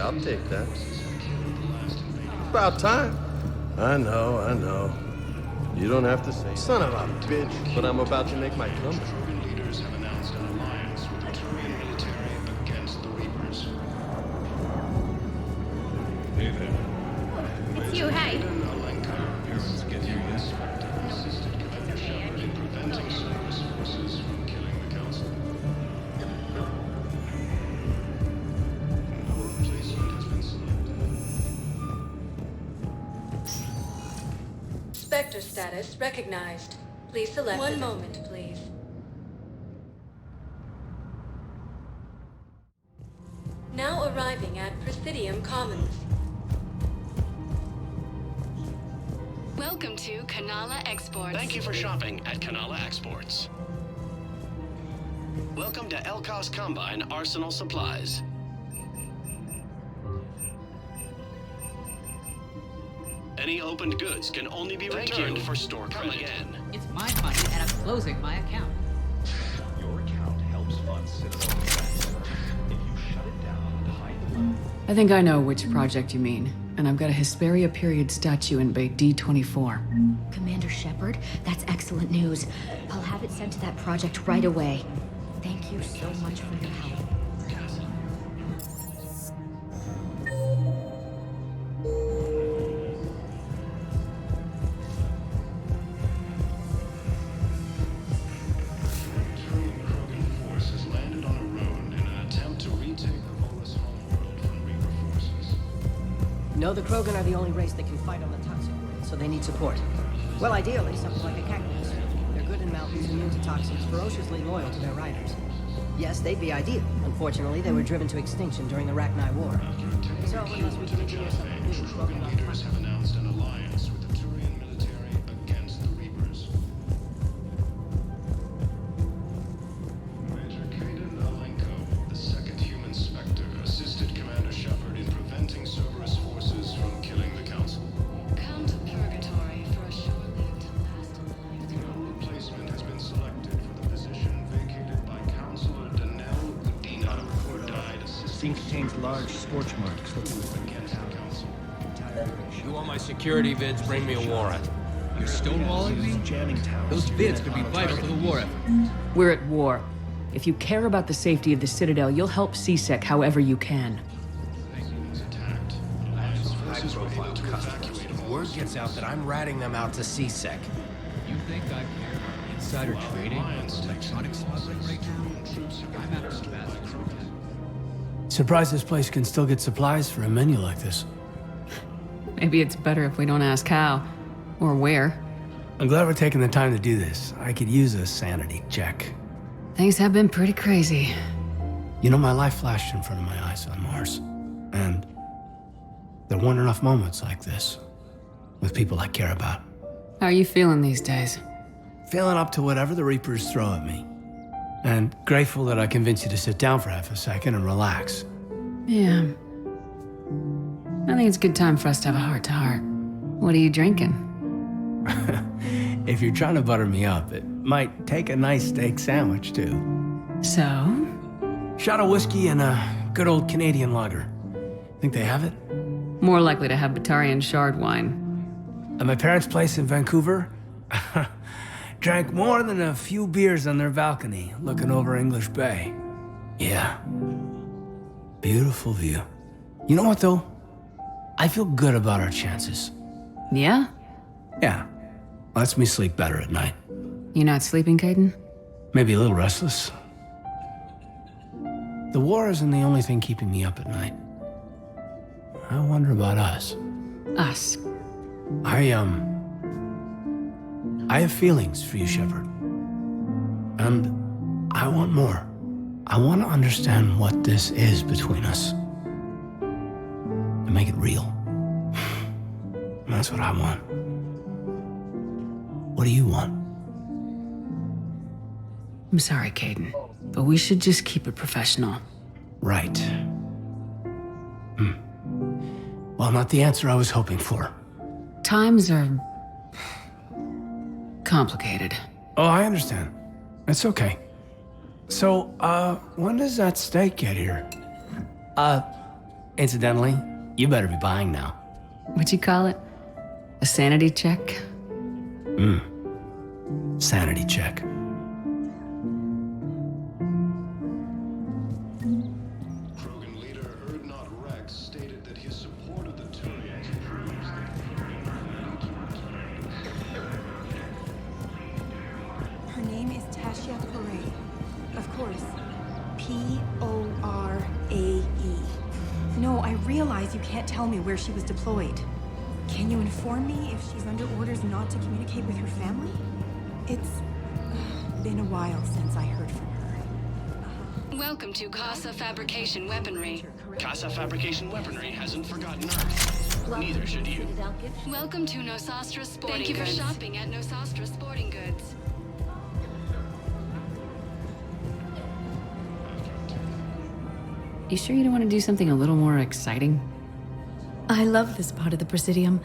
I'll take that. About time. I know. You don't have to say, son of a bitch, but I'm about to make my comeback. Leaders have announced an alliance with the Turian military against the Reapers. Hey there. It's you, hey. Parents get you inspector assisted Commander Shepard in preventing Cerberus forces from killing the Council. Our replacement has been selected. Spectre status recognized. Please select. One moment, please. Now arriving at Presidium Commons. Welcome to Kanala Exports. Thank you for shopping at Kanala Exports. Welcome to Elkos Combine Arsenal Supplies. Any opened goods can only be returned for store credit. Come again. It's my money and I'm closing my account. Your account helps fund Citadel defense. If you shut it down and hide the money... I think I know which project you mean, and I've got a Hesperia period statue in Bay D24. Commander Shepard, that's excellent news. I'll have it sent to that project right away. Thank you so much for your help. No, the Krogan are the only race that can fight on the toxic world, so they need support. Well, ideally, something like a cactus. They're good in mountains, immune to toxins, ferociously loyal to their riders. Yes, they'd be ideal. Unfortunately, they were driven to extinction during the Rachni War. So, unless we can engineer something new, Krogan leaders have announced an alliance with the Turian military against the Reapers. Major Kaden Alenko, the second human Spectre, assisted Commander Shepard in preventing Cerberus forces from killing the Council. Come to Purgatory for a short-lived last Your replacement has been selected for the position vacated by Counselor Danelle Udina, who died assisting contains large scorch marks. against the Council. You want my security vids, bring me a warrant. You're stonewalling me? Jamming towers. Those vids could be vital for the war effort. We're at war. If you care about the safety of the Citadel, you'll help CSEC however you can. High-profile customers. Word gets out that I'm ratting them out to CSEC. You think I care about insider trading or electronics smuggling right now? I'm after the bad things. Surprised this place can still get supplies for a menu like this. Maybe it's better if we don't ask how. Or where. I'm glad we're taking the time to do this. I could use a sanity check. Things have been pretty crazy. You know, my life flashed in front of my eyes on Mars. And there weren't enough moments like this with people I care about. How are you feeling these days? Feeling up to whatever the Reapers throw at me. And grateful that I convinced you to sit down for half a second and relax. Yeah. I think it's a good time for us to have a heart-to-heart. What are you drinking? If you're trying to butter me up, it might take a nice steak sandwich, too. So? Shot of whiskey and a good old Canadian lager. Think they have it? More likely to have Batarian shard wine. At my parents' place in Vancouver, drank more than a few beers on their balcony, looking over English Bay. Yeah. Beautiful view. You know what, though? I feel good about our chances. Yeah? Yeah. Lets me sleep better at night. You not sleeping, Caden? Maybe a little restless. The war isn't the only thing keeping me up at night. I wonder about us. Us? I have feelings for you, Shepard. And I want more. I want to understand what this is between us. And make it real. That's what I want. What do you want? I'm sorry, Caden, but we should just keep it professional. Right. Well, not the answer I was hoping for. Times are complicated. Oh, I understand. It's okay. So, when does that steak get here? Incidentally, you better be buying now. What'd you call it? A sanity check? Sanity check. Krogan leader Erdnot Rex stated that his support of the Turians proves that Her name is Tasha Porae. Of course. P-O-R-A-E. No, I realize you can't tell me where she was deployed. Can you inform me if she's under orders not to communicate with her family? It's been a while since I heard from her. Welcome to Casa Fabrication Weaponry. Casa Fabrication Weaponry hasn't forgotten Earth. Neither should you. Welcome to Nosastra Sporting Goods. Thank you for shopping at Nosastra Sporting Goods. You sure you don't want to do something a little more exciting? I love this part of the Presidium.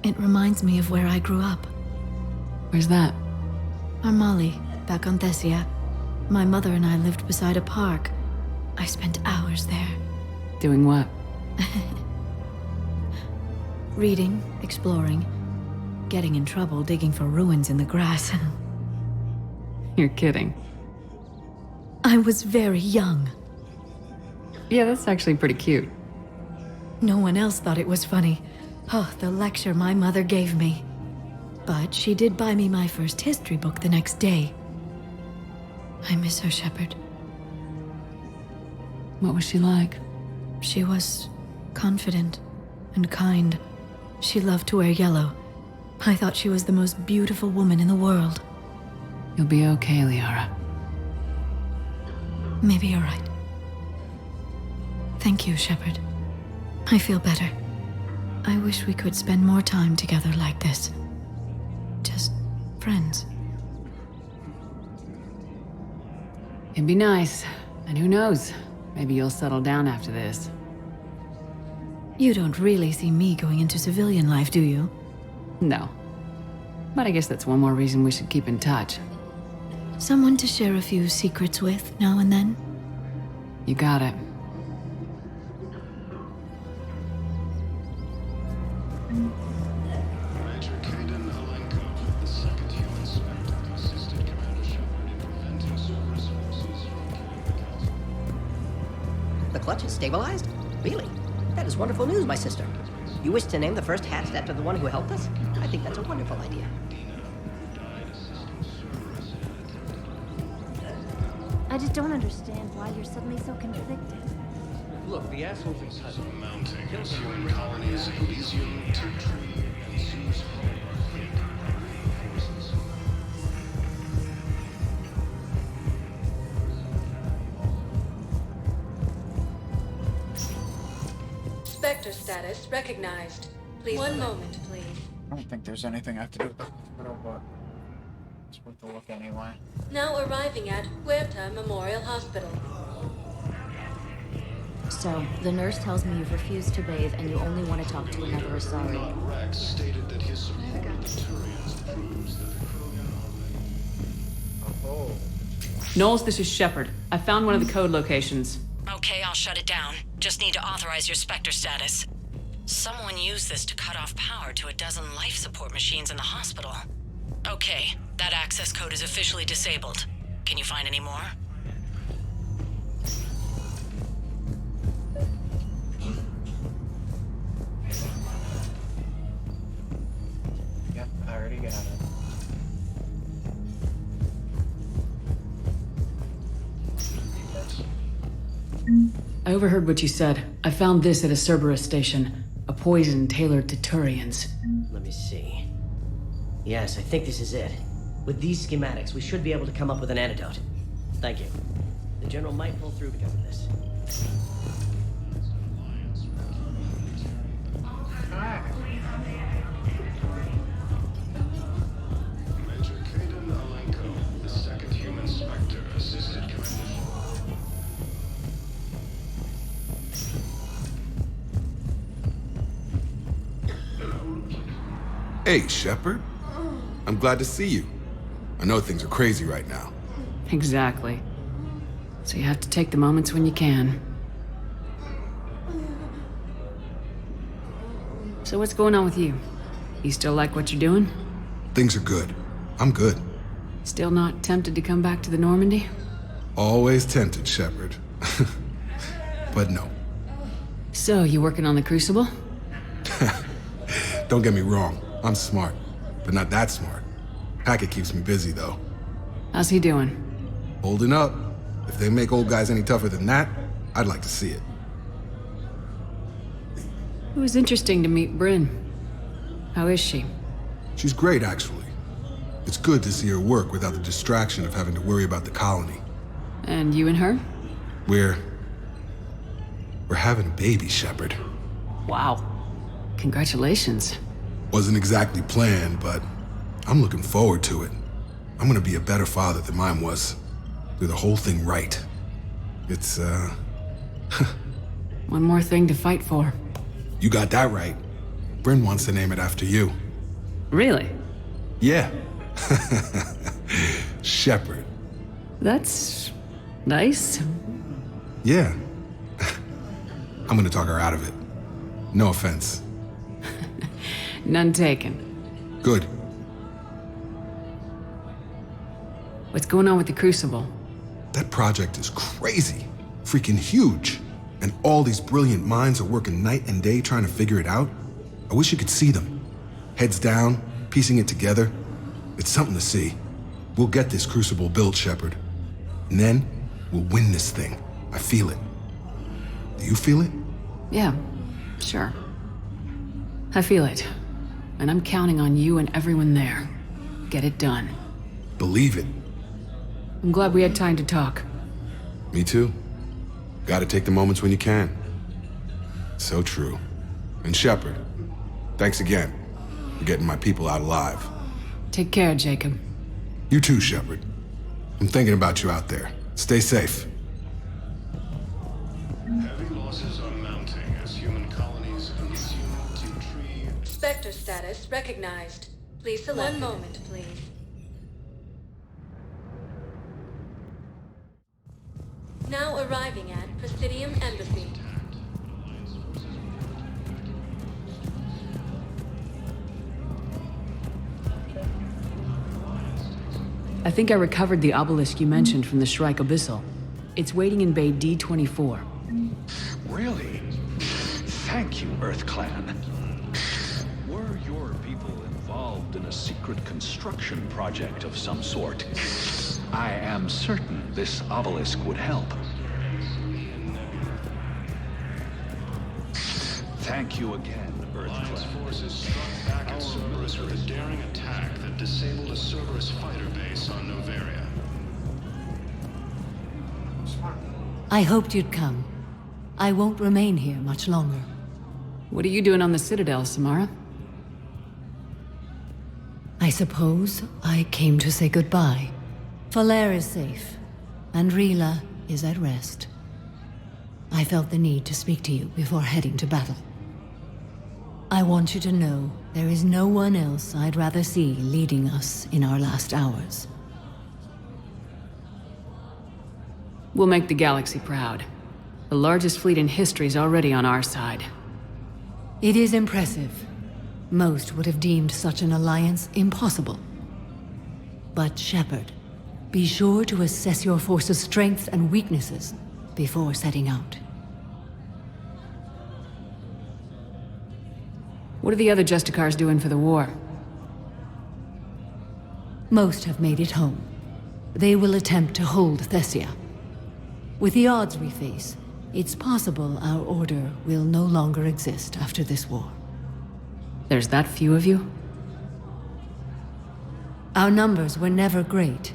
It reminds me of where I grew up. Where's that? Armali, back on Thessia. My mother and I lived beside a park. I spent hours there. Doing what? Reading, exploring, getting in trouble digging for ruins in the grass. You're kidding. I was very young. Yeah, that's actually pretty cute. No one else thought it was funny. Oh, the lecture my mother gave me. But she did buy me my first history book the next day. I miss her, Shepard. What was she like? She was confident and kind. She loved to wear yellow. I thought she was the most beautiful woman in the world. You'll be okay, Liara. Maybe you're right. Thank you, Shepard. I feel better. I wish we could spend more time together like this. Just friends. It'd be nice. And who knows? Maybe you'll settle down after this. You don't really see me going into civilian life, do you? No. But I guess that's one more reason we should keep in touch. Someone to share a few secrets with now and then? You got it. Major Kaden Alenko, the second human spectre, assisted Commander Shepard in preventing Cerberus forces from killing the council. The clutch is stabilized? Really? That is wonderful news, my sister. You wish to name the first hatchet after the one who helped us? I think that's a wonderful idea. I just don't understand why you're suddenly so conflicted. Look, the assholes in touch. Mounting as human colonies in Elysium, Tiptree, and Zeus Home are hit by enemy forces. Spectre status recognized. Please. One moment, please. I don't think there's anything I have to do with the hospital, but it's worth a look anyway. Now arriving at Huerta Memorial Hospital. So, the nurse tells me you've refused to bathe and you only want to talk to another Asari. Erdnot Rex stated that his support of the Turians proves that the Krogan are Oh. Knowles, this is Shepard. I found one of the code locations. Okay, I'll shut it down. Just need to authorize your Spectre status. Someone used this to cut off power to a dozen life support machines in the hospital. Okay, that access code is officially disabled. Can you find any more? Yep, I already got it. I overheard what you said. I found this at a Cerberus station. A poison tailored to Turians. Let me see. Yes, I think this is it. With these schematics, we should be able to come up with an antidote. Thank you. The General might pull through because of this. Major Kaden Alenko, the second human spectre, assisted Commander. Hey, Shepard. I'm glad to see you. I know things are crazy right now. Exactly. So you have to take the moments when you can. So what's going on with you? You still like what you're doing? Things are good. I'm good. Still not tempted to come back to the Normandy? Always tempted, Shepard. But no. So, you working on the Crucible? Don't get me wrong. I'm smart, but not that smart. Hackett keeps me busy, though. How's he doing? Holding up. If they make old guys any tougher than that, I'd like to see it. It was interesting to meet Bryn. How is she? She's great, actually. It's good to see her work without the distraction of having to worry about the colony. And you and her? We're having a baby, Shepard. Wow. Congratulations. Wasn't exactly planned, but I'm looking forward to it. I'm gonna be a better father than mine was. Do the whole thing right. It's, One more thing to fight for. You got that right. Bryn wants to name it after you. Really? Yeah. Shepard. That's nice. Yeah. I'm gonna talk her out of it. No offense. None taken. Good. What's going on with the Crucible? That project is crazy. Freaking huge. And all these brilliant minds are working night and day trying to figure it out. I wish you could see them. Heads down, piecing it together. It's something to see. We'll get this Crucible built, Shepard. And then, we'll win this thing. I feel it. Do you feel it? Yeah, sure. I feel it. And I'm counting on you and everyone there. Get it done. Believe it. I'm glad we had time to talk. Me too. Gotta take the moments when you can. So true. And Shepard, thanks again for getting my people out alive. Take care, Jacob. You too, Shepard. I'm thinking about you out there. Stay safe. Heavy losses are mounting as human colonies consume to tree. Spectre status recognized. Please select. One moment, please. Now arriving at Presidium Embassy. I think I recovered the obelisk you mentioned from the Shrike Abyssal. It's waiting in Bay D-24. Really? Thank you, Earth Clan. Were your people involved in a secret construction project of some sort? I am certain this obelisk would help. Thank you again, Earth Alliance Clan. forces struck back at Cerberus with a daring attack that disabled a Cerberus fighter base on Novaria. I hoped you'd come. I won't remain here much longer. What are you doing on the Citadel, Samara? I suppose I came to say goodbye. Falair is safe, and Rila is at rest. I felt the need to speak to you before heading to battle. I want you to know there is no one else I'd rather see leading us in our last hours. We'll make the galaxy proud. The largest fleet in history is already on our side. It is impressive. Most would have deemed such an alliance impossible. But Shepard, be sure to assess your force's strengths and weaknesses before setting out. What are the other Justicars doing for the war? Most have made it home. They will attempt to hold Thessia. With the odds we face, it's possible our order will no longer exist after this war. There's that few of you? Our numbers were never great.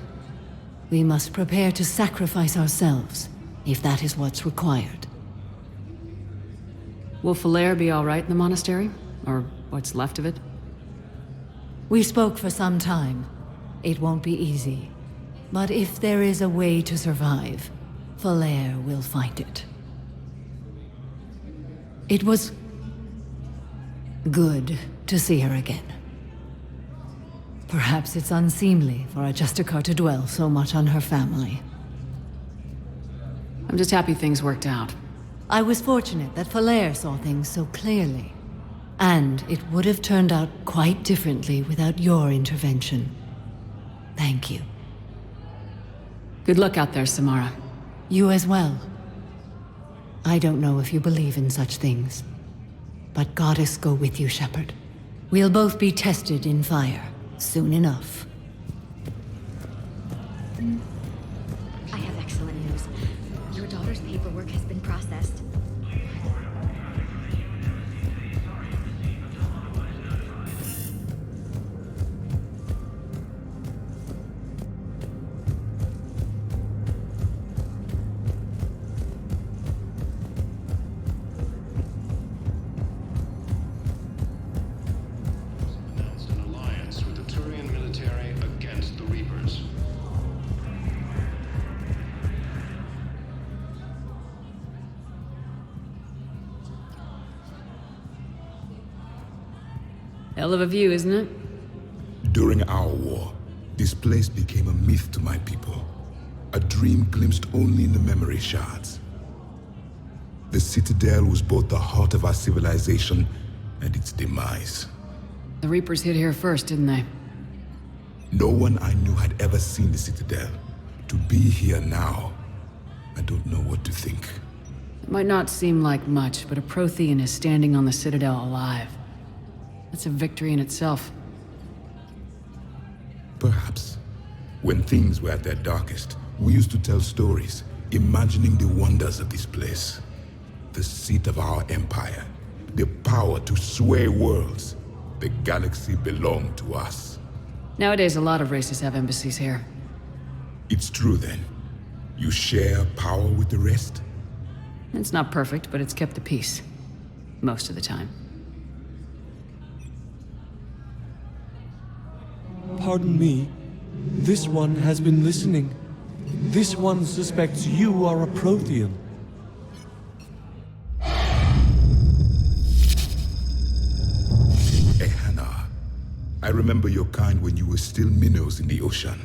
We must prepare to sacrifice ourselves, if that is what's required. Will Falair be all right in the monastery? Or what's left of it? We spoke for some time. It won't be easy. But if there is a way to survive, Falair will find it. It was good to see her again. Perhaps it's unseemly for a Justicar to dwell so much on her family. I'm just happy things worked out. I was fortunate that Falair saw things so clearly. And it would have turned out quite differently without your intervention. Thank you. Good luck out there, Samara. You as well. I don't know if you believe in such things, but Goddess go with you, Shepard. We'll both be tested in fire soon enough. I have excellent news. Your daughter's paperwork has been processed. Announced an alliance with the Turian military against the Reapers. Hell of a view, isn't it? During our war, this place became a myth to my people. A dream glimpsed only in the memory shards. The Citadel was both the heart of our civilization and its demise. The Reapers hit here first, didn't they? No one I knew had ever seen the Citadel. To be here now, I don't know what to think. It might not seem like much, but a Prothean is standing on the Citadel alive. That's a victory in itself. Perhaps. When things were at their darkest, we used to tell stories, imagining the wonders of this place. The seat of our empire, the power to sway worlds. The galaxy belonged to us. Nowadays, a lot of races have embassies here. It's true then. You share power with the rest? It's not perfect, but it's kept the peace. Most of the time. Pardon me. This one has been listening. This one suspects you are a Prothean. Ehana, I remember your kind when you were still minnows in the ocean.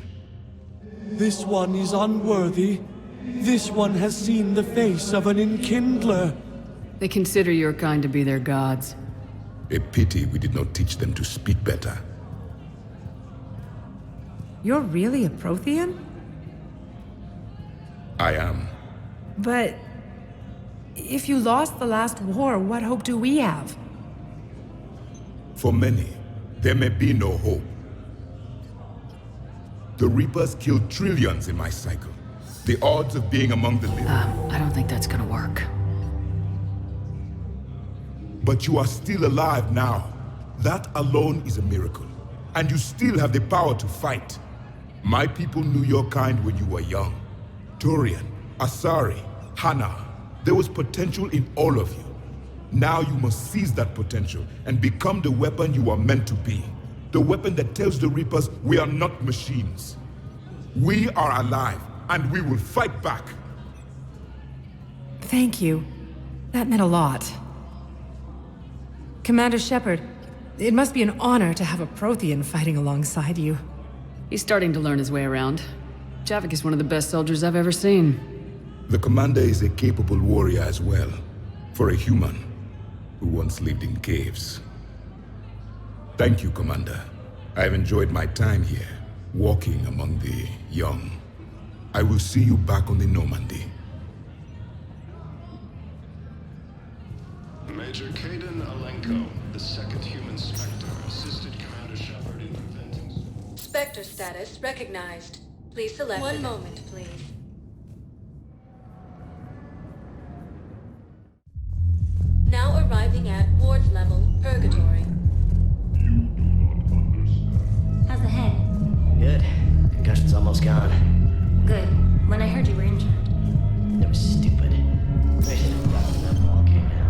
This one is unworthy. This one has seen the face of an enkindler. They consider your kind to be their gods. A pity we did not teach them to speak better. You're really a Prothean? I am. But if you lost the last war, what hope do we have? For many, there may be no hope. The Reapers killed trillions in my cycle. The odds of being among the living. I don't think that's gonna work. But you are still alive now. That alone is a miracle. And you still have the power to fight. My people knew your kind when you were young. Turian, Asari, Hana. There was potential in all of you. Now you must seize that potential and become the weapon you are meant to be. The weapon that tells the Reapers we are not machines. We are alive, and we will fight back. Thank you. That meant a lot. Commander Shepard, it must be an honor to have a Prothean fighting alongside you. He's starting to learn his way around. Javik is one of the best soldiers I've ever seen. The commander is a capable warrior as well, for a human who once lived in caves. Thank you, Commander. I have enjoyed my time here, walking among the young. I will see you back on the Normandy. Major Kaden Alenko, the second human Spectre, assisted Commander Shepard in preventing... Spectre status recognized. Please select... One moment, please. Now arriving at Ward's level, Purgatory. How's the head? Good. Concussion's almost gone. Good. When I heard you were injured. It was stupid. I should have gotten when that ball came down.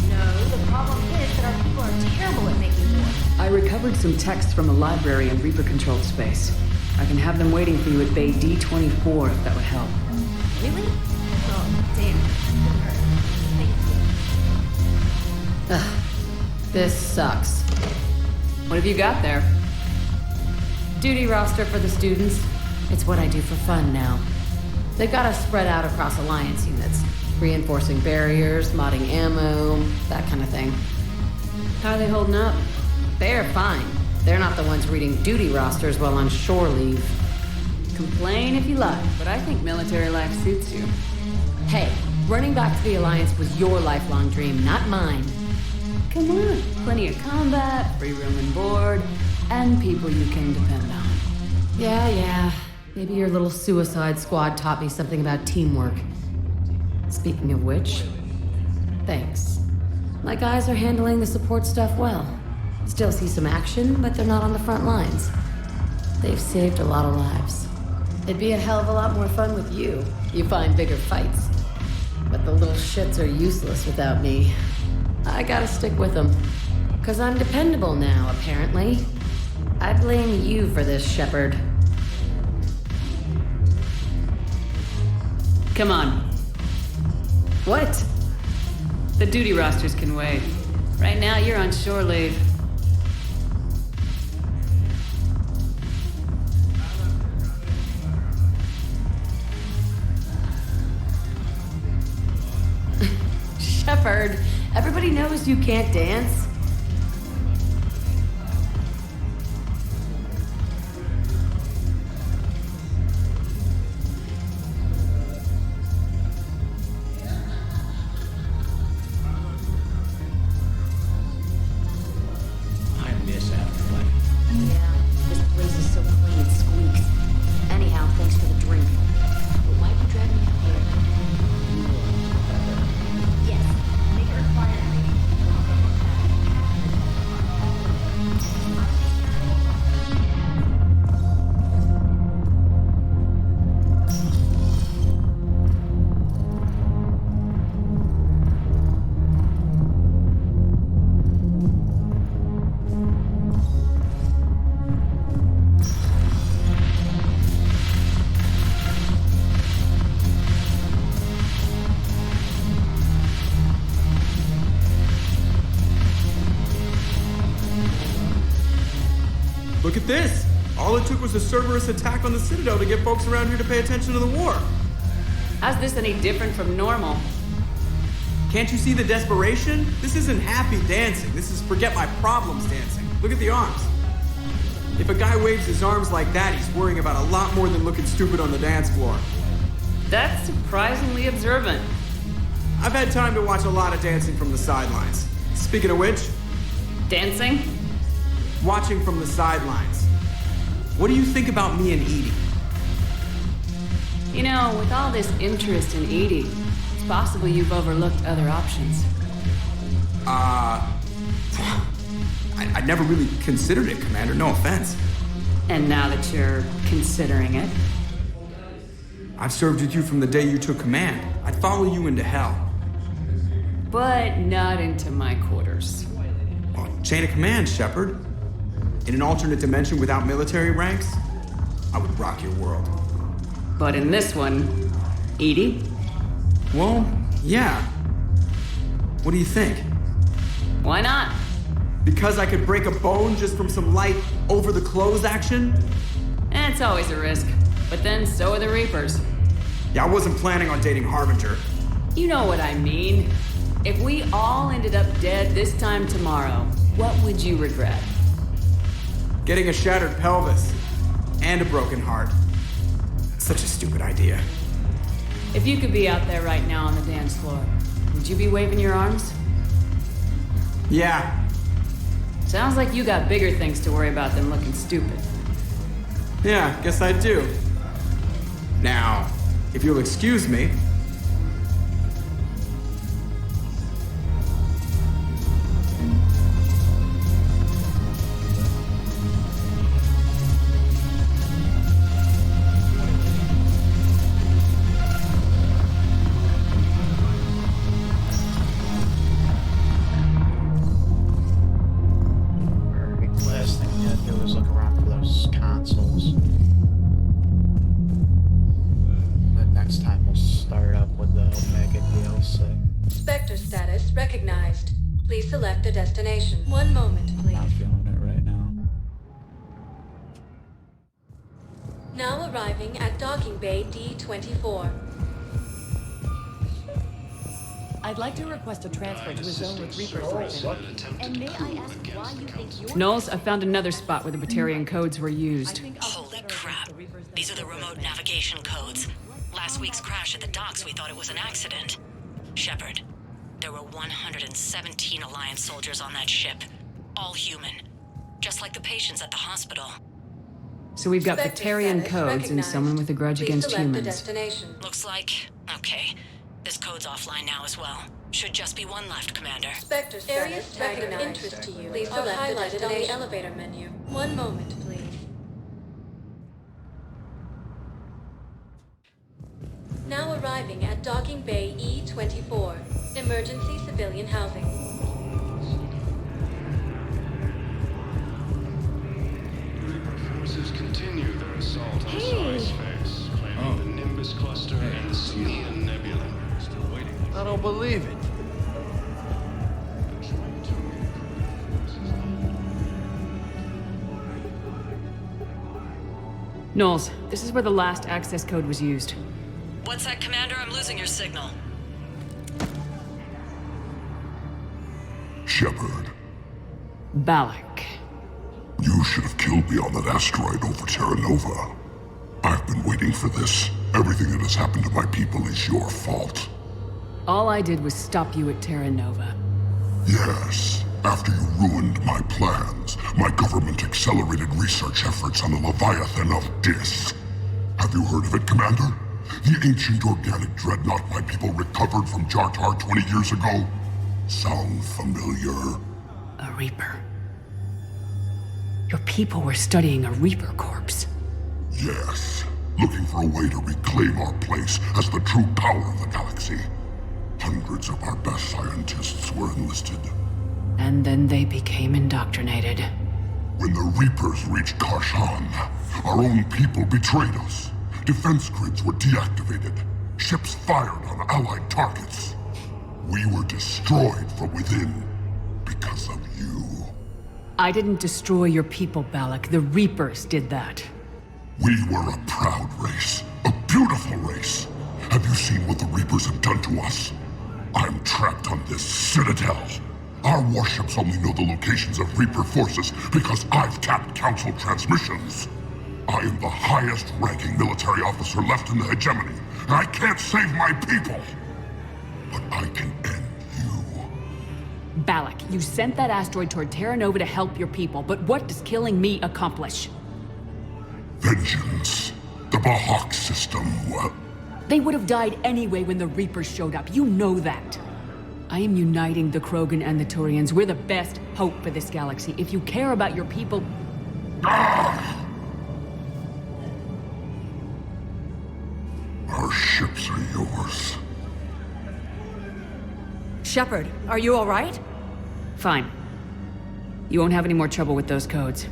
No, the problem is that our people are terrible at making war. I recovered some text from the library in Reaper-controlled space. I can have them waiting for you at Bay D-24 if that would help. Really? Oh, damn. Thank you. Ugh. This sucks. What have you got there? Duty roster for the students. It's what I do for fun now. They've got us spread out across Alliance units, reinforcing barriers, modding ammo, that kind of thing. How are they holding up? They're fine. They're not the ones reading duty rosters while on shore leave. Complain if you like, but I think military life suits you. Hey, running back to the Alliance was your lifelong dream, not mine. Come on, plenty of combat, free room and board, and people you can depend on. Yeah. Maybe your little suicide squad taught me something about teamwork. Speaking of which, thanks. My guys are handling the support stuff well. Still see some action, but they're not on the front lines. They've saved a lot of lives. It'd be a hell of a lot more fun with you. You find bigger fights. But the little shits are useless without me. I gotta stick with them. 'Cause I'm dependable now, apparently. I blame you for this, Shepard. Come on. What? The duty rosters can wait. Right now, you're on shore leave. Shepard, everybody knows you can't dance. Look at this! All it took was a Cerberus attack on the Citadel to get folks around here to pay attention to the war. How's this any different from normal? Can't you see the desperation? This isn't happy dancing. This is forget my problems dancing. Look at the arms. If a guy waves his arms like that, he's worrying about a lot more than looking stupid on the dance floor. That's surprisingly observant. I've had time to watch a lot of dancing from the sidelines. Speaking of which... Dancing? Watching from the sidelines. What do you think about me and Edie? You know, with all this interest in Edie, it's possible you've overlooked other options. I never really considered it, Commander, no offense. And now that you're considering it? I've served with you from the day you took command. I'd follow you into hell. But not into my quarters. Well, chain of command, Shepard. In an alternate dimension without military ranks, I would rock your world. But in this one, Edie? Well, yeah. What do you think? Why not? Because I could break a bone just from some light over-the-clothes action? It's always a risk. But then so are the Reapers. Yeah, I wasn't planning on dating Harbinger. You know what I mean. If we all ended up dead this time tomorrow, what would you regret? Getting a shattered pelvis. And a broken heart. Such a stupid idea. If you could be out there right now on the dance floor, would you be waving your arms? Yeah. Sounds like you got bigger things to worry about than looking stupid. Yeah, guess I do. Now, if you'll excuse me. Last thing we had to do was look around for those consoles. But next time we'll start up with the Omega DLC. Spectre status recognized. Please select a destination. One moment, please. Not feeling it right now. Now arriving at docking bay D24. I'd like to request a transfer to a zone with Reaper selection. And may I ask why you think you're... Knowles, I found another spot where the Batarian codes were used. Holy crap. These are the remote navigation codes. Last week's crash at the docks, we thought it was an accident. Shepard, there were 117 Alliance soldiers on that ship. All human. Just like the patients at the hospital. So we've got Batarian codes and someone with a grudge against humans. Destination. Looks like... okay. This code's offline now as well. Should just be one left, Commander. Spectre status tag of interest to you. Please select highlighted on the elevator menu. One moment, please. Now arriving at docking bay E24. Emergency civilian housing. Forces continue their assault on Sari's face, claiming the Nimbus cluster and the Simian Nebula. Still waiting. I don't believe it. Knowles, this is where the last access code was used. What's that, Commander? I'm losing your signal. Shepard, Balak. you should have killed me on that asteroid over Terra Nova. I've been waiting for this. Everything that has happened to my people is your fault. All I did was stop you at Terra Nova. Yes, after you ruined my plans, my government accelerated research efforts on the Leviathan of Dis. Have you heard of it, Commander? The ancient organic dreadnought my people recovered from Jartar 20 years ago? Sound familiar? A Reaper. Your people were studying a Reaper corpse. Yes, looking for a way to reclaim our place as the true power of the galaxy. Hundreds of our best scientists were enlisted. And then they became indoctrinated. When the Reapers reached Karshan, our own people betrayed us. Defense grids were deactivated. Ships fired on Allied targets. We were destroyed from within because of you. I didn't destroy your people, Balak. The Reapers did that. We were a proud race. A beautiful race. Have you seen what the Reapers have done to us? I'm trapped on this citadel. Our warships only know the locations of Reaper forces because I've tapped Council transmissions. I am the highest-ranking military officer left in the hegemony, and I can't save my people. But I can end you. Balak, you sent that asteroid toward Terra Nova to help your people, but what does killing me accomplish? Vengeance. The Bahak system, well... They would have died anyway when the Reapers showed up. You know that. I am uniting the Krogan and the Turians. We're the best hope for this galaxy. If you care about your people... Our ships are yours. Shepard, are you all right? Fine. You won't have any more trouble with those codes.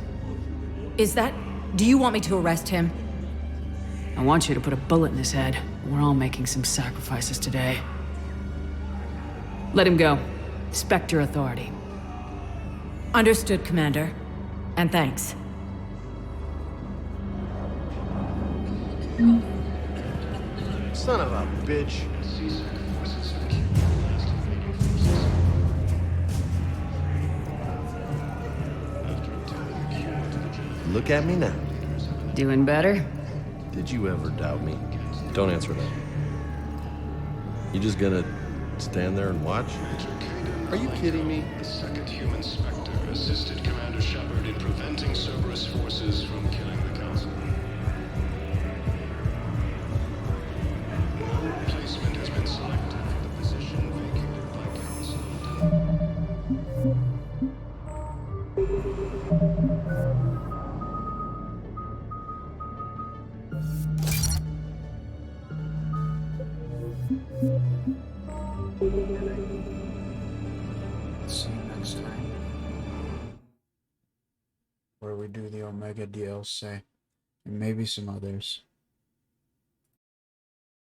Is that... Do you want me to arrest him? I want you to put a bullet in his head. We're all making some sacrifices today. Let him go. Spectre authority. Understood, Commander. And thanks. Son of a bitch. Look at me now. Doing better? Did you ever doubt me? Don't answer that. You just gonna stand there and watch? Are you kidding me? The second human Spectre assisted Commander Shepard in preventing Cerberus forces from killing the Council. No replacement has been selected for the position vacated by Council. See you next time, where we do the Omega DLC, and maybe some others.